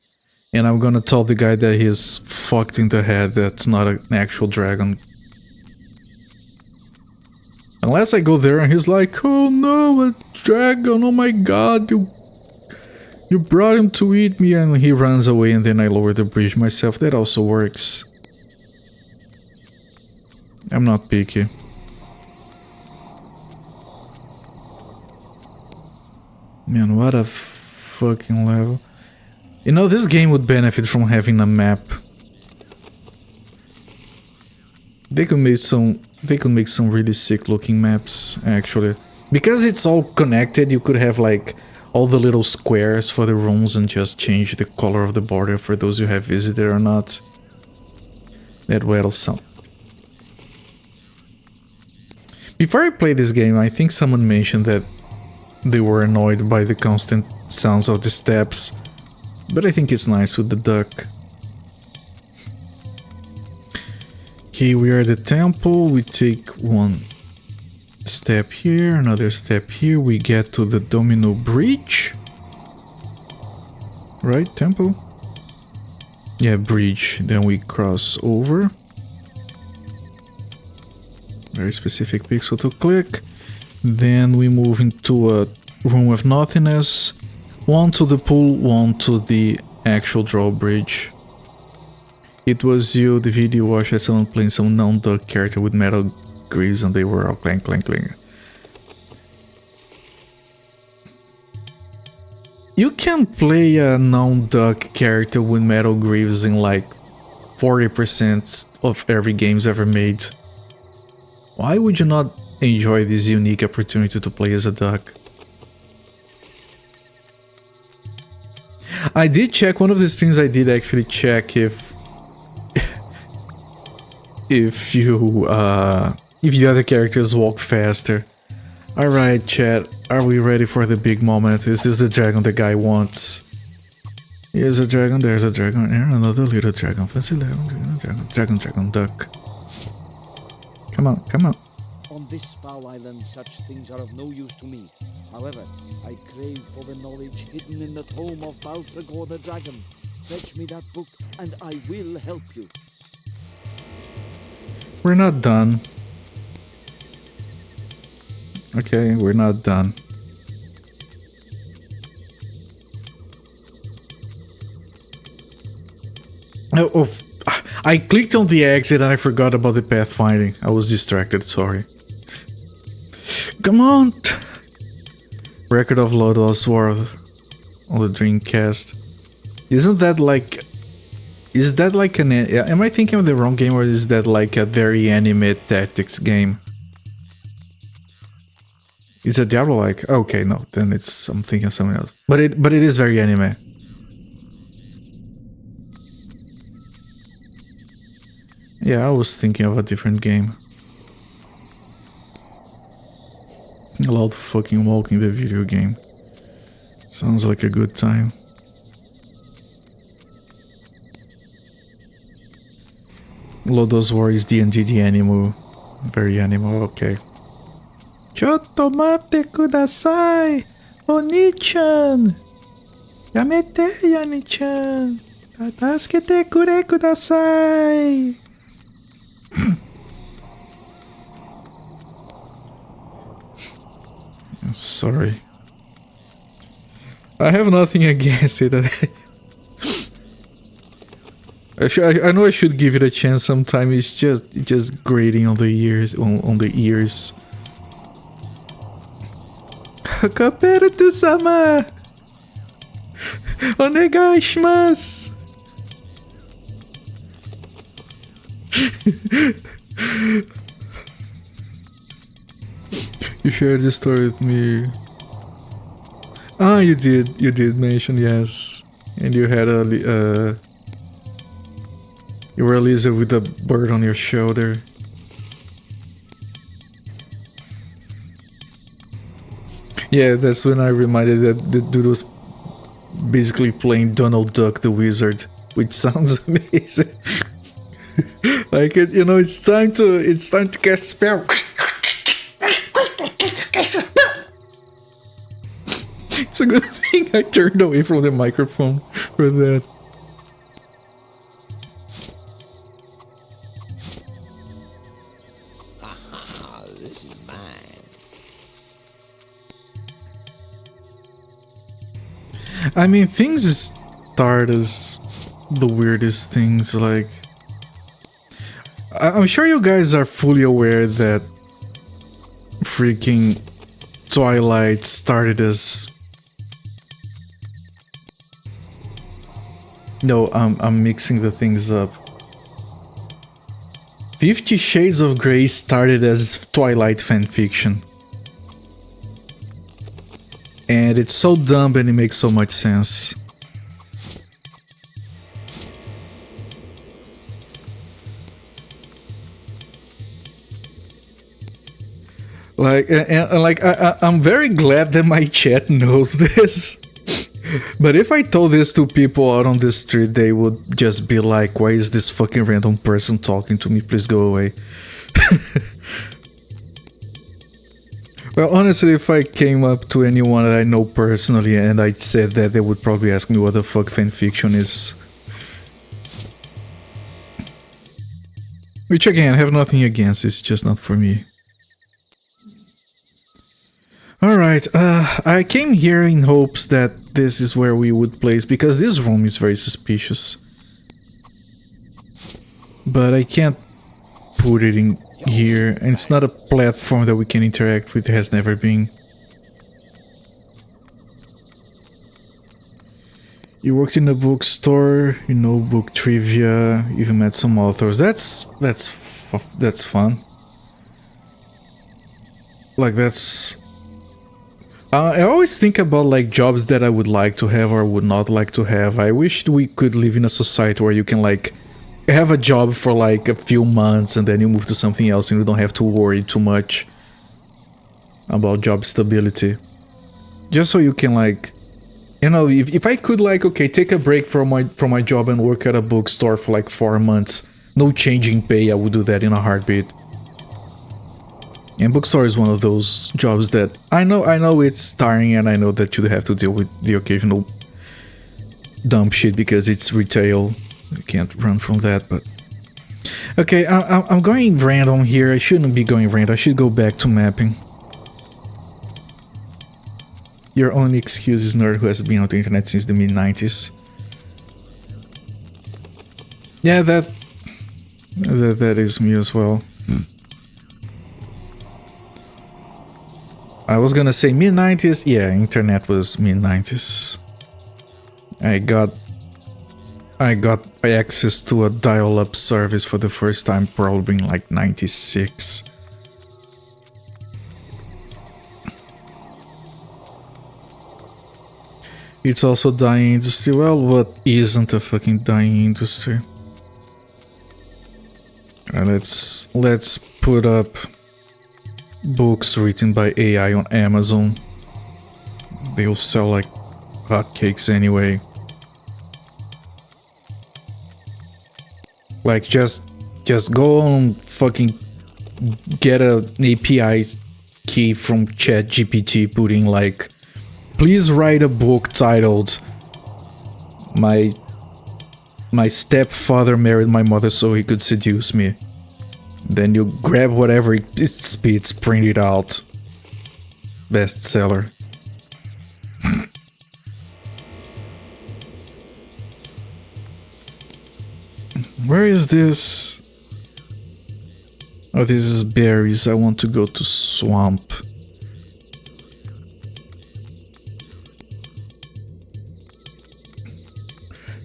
And I'm gonna tell the guy that he's fucked in the head. That's not an actual dragon. Unless I go there and he's like, oh no, a dragon, oh my god, you brought him to eat me, and he runs away and then I lower the bridge myself. That also works. I'm not picky. Man, what a fucking level. You know, this game would benefit from having a map. They could make some really sick looking maps, actually. Because it's all connected, you could have like all the little squares for the rooms and just change the color of the border for those who have visited or not. That will sound. Before I played this game, I think someone mentioned that they were annoyed by the constant sounds of the steps. But I think it's nice with the duck. Okay, we are at the temple. We take one step here, another step here. We get to the Domino Bridge. Right, temple? Yeah, bridge. Then we cross over. Very specific pixel to click. Then we move into a room of nothingness. One to the pool, one to the actual drawbridge. It was you, the video watched at someone playing some non-duck character with metal greaves and they were all clank clank clank. You can play a non-duck character with metal greaves in like 40% of every games ever made. Why would you not enjoy this unique opportunity to play as a duck? I did check, one of these things I did actually check if the other characters walk faster. Alright chat, are we ready for the big moment? Is this the dragon the guy wants? Here's a dragon, there's a dragon, and another little dragon. Fancy little dragon, duck. Come on, come on. On this foul island, such things are of no use to me. However, I crave for the knowledge hidden in the tome of Balthagor the Dragon. Fetch me that book, and I will help you. We're not done. Okay, we're not done. I clicked on the exit and I forgot about the pathfinding. I was distracted, sorry. Come on! Record of Lodos War on the Dreamcast. Isn't that like... Is that like an... Am I thinking of the wrong game, or is that like a very anime tactics game? Is it Diablo-like? Okay, no, then it's... I'm thinking of something else. But it is very anime. Yeah, I was thinking of a different game. Loud fucking walking the video game. Sounds like a good time. Lodos War is D&D the animal. Very animal, okay. Chotto mate kudasai! Oni-chan! Yamete, Yani-chan! Tatasukete kure kudasai! I'm sorry. I have nothing against it. I know I should give it a chance sometime. It's just grating on the ears, on the ears. Kaperu-sama! Onegaishimasu! You shared this story with me. Ah, you did mention, yes. And you had a you were a lizard with a bird on your shoulder. Yeah, that's when I reminded that the dude was basically playing Donald Duck the Wizard, which sounds amazing. Like it, you know, it's time to cast a spell. It's a good thing I turned away from the microphone for that. Aha, this is mine. I mean, things start as the weirdest things, like... I'm sure you guys are fully aware that freaking Twilight started as... No, I'm mixing the things up. 50 Shades of Grey started as Twilight fanfiction. And it's so dumb and it makes so much sense. Like, I'm very glad that my chat knows this. But if I told this to people out on the street, they would just be like, why is this fucking random person talking to me? Please go away. Well, honestly, if I came up to anyone that I know personally and I said that, they would probably ask me what the fuck fanfiction is. Which again, I have nothing against, it's just not for me. Alright, I came here in hopes that this is where we would place, because this room is very suspicious. But I can't put it in here, and it's not a platform that we can interact with, it has never been. You worked in a bookstore, you know book trivia, even met some authors. That's fun. Like that's... I always think about like jobs that I would like to have or would not like to have. I wish we could live in a society where you can like have a job for like a few months and then you move to something else and you don't have to worry too much about job stability. Just so you can like, you know, if I could like, okay, take a break from my job and work at a bookstore for like 4 months, no change in pay, I would do that in a heartbeat. And bookstore is one of those jobs that I know it's tiring and I know that you have to deal with the occasional dumb shit because it's retail. You can't run from that, but... Okay, I'm going random here. I shouldn't be going random. I should go back to mapping. Your only excuse is nerd who has been on the internet since the mid-90s. Yeah, that is me as well. I was gonna say mid-90s, yeah, internet was mid-90s. I got access to a dial-up service for the first time probably in like 96. It's also dying industry. Well, what isn't a fucking dying industry? Let's put up books written by AI on Amazon. They'll sell like hotcakes anyway. Like just go on fucking get an API key from ChatGPT putting like, please write a book titled My stepfather married my mother so he could seduce me. Then you grab whatever it spits, print it out. Bestseller. Where is this? Oh, this is berries. I want to go to swamp.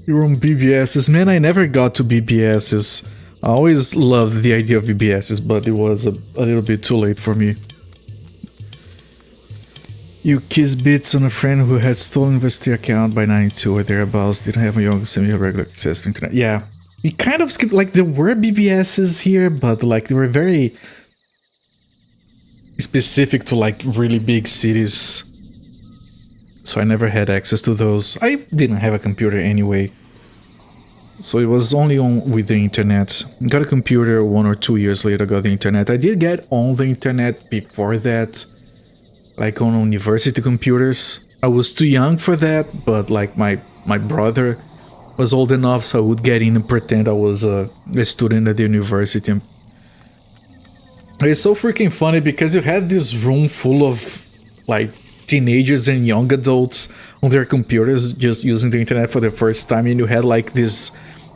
You're on BBSs. Man, I never got to BBSs. I always loved the idea of BBSs, but it was a little bit too late for me. You kiss bits on a friend who had stolen university account by 92 or thereabouts. Didn't have a young semi-regular access to internet. Yeah. We kind of skipped, like, there were BBSs here, but, like, they were very specific to, like, really big cities. so I never had access to those. I didn't have a computer anyway, so it was only on with the internet. Got a computer 1 or 2 years later, got the internet. I did get on the internet before that, like on university computers. I was too young for that, but like my brother was old enough, so I would get in and pretend I was a student at the university. And it's so freaking funny because you had this room full of like teenagers and young adults on their computers just using the internet for the first time, and you had like this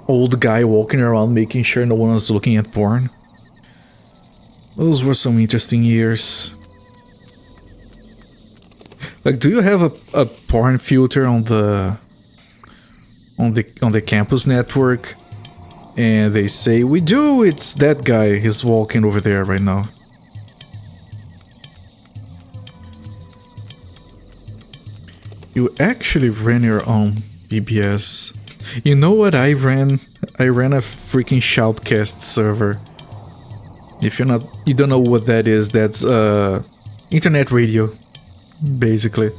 old guy walking around making sure no one was looking at porn. Those were some interesting years. Like, do you have a porn filter on the campus network? And they say, we do, it's that guy, he's walking over there right now. You actually ran your own BBS. You know what I ran? I ran a freaking Shoutcast server. If you don't know what that is, that's internet radio, basically.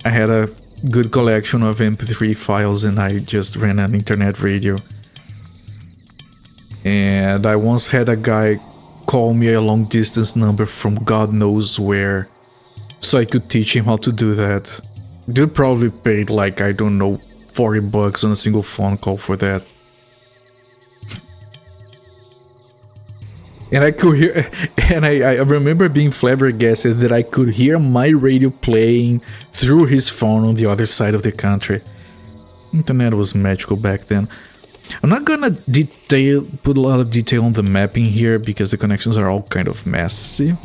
I had a good collection of MP3 files and I just ran an internet radio. And I once had a guy call me a long distance number from God knows where, so I could teach him how to do that. Dude probably paid like, I don't know, $40 on a single phone call for that. And I could hear, and I remember being flabbergasted that I could hear my radio playing through his phone on the other side of the country. Internet was magical back then. I'm not gonna put a lot of detail on the mapping here because the connections are all kind of messy.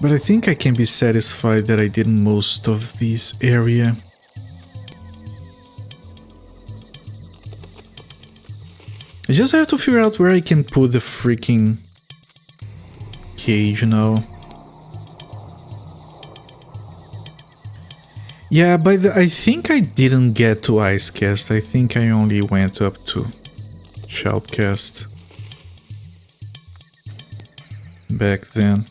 But I think I can be satisfied that I did most of this area. I just have to figure out where I can put the freaking cage now. Yeah, I think I didn't get to Icecast. I think I only went up to Shoutcast back then.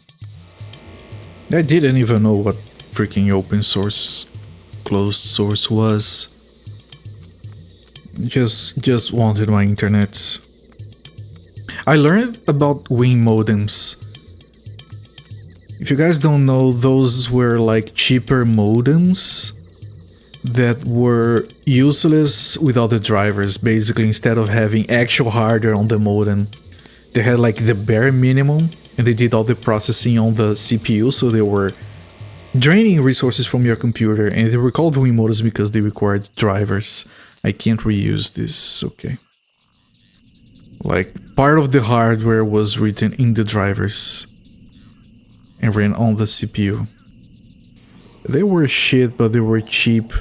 I didn't even know what freaking open source, closed source was. Just wanted my internet. I learned about Wing modems. If you guys don't know, those were like cheaper modems that were useless without the drivers. Basically, instead of having actual hardware on the modem, they had like the bare minimum and they did all the processing on the CPU, so they were draining resources from your computer, and they were called Wing modems because they required drivers. I can't reuse this, okay. Like, part of the hardware was written in the drivers and ran on the CPU. They were shit, but they were cheap.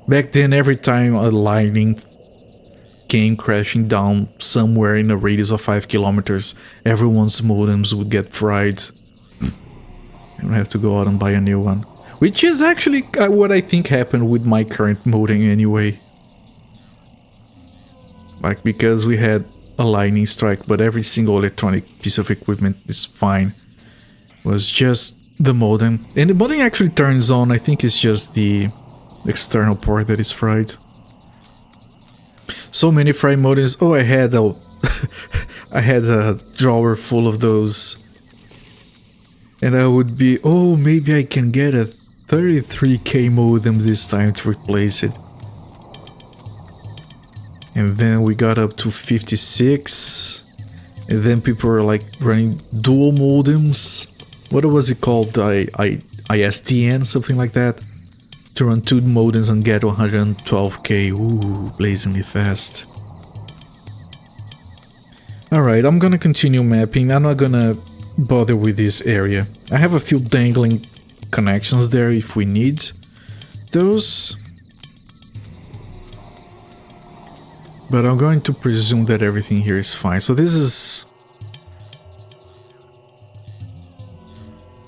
Back then, every time a lightning came crashing down somewhere in a radius of 5 kilometers, everyone's modems would get fried. And I have to go out and buy a new one. Which is actually what I think happened with my current modem anyway. Like, because we had a lightning strike, but every single electronic piece of equipment is fine. It was just the modem. And the modem actually turns on, I think it's just the external port that is fried. So many fried modems. Oh, I had a I had a drawer full of those. And I would be, oh, maybe I can get a 33K modem this time to replace it. And then we got up to 56. And then people were like running dual modems. What was it called? ISDN, something like that. To run 2 modems and get 112K. Ooh, blazingly fast. Alright, I'm gonna continue mapping. I'm not gonna bother with this area. I have a few dangling connections there if we need those. But I'm going to presume that everything here is fine. So this is...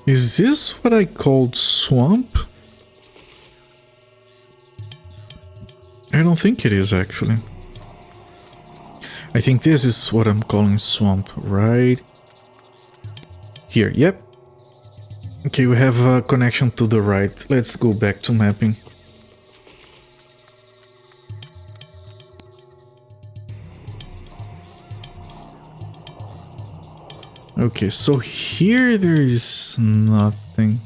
Is this what I called swamp? I don't think it is, actually. I think this is what I'm calling swamp, right? Here, yep. Okay, we have a connection to the right. Let's go back to mapping. Okay, so here there is nothing.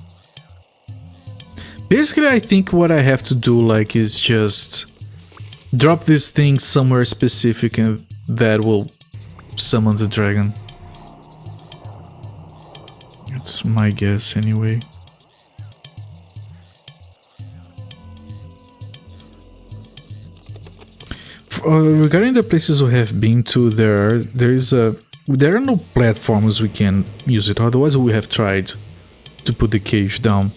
Basically, I think what I have to do like is just drop this thing somewhere specific and that will summon the dragon. That's my guess anyway. Regarding the places we have been to, there are no platforms we can use it, otherwise we have tried to put the cage down.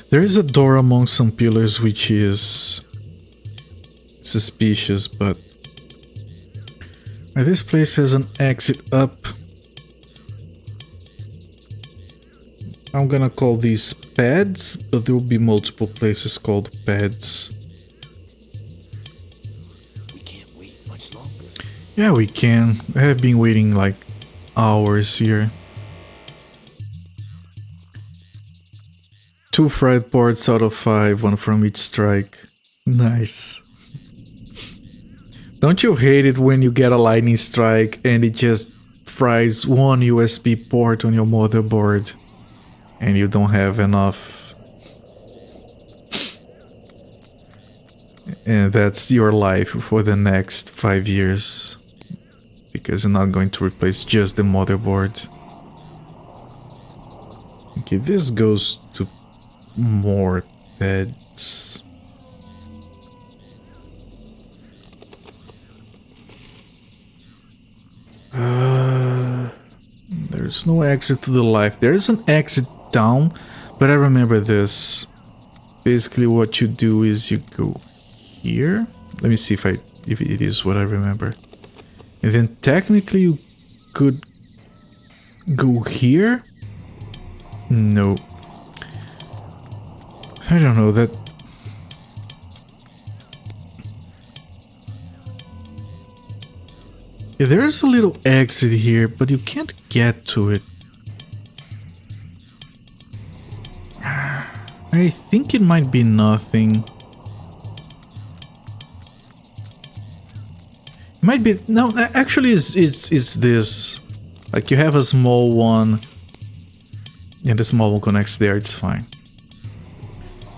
There is a door among some pillars which is suspicious, but this place has an exit up. I'm gonna call these pads, but there will be multiple places called pads. We can't wait much longer. Yeah, we can. I have been waiting like hours here. 2 fried ports out of 5, 1 from each strike. Nice. Don't you hate it when you get a lightning strike and it just fries 1 USB port on your motherboard and you don't have enough? And that's your life for the next 5 years, because you're not going to replace just the motherboard. Okay, this goes to more beds. There's no exit to the left. There is an exit down, but I remember this. Basically what you do is you go here. Let me see if it is what I remember. And then technically you could go here. No. I don't know that. Yeah, there is a little exit here, but you can't get to it. I think it might be nothing. Might be no. Actually, it's this. Like you have a small one, and the small one connects there. It's fine.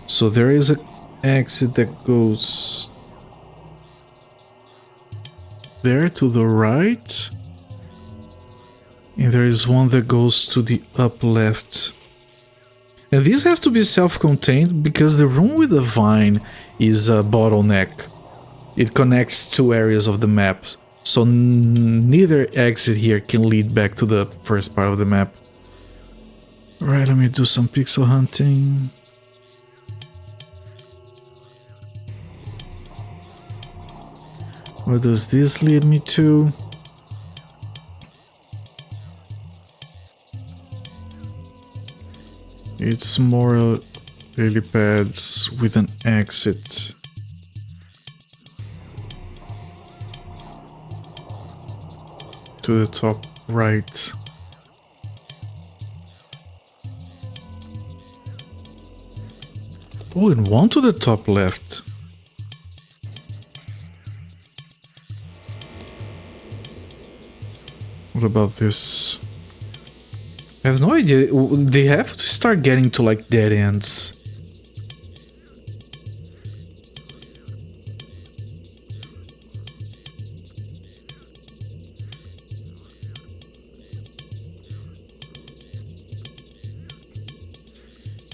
So there is an exit that goes there to the right, and there is one that goes to the up left. And these have to be self-contained because the room with the vine is a bottleneck. It connects 2 areas of the map, so neither exit here can lead back to the first part of the map. Alright, let me do some pixel hunting. What does this lead me to? It's more lily pads with an exit. To the top right. Oh, and one to the top left. What about this? I have no idea. They have to start getting to like dead ends.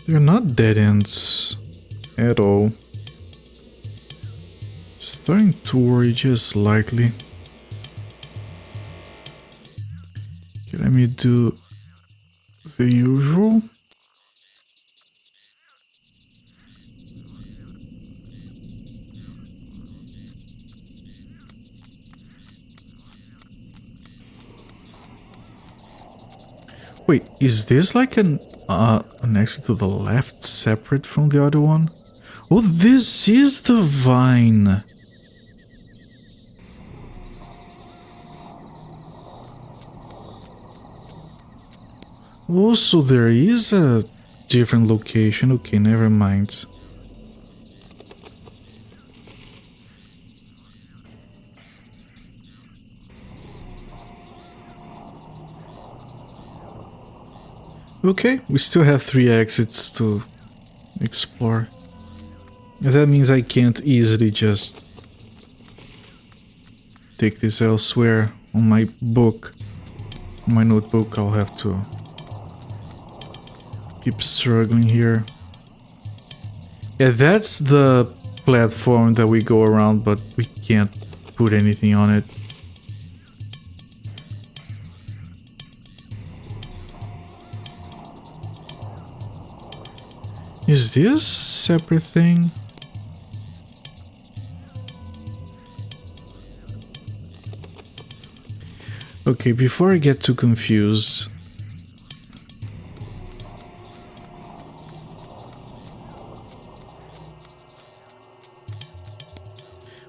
They're not dead ends at all. Starting to worry just slightly. Okay, let me do the usual. Wait, is this like an exit to the left separate from the other one? Oh, this is the vine. Also, there is a different location. Okay, never mind. Okay, we still have 3 exits to explore. That means I can't easily just take this elsewhere on my book. On my notebook, I'll have to keep struggling here. Yeah, that's the platform that we go around, but we can't put anything on it. Is this a separate thing? Okay, before I get too confused,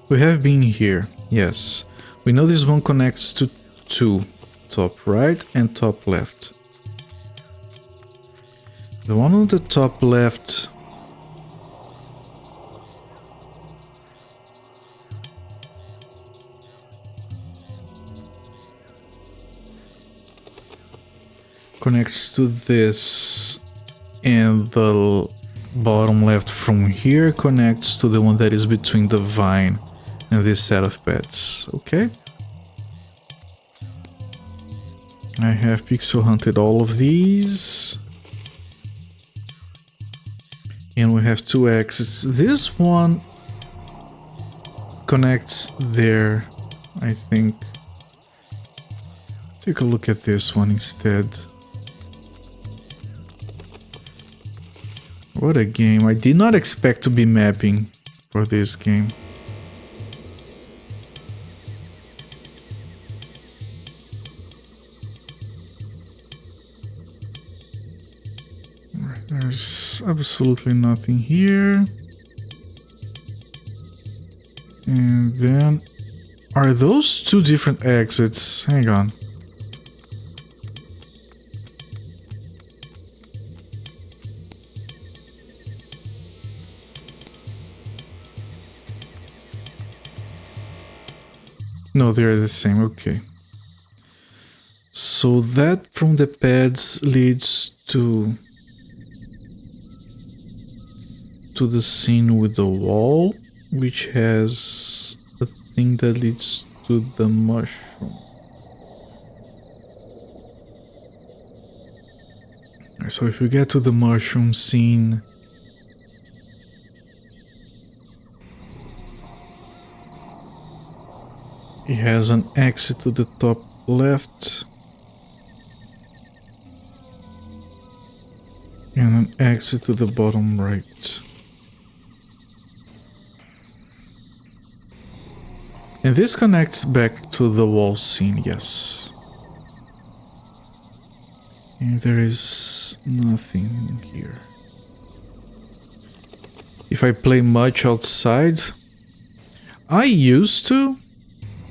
we have been here, yes. We know this one connects to 2, top right and top left. The one on the top left connects to this, and the bottom left from here connects to the one that is between the vine and this set of beds. Okay. I have pixel hunted all of these. And we have 2 exits. This one connects there, I think. Take a look at this one instead. What a game. I did not expect to be mapping for this game. There's absolutely nothing here. And then... Are those 2 different exits? Hang on. No, they're the same, okay. So that from the pads leads to the scene with the wall, which has a thing that leads to the mushroom. So if we get to the mushroom scene, it has an exit to the top left and an exit to the bottom right. And this connects back to the wall scene, yes. And there is nothing here. If I play much outside, I used to,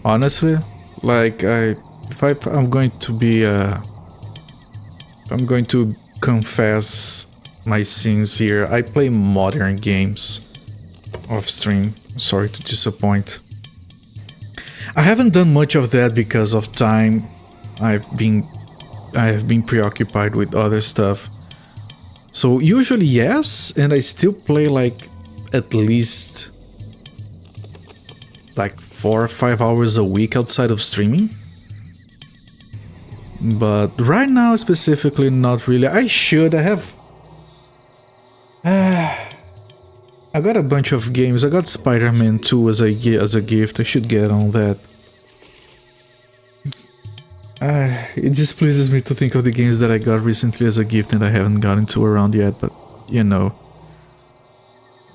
honestly, like if I'm going to be if I'm going to confess my sins here, I play modern games off stream. Sorry to disappoint. I haven't done much of that because of time. I have been preoccupied with other stuff. So usually yes, and I still play like at least like 4 or 5 hours a week outside of streaming. But right now specifically not really. I have I got a bunch of games. I got Spider-Man 2 as a gift. I should get on that. It displeases me to think of the games that I got recently as a gift and I haven't gotten to around yet, but you know,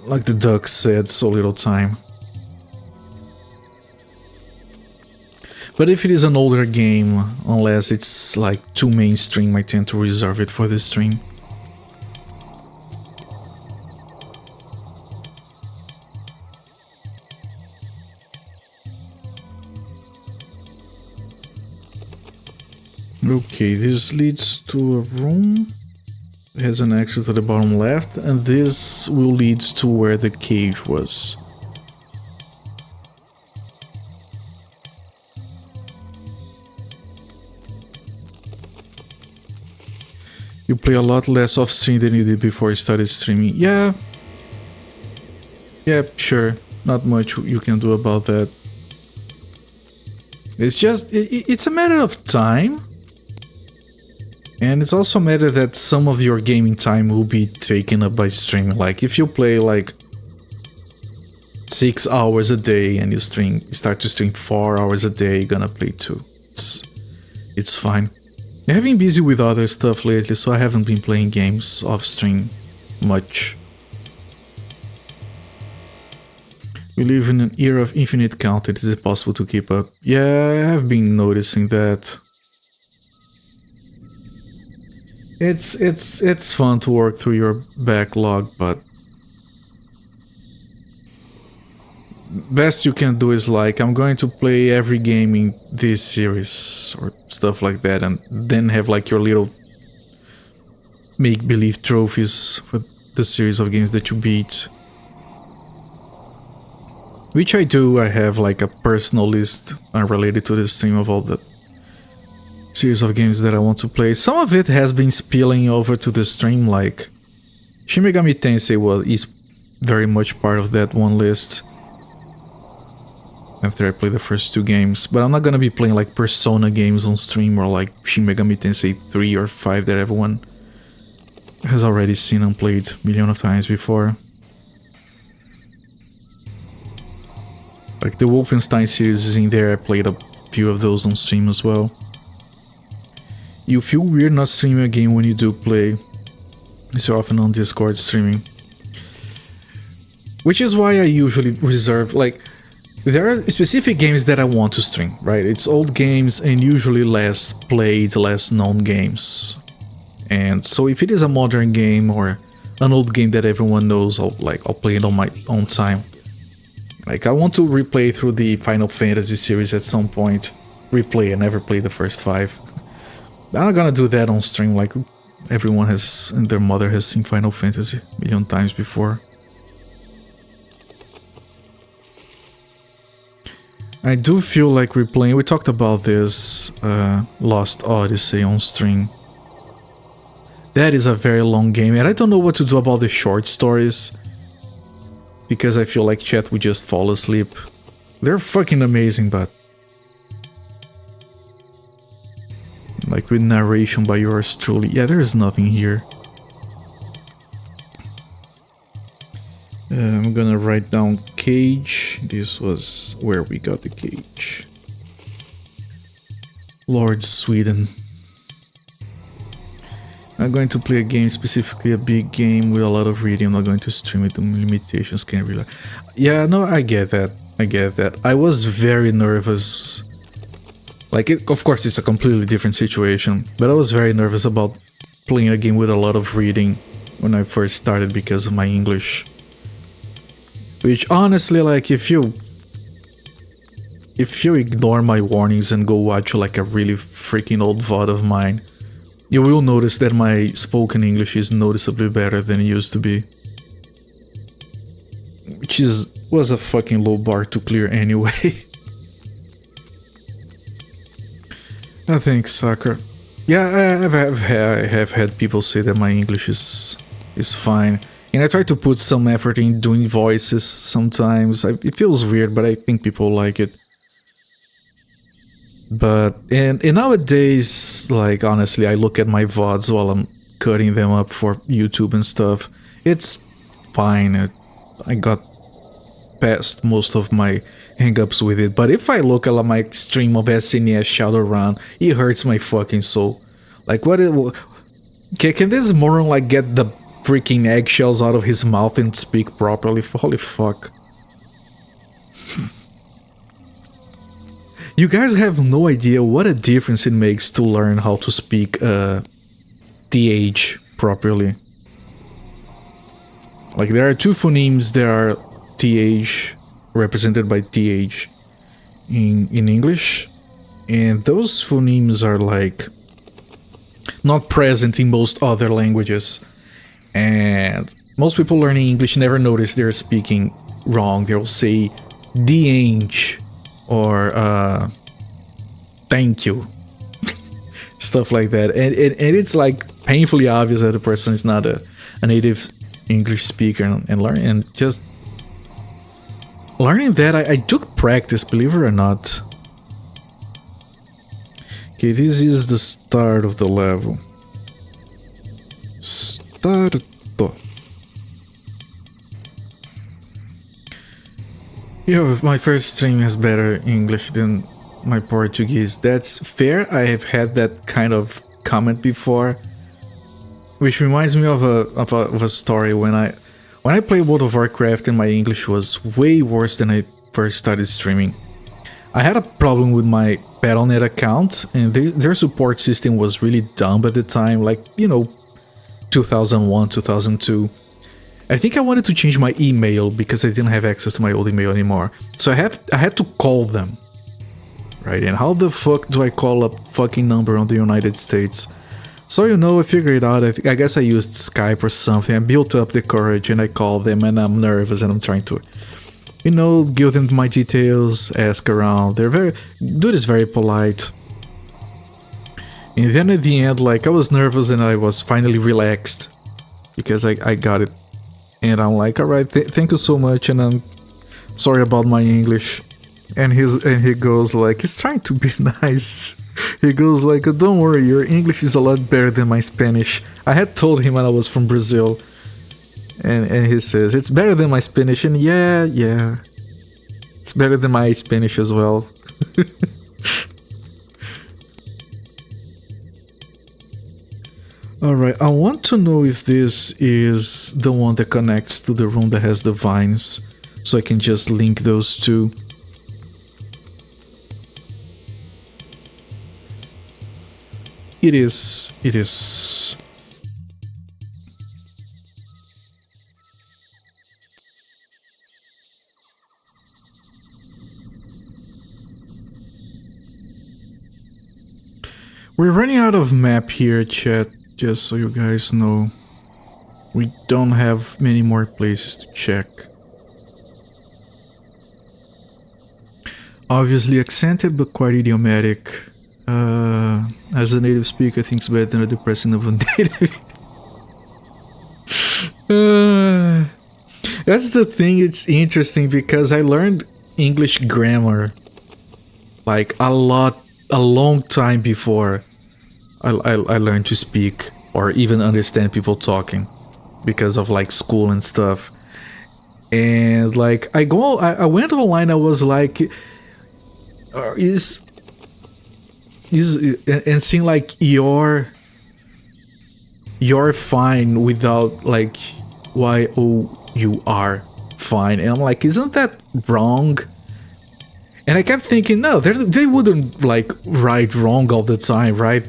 like the duck said, so little time. But if it is an older game, unless it's like too mainstream, I tend to reserve it for this stream. Okay, this leads to a room. It has an exit to the bottom left, and this will lead to where the cage was. You play a lot less off stream than you did before you started streaming. Yeah. Yeah, sure. Not much you can do about that. It's just, it's a matter of time. And it's also a matter that some of your gaming time will be taken up by streaming. Like, if you play like 6 hours a day and you start to stream 4 hours a day, you're gonna play 2. It's fine. I've been busy with other stuff lately, so I haven't been playing games off stream much. We live in an era of infinite content. Is it possible to keep up? Yeah, I have been noticing that. It's fun to work through your backlog, but best you can do is like, I'm going to play every game in this series or stuff like that, and then have like your little make-believe trophies for the series of games that you beat. Which I do. I have like a personal list unrelated to the stream of all the series of games that I want to play. Some of it has been spilling over to the stream, like Shin Megami Tensei is very much part of that one list. After I play the first 2 games, but I'm not gonna be playing like Persona games on stream or like Shin Megami Tensei 3 or 5 that everyone has already seen and played a million of times before. Like the Wolfenstein series is in there, I played a few of those on stream as well. You feel weird not streaming a game when you do play, as you're often on Discord streaming. Which is why I usually reserve, like, there are specific games that I want to stream, right? It's old games and usually less played, less known games. And so if it is a modern game or an old game that everyone knows, I'll play it on my own time. Like, I want to replay through the Final Fantasy series at some point. Replay, I never played the first 5. I'm not gonna do that on stream, like everyone has, and their mother has seen Final Fantasy a million times before. I do feel like replaying, we talked about this, Lost Odyssey on stream. That is a very long game, and I don't know what to do about the short stories. Because I feel like chat would just fall asleep. They're fucking amazing, but... like with narration by yours truly. Yeah, there is nothing here. I'm gonna write down cage. This was where we got the cage. Lord Sweden. I'm going to play a game, specifically a big game with a lot of reading. I'm not going to stream it, the limitations can't really... Yeah, no, I get that. I get that. I was very nervous. Like, of course, it's a completely different situation, but I was very nervous about playing a game with a lot of reading when I first started because of my English. Which, honestly, like, if you ignore my warnings and go watch, like, a really freaking old VOD of mine, you will notice that my spoken English is noticeably better than it used to be. Which was a fucking low bar to clear anyway. I think Sakura. Yeah, I have had people say that my English is fine. And I try to put some effort in doing voices sometimes. It feels weird, but I think people like it. But, and nowadays, like, honestly, I look at my VODs while I'm cutting them up for YouTube and stuff. It's fine. I got past most of my hangups with it. But if I look at my stream of SNES Shadowrun, it hurts my fucking soul. Like, can this moron, like, get the freaking eggshells out of his mouth and speak properly? Holy fuck. You guys have no idea what a difference it makes to learn how to speak TH properly. Like, there are 2 phonemes that are TH, represented by TH in English, and those phonemes are like not present in most other languages. And most people learning English never notice they're speaking wrong. They'll say the age or thank you. Stuff like that. And it's like painfully obvious that the person is not a native English speaker, and just learning that I took practice, believe it or not. Okay, this is the start of the level. Starto. Yeah, my first stream has better English than my Portuguese. That's fair. I have had that kind of comment before, which reminds me of a story when I played World of Warcraft and my English was way worse than I first started streaming. I had a problem with my Battle.net account, and their support system was really dumb at the time, like, you know, 2001, 2002. I think I wanted to change my email because I didn't have access to my old email anymore. So I had to call them. Right, and how the fuck do I call a fucking number on the United States? So, you know, I figured it out. I guess I used Skype or something. I built up the courage and I called them, and I'm nervous and I'm trying to, you know, give them my details, ask around. Dude is very polite. And then at the end, like, I was nervous and I was finally relaxed because I got it. And I'm like, alright, thank you so much, and I'm sorry about my English. And he goes like, he's trying to be nice. He goes like, don't worry, your English is a lot better than my Spanish. I had told him when I was from Brazil. And he says, it's better than my Spanish. And yeah. It's better than my Spanish as well. Alright, I want to know if this is the one that connects to the room that has the vines, so I can just link those two. It is. We're running out of map here, chat, just so you guys know. We don't have many more places to check. Obviously accented, but quite idiomatic. As a native speaker, thinks better than a depressing of a native. That's the thing, it's interesting because I learned English grammar like a long time before I learned to speak or even understand people talking because of like school and stuff. And like I went online, I was like, and seeing like you're fine without like you are fine, and I'm like, isn't that wrong? And I kept thinking, no, they wouldn't like write wrong all the time, right?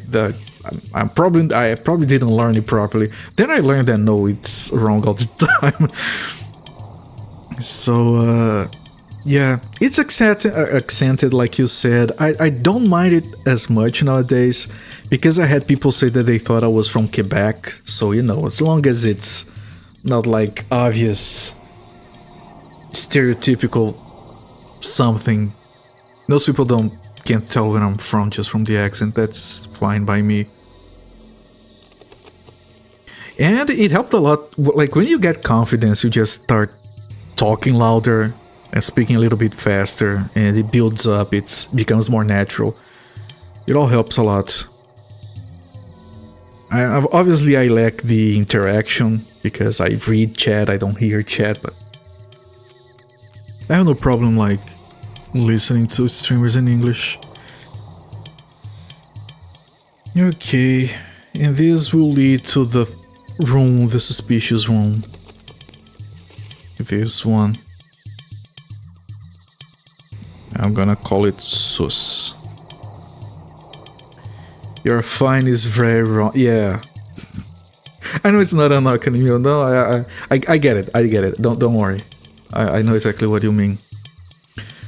I probably didn't learn it properly. Then I learned that no, it's wrong all the time. So yeah, it's accented like you said. I don't mind it as much nowadays because I had people say that they thought I was from Quebec. So, you know, as long as it's not like obvious stereotypical something, most people can't tell where I'm from just from the accent. That's fine by me. And it helped a lot. Like when you get confidence, you just start talking louder and speaking a little bit faster, and it builds up, it becomes more natural. It all helps a lot. Obviously I lack the interaction because I read chat, I don't hear chat, but I have no problem like listening to streamers in English. Okay, and this will lead to the room, the suspicious room. This one. I'm gonna call it sus. Your fine is very wrong. Yeah. I know it's not an acronym. No, I get it. I get it. Don't worry. I know exactly what you mean.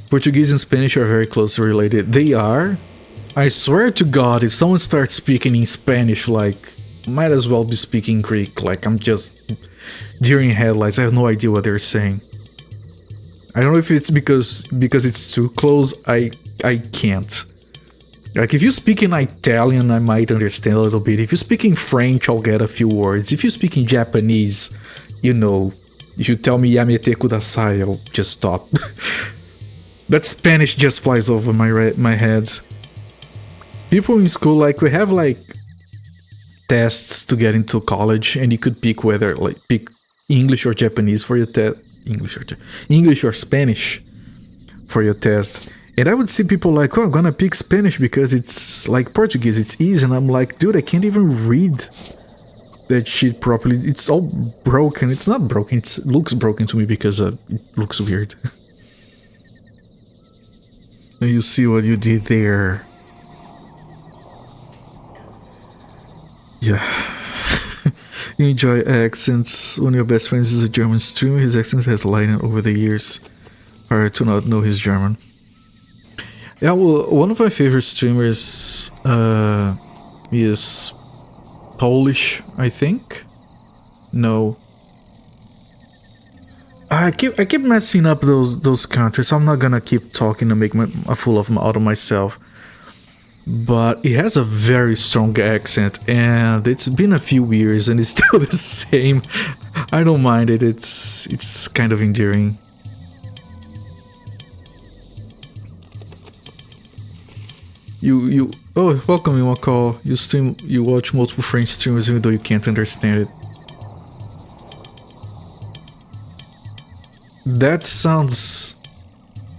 Portuguese and Spanish are very closely related. They are. I swear to God, if someone starts speaking in Spanish, like, might as well be speaking Greek. Like, I'm just deer in headlights. I have no idea what they're saying. I don't know if it's because it's too close. I can't. Like, if you speak in Italian, I might understand a little bit. If you speak in French, I'll get a few words. If you speak in Japanese, you know, if you tell me Yamete kudasai, I'll just stop. But Spanish just flies over my head. People in school, like, we have like tests to get into college, and you could pick whether pick English or Japanese for your test. English or Spanish for your test. And I would see people like, oh, I'm gonna pick Spanish because it's like Portuguese, it's easy. And I'm like, dude, I can't even read that shit properly. It's all broken. It's not broken, it looks broken to me because it looks weird. And you see what you did there. Yeah. You enjoy accents. One of your best friends is a German streamer. His accent has lightened over the years. Hard to not know his German. Yeah, well, one of my favorite streamers is Polish, I think. No. I keep messing up those countries. So I'm not gonna keep talking to make a fool out of myself. But he has a very strong accent, and it's been a few years and it's still the same. I don't mind it. It's kind of endearing. You oh, welcome, Iwakal. You watch multiple French streamers even though you can't understand it. That sounds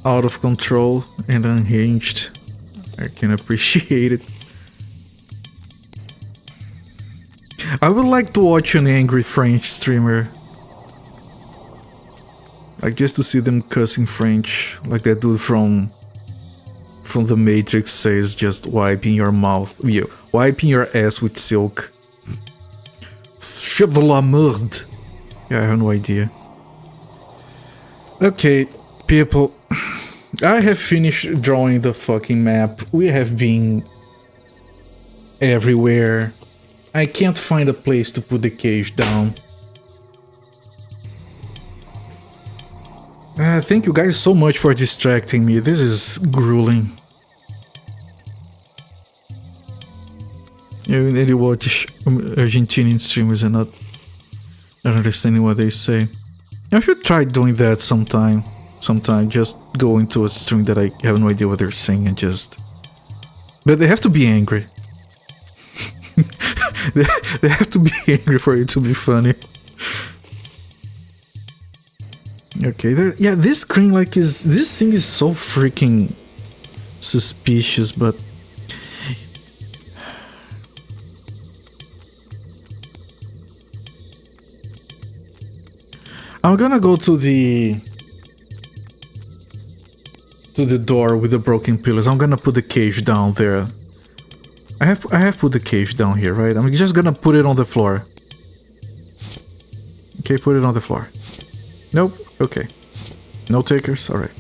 out of control and unhinged. I can appreciate it. I would like to watch an angry French streamer. Like, just to see them cussing French. Like that dude from The Matrix says, just wiping your mouth. Wiping your ass with silk. Shit de la merde. Yeah, I have no idea. Okay, people. I have finished drawing the fucking map. We have been everywhere. I can't find a place to put the cage down. Thank you guys so much for distracting me. This is grueling. You really watch Argentinian streamers and not understanding what they say. I should try doing that sometime. Just go into a stream that I have no idea what they're saying and just... But they have to be angry. They have to be angry for it to be funny. Okay, yeah, this screen this thing is so freaking suspicious, but... I'm gonna go to the door with the broken pillars. I'm gonna put the cage down there. I have put the cage down here, right? I'm just gonna put it on the floor. Okay, put it on the floor. Nope. Okay. No takers. All right.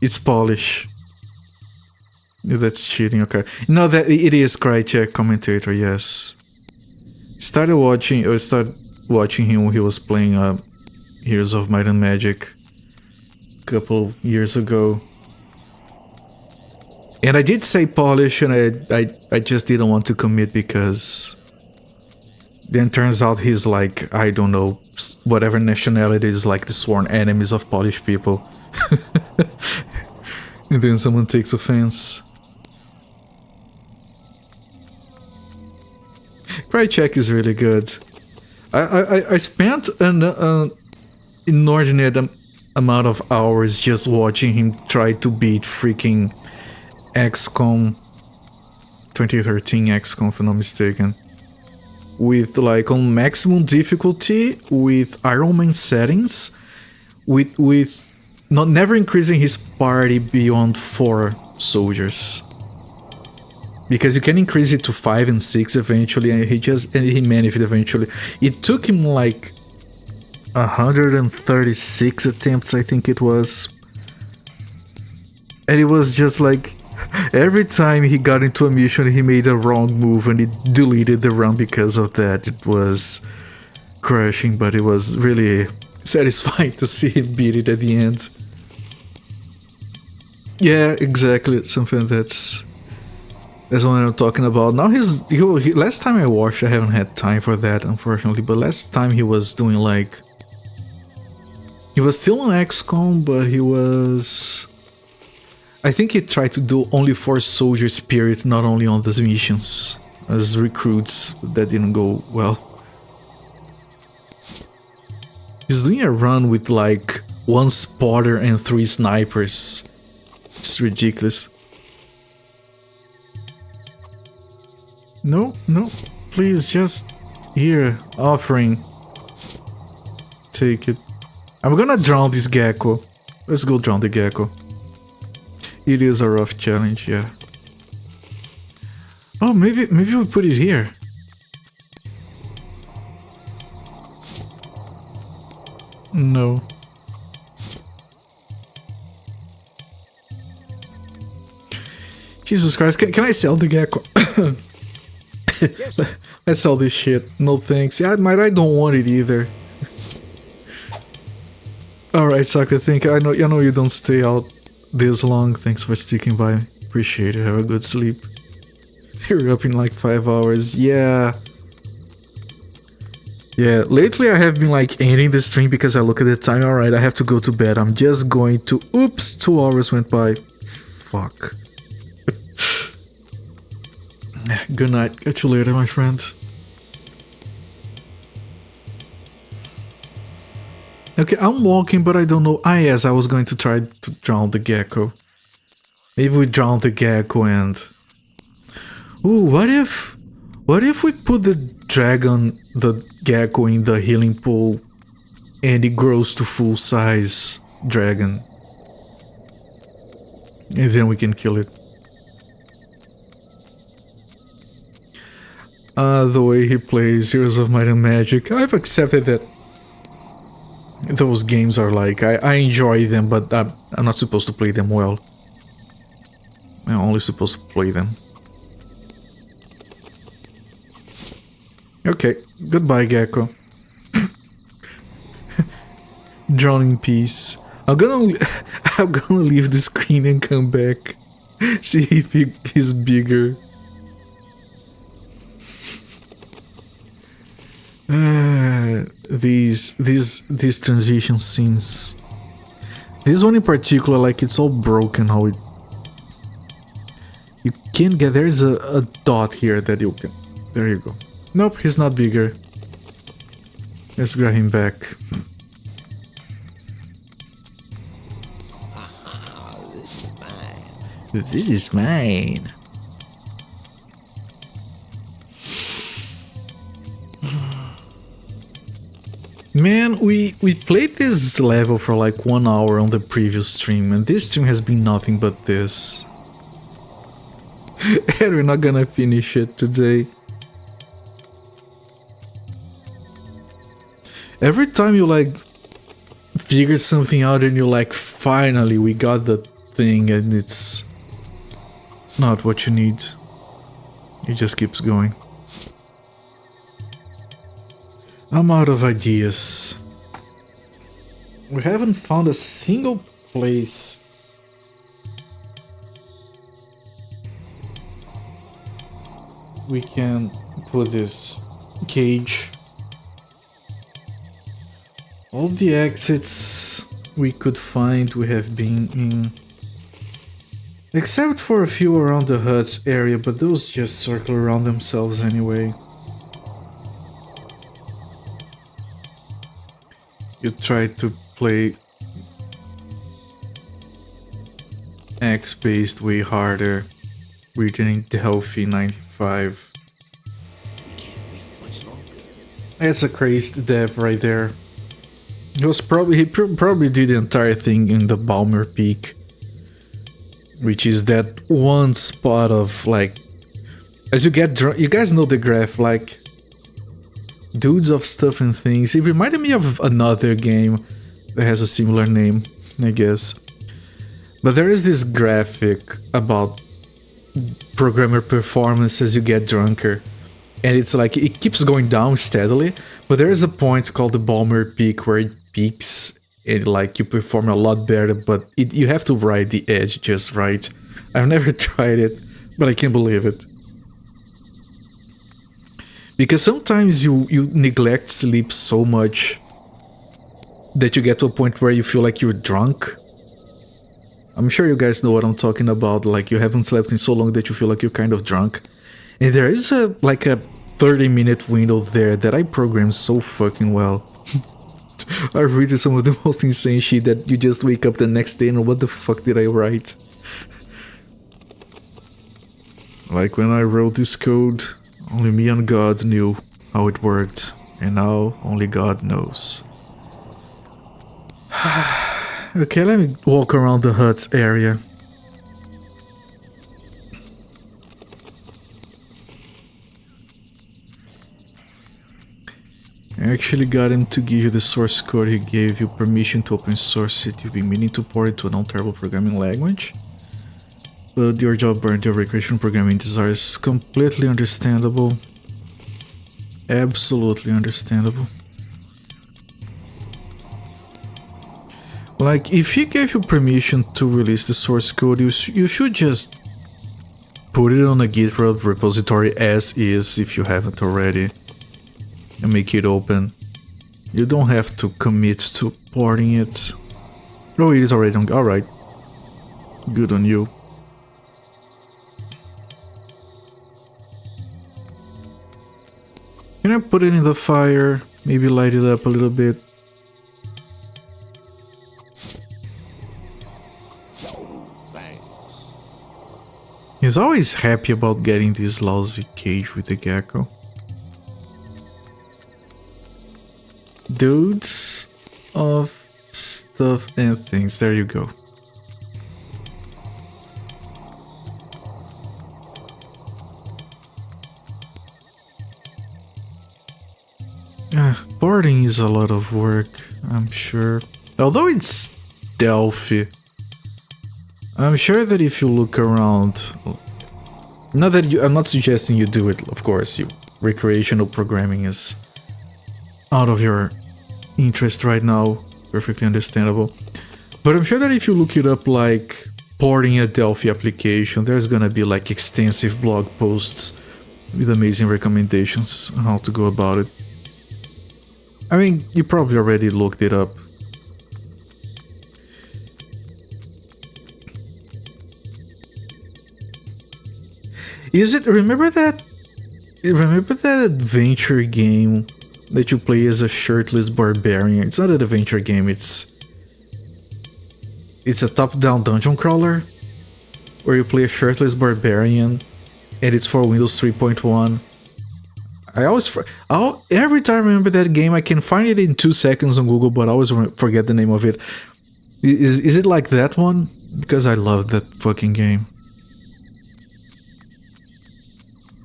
It's Polish. That's cheating. Okay. No, that it is Crycheck commentator. Yes. Started watching him when he was playing Heroes of Might and Magic a couple years ago. And I did say Polish, and I just didn't want to commit because then turns out he's like, I don't know, whatever nationality is, like the sworn enemies of Polish people. And then someone takes offense. Crycheck is really good. I spent an inordinate amount of hours just watching him try to beat freaking XCOM 2013 XCOM, if I'm not mistaken, with like on maximum difficulty with Iron Man settings, with never increasing his party beyond 4 soldiers, because you can increase it to 5 and 6 eventually, and he managed it eventually. It took him like 136 attempts, I think it was. And it was just like every time he got into a mission, he made a wrong move and he deleted the run because of that. It was crushing, but it was really satisfying to see him beat it at the end. Yeah, exactly. It's something that's what I'm talking about. Now last time I watched, I haven't had time for that, unfortunately, but last time he was doing like... He was still on XCOM, but he was... I think he tried to do only for Soldier Spirit, not only on the missions as recruits. That didn't go well. He's doing a run with like 1 spotter and 3 snipers. It's ridiculous. No, no, please, just here, offering. Take it. I'm gonna drown this gecko. Let's go drown the gecko. It is a rough challenge, yeah. Oh, maybe we put it here. No. Jesus Christ, can I sell the gecko? Let's sell this shit. No thanks. Yeah, I don't want it either. Alright, Saka, I know you don't stay out this long. Thanks for sticking by. Appreciate it. Have a good sleep. You're up in like 5 hours. Yeah. Yeah, lately I have been like ending the stream because I look at the time. Alright, I have to go to bed. I'm just going to... Oops, 2 hours went by. Fuck. Good night. Catch you later, my friend. Okay, I'm walking, but I don't know. Ah, yes, I was going to try to drown the gecko. Maybe we drown the gecko and... Ooh, what if we put the gecko in the healing pool and it grows to full size dragon? And then we can kill it. The way he plays Heroes of Might and Magic, I've accepted that those games are like, I enjoy them, but I'm not supposed to play them well. I'm only supposed to play them. Okay, goodbye, Gecko. Drawn in peace. I'm gonna leave the screen and come back. See if he's bigger. These transition scenes. This one in particular, like, it's all broken how it... You can get... There's a dot here that you can... There you go. Nope, he's not bigger. Let's grab him back. This is mine. Man, we played this level for like 1 hour on the previous stream, and this stream has been nothing but this. And we're not gonna finish it today. Every time you like figure something out and you're like, finally we got the thing, and it's not what you need. It just keeps going. I'm out of ideas. We haven't found a single place. We can put this cage. All the exits we could find we have been in. Except for a few around the huts area, but those just circle around themselves anyway. You try to play X-based way harder, returning to healthy 95. We can't wait much longer. That's a crazy depth right there. He probably did the entire thing in the Balmer Peak, which is that one spot of like, as you get drunk, you guys know the graph, like dudes of stuff and things. It reminded me of another game that has a similar name, I guess. But there is this graphic about programmer performance as you get drunker. And it's like, it keeps going down steadily, but there is a point called the Balmer Peak where it peaks and like you perform a lot better, but you have to ride the edge just right. I've never tried it, but I can't believe it. Because sometimes you neglect sleep so much that you get to a point where you feel like you're drunk. I'm sure you guys know what I'm talking about, like you haven't slept in so long that you feel like you're kind of drunk. And there is a 30-minute window there that I programmed so fucking well. I read some of the most insane shit that you just wake up the next day and what the fuck did I write? Like when I wrote this code, only me and God knew how it worked, and now only God knows. Okay, let me walk around the huts area. I actually got him to give you the source code. He gave you permission to open source it. You've been meaning to port it to a non-terrible programming language. But your job burned your recreational programming desires. Completely understandable. Absolutely understandable. Like, if he gave you permission to release the source code, you should just put it on a GitHub repository as is if you haven't already. And make it open. You don't have to commit to porting it. Oh, it is already on. Alright. Good on you. Can I put it in the fire? Maybe light it up a little bit. Thanks. He's always happy about getting this lousy cage with the gecko. Dudes of stuff and things. There you go. Boarding is a lot of work, I'm sure. Although it's Delphi, I'm sure that if you look around, not that I'm not suggesting you do it, of course. Recreational programming is out of your interest right now, perfectly understandable. But I'm sure that if you look it up, like porting a Delphi application, there's gonna be like extensive blog posts with amazing recommendations on how to go about it. I mean, you probably already looked it up. Is it, remember that adventure game that you play as a shirtless barbarian? It's not an adventure game, it's a top-down dungeon crawler where you play a shirtless barbarian and it's for Windows 3.1. Every time I remember that game, I can find it in 2 seconds on Google, but I always forget the name of it. Is it like that one? Because I love that fucking game.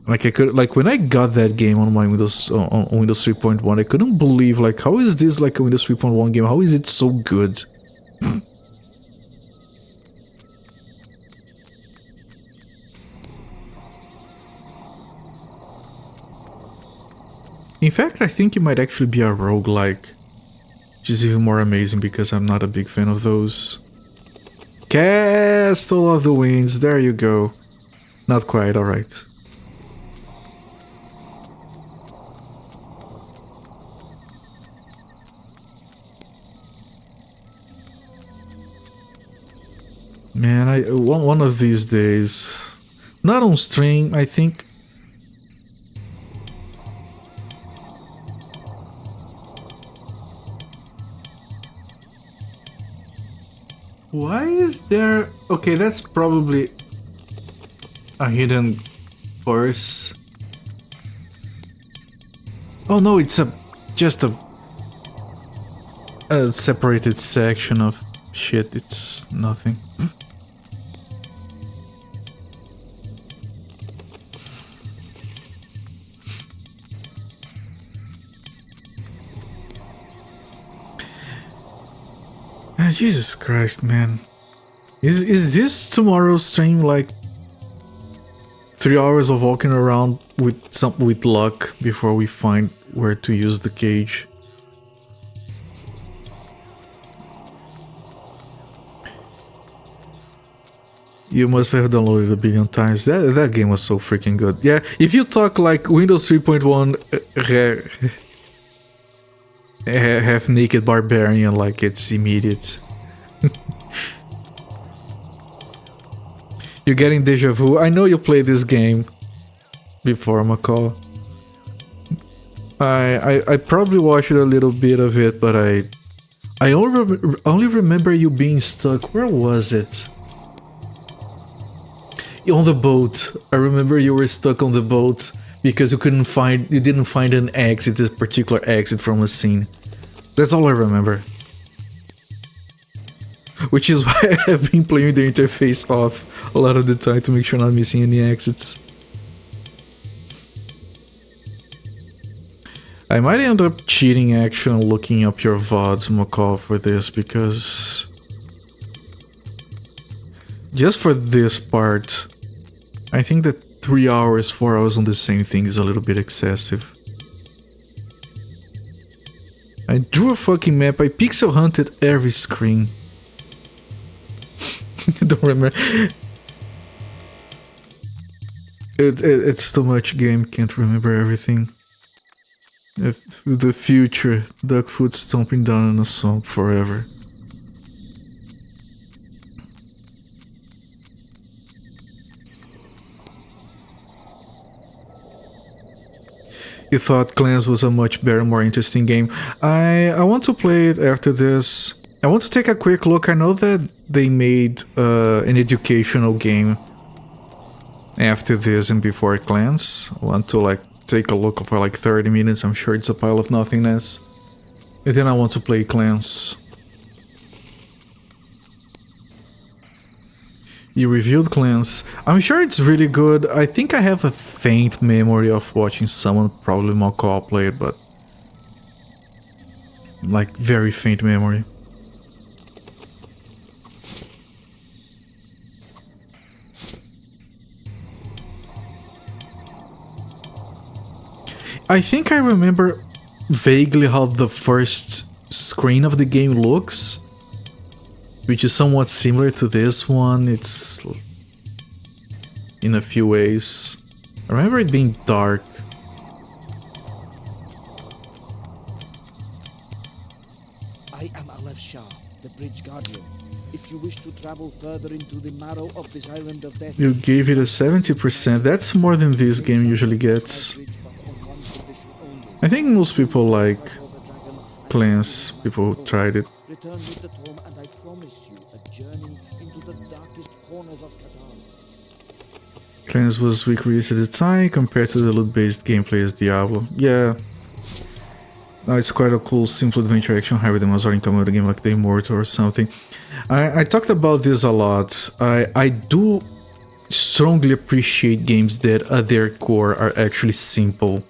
Like when I got that game on my Windows on Windows 3.1, I couldn't believe, like, how is this like a Windows 3.1 game? How is it so good? In fact, I think it might actually be a roguelike, which is even more amazing because I'm not a big fan of those. Castle of the Winds, there you go. Not quite, alright. Man, one of these days, not on stream, I think. Why is there... Okay, that's probably a hidden purse. Oh no, it's just a separated section of shit. It's nothing. Jesus Christ, man. Is this tomorrow's stream like 3 hours of walking around with luck before we find where to use the cage? You must have downloaded a billion times. That game was so freaking good. Yeah, if you talk like Windows 3.1 half naked barbarian, like it's immediate. You're getting deja vu. I know you played this game before, McCall. I probably watched a little bit of it, but I only remember you being stuck. Where was it? On the boat. I remember you were stuck on the boat because you didn't find an exit, this particular exit from a scene. That's all I remember. Which is why I have been playing the interface off a lot of the time to make sure I'm not missing any exits. I might end up cheating actually and looking up your VODs, McCall, for this, because just for this part, I think that 3 hours, 4 hours on the same thing is a little bit excessive. I drew a fucking map, I pixel hunted every screen. I don't remember. It's too much game, can't remember everything. The future, Duckfoot stomping down in a swamp forever. You thought Clans was a much better, more interesting game. I want to play it after this. I want to take a quick look. I know that they made an educational game after this and before Clans. I want to like take a look for like 30 minutes. I'm sure it's a pile of nothingness. And then I want to play Clans. You reviewed Clans. I'm sure it's really good. I think I have a faint memory of watching someone, probably Malcolm, play it, but like very faint memory. I think I remember vaguely how the first screen of the game looks, which is somewhat similar to this one. It's in a few ways. I remember it being dark. I am Aleph Shah, the Bridge Guardian. If you wish to travel further into the marrow of this island of death... You gave it a 70%. That's more than this game usually gets. I think most people like Clans, people who tried it. Return with the tome and I promise you a journey into the darkest corners of Catan. Clans was weak release at the time compared to the loot-based gameplay as Diablo. Yeah. Now it's quite a cool, simple adventure action hybrid that was already coming with a game like The Immortal or something. I talked about this a lot. I do strongly appreciate games that at their core are actually simple.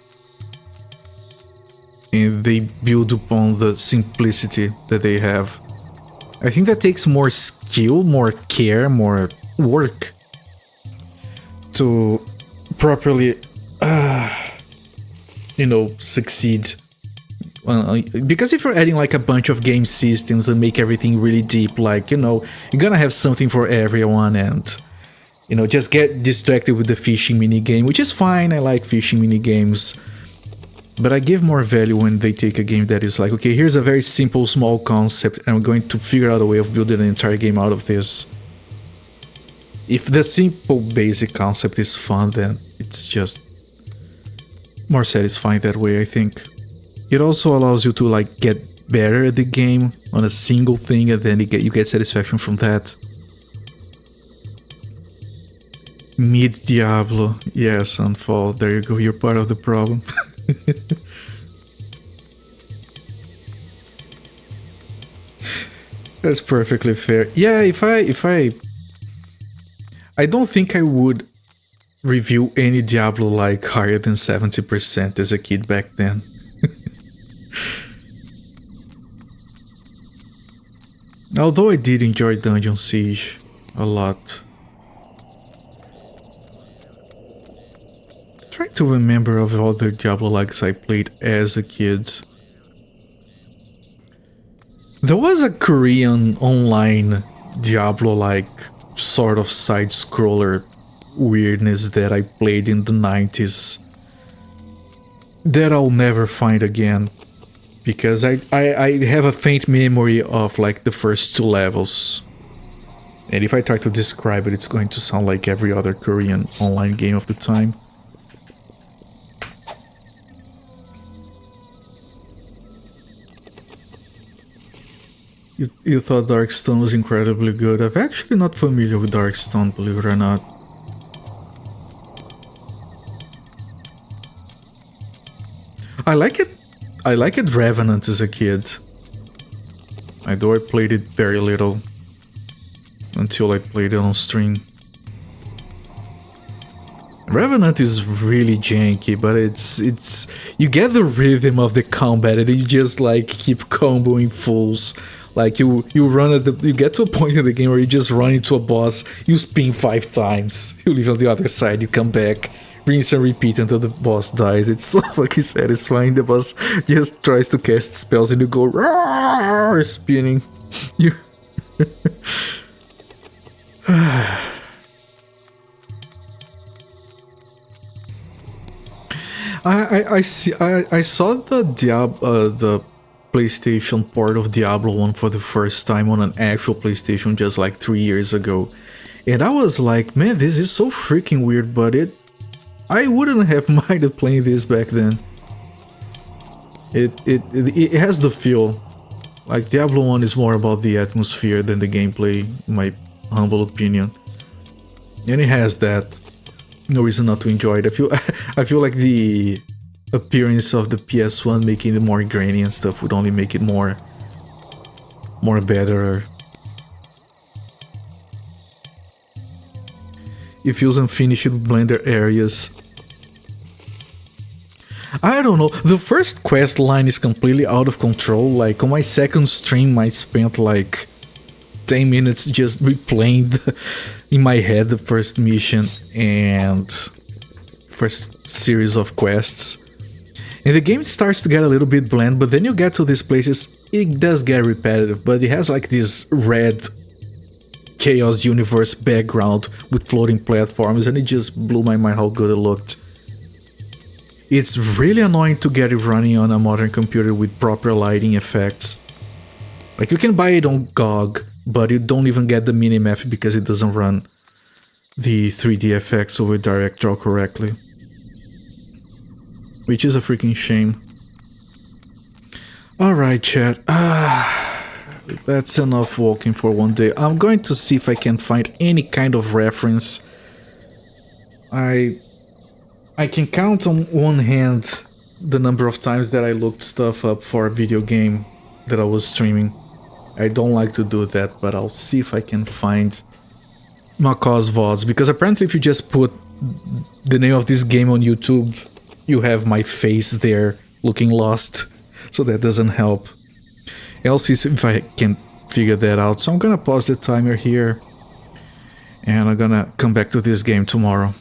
And they build upon the simplicity that they have. I think that takes more skill, more care, more work to properly, succeed. Because if you're adding like a bunch of game systems and make everything really deep, like, you're gonna have something for everyone and, just get distracted with the fishing minigame, which is fine. I like fishing minigames. But I give more value when they take a game that is like, okay, here's a very simple, small concept, and I'm going to figure out a way of building an entire game out of this. If the simple, basic concept is fun, then it's just more satisfying that way, I think. It also allows you to like get better at the game on a single thing, and then you get satisfaction from that. Mid Diablo, yes, Unfall. There you go. You're part of the problem. That's perfectly fair. Yeah, if I don't think I would review any Diablo like higher than 70% as a kid back then. Although I did enjoy Dungeon Siege. A lot. Trying to remember of other Diablo likes I played as a kid. There was a Korean online Diablo like sort of side scroller weirdness that I played in the 90s that I'll never find again, because I have a faint memory of like the first 2 levels. And if I try to describe it, it's going to sound like every other Korean online game of the time. You thought Darkstone was incredibly good. I'm actually not familiar with Darkstone, believe it or not. I like it Revenant as a kid. Although I played it very little. Until I played it on stream. Revenant is really janky, but it's you get the rhythm of the combat and you just like keep comboing fools. Like you get to a point in the game where you just run into a boss, you spin 5 times, you leave on the other side, you come back, rinse and repeat until the boss dies. It's so fucking satisfying. The boss just tries to cast spells and you go roar, spinning. You I saw the PlayStation port of Diablo 1 for the first time on an actual PlayStation just like 3 years ago. And I was like, man, this is so freaking weird, but I wouldn't have minded playing this back then. It has the feel. Like Diablo 1 is more about the atmosphere than the gameplay, in my humble opinion. And it has that. No reason not to enjoy it. I feel like the appearance of the PS1 making it more grainy and stuff would only make it more better. It feels unfinished with Blender areas. I don't know, the first quest line is completely out of control. Like on my second stream I spent like 10 minutes just replaying in my head the first mission and first series of quests. And the game starts to get a little bit bland, but then you get to these places, it does get repetitive, but it has like this red Chaos Universe background with floating platforms, and it just blew my mind how good it looked. It's really annoying to get it running on a modern computer with proper lighting effects. Like you can buy it on GOG, but you don't even get the minimap because it doesn't run the 3D effects over DirectDraw correctly. Which is a freaking shame. Alright, chat. That's enough walking for one day. I'm going to see if I can find any kind of reference. I can count on one hand the number of times that I looked stuff up for a video game that I was streaming. I don't like to do that, but I'll see if I can find Macaw's VODs, because apparently if you just put the name of this game on YouTube, you have my face there looking lost, so that doesn't help. I'll see if I can figure that out. So I'm gonna pause the timer here, and I'm gonna come back to this game tomorrow.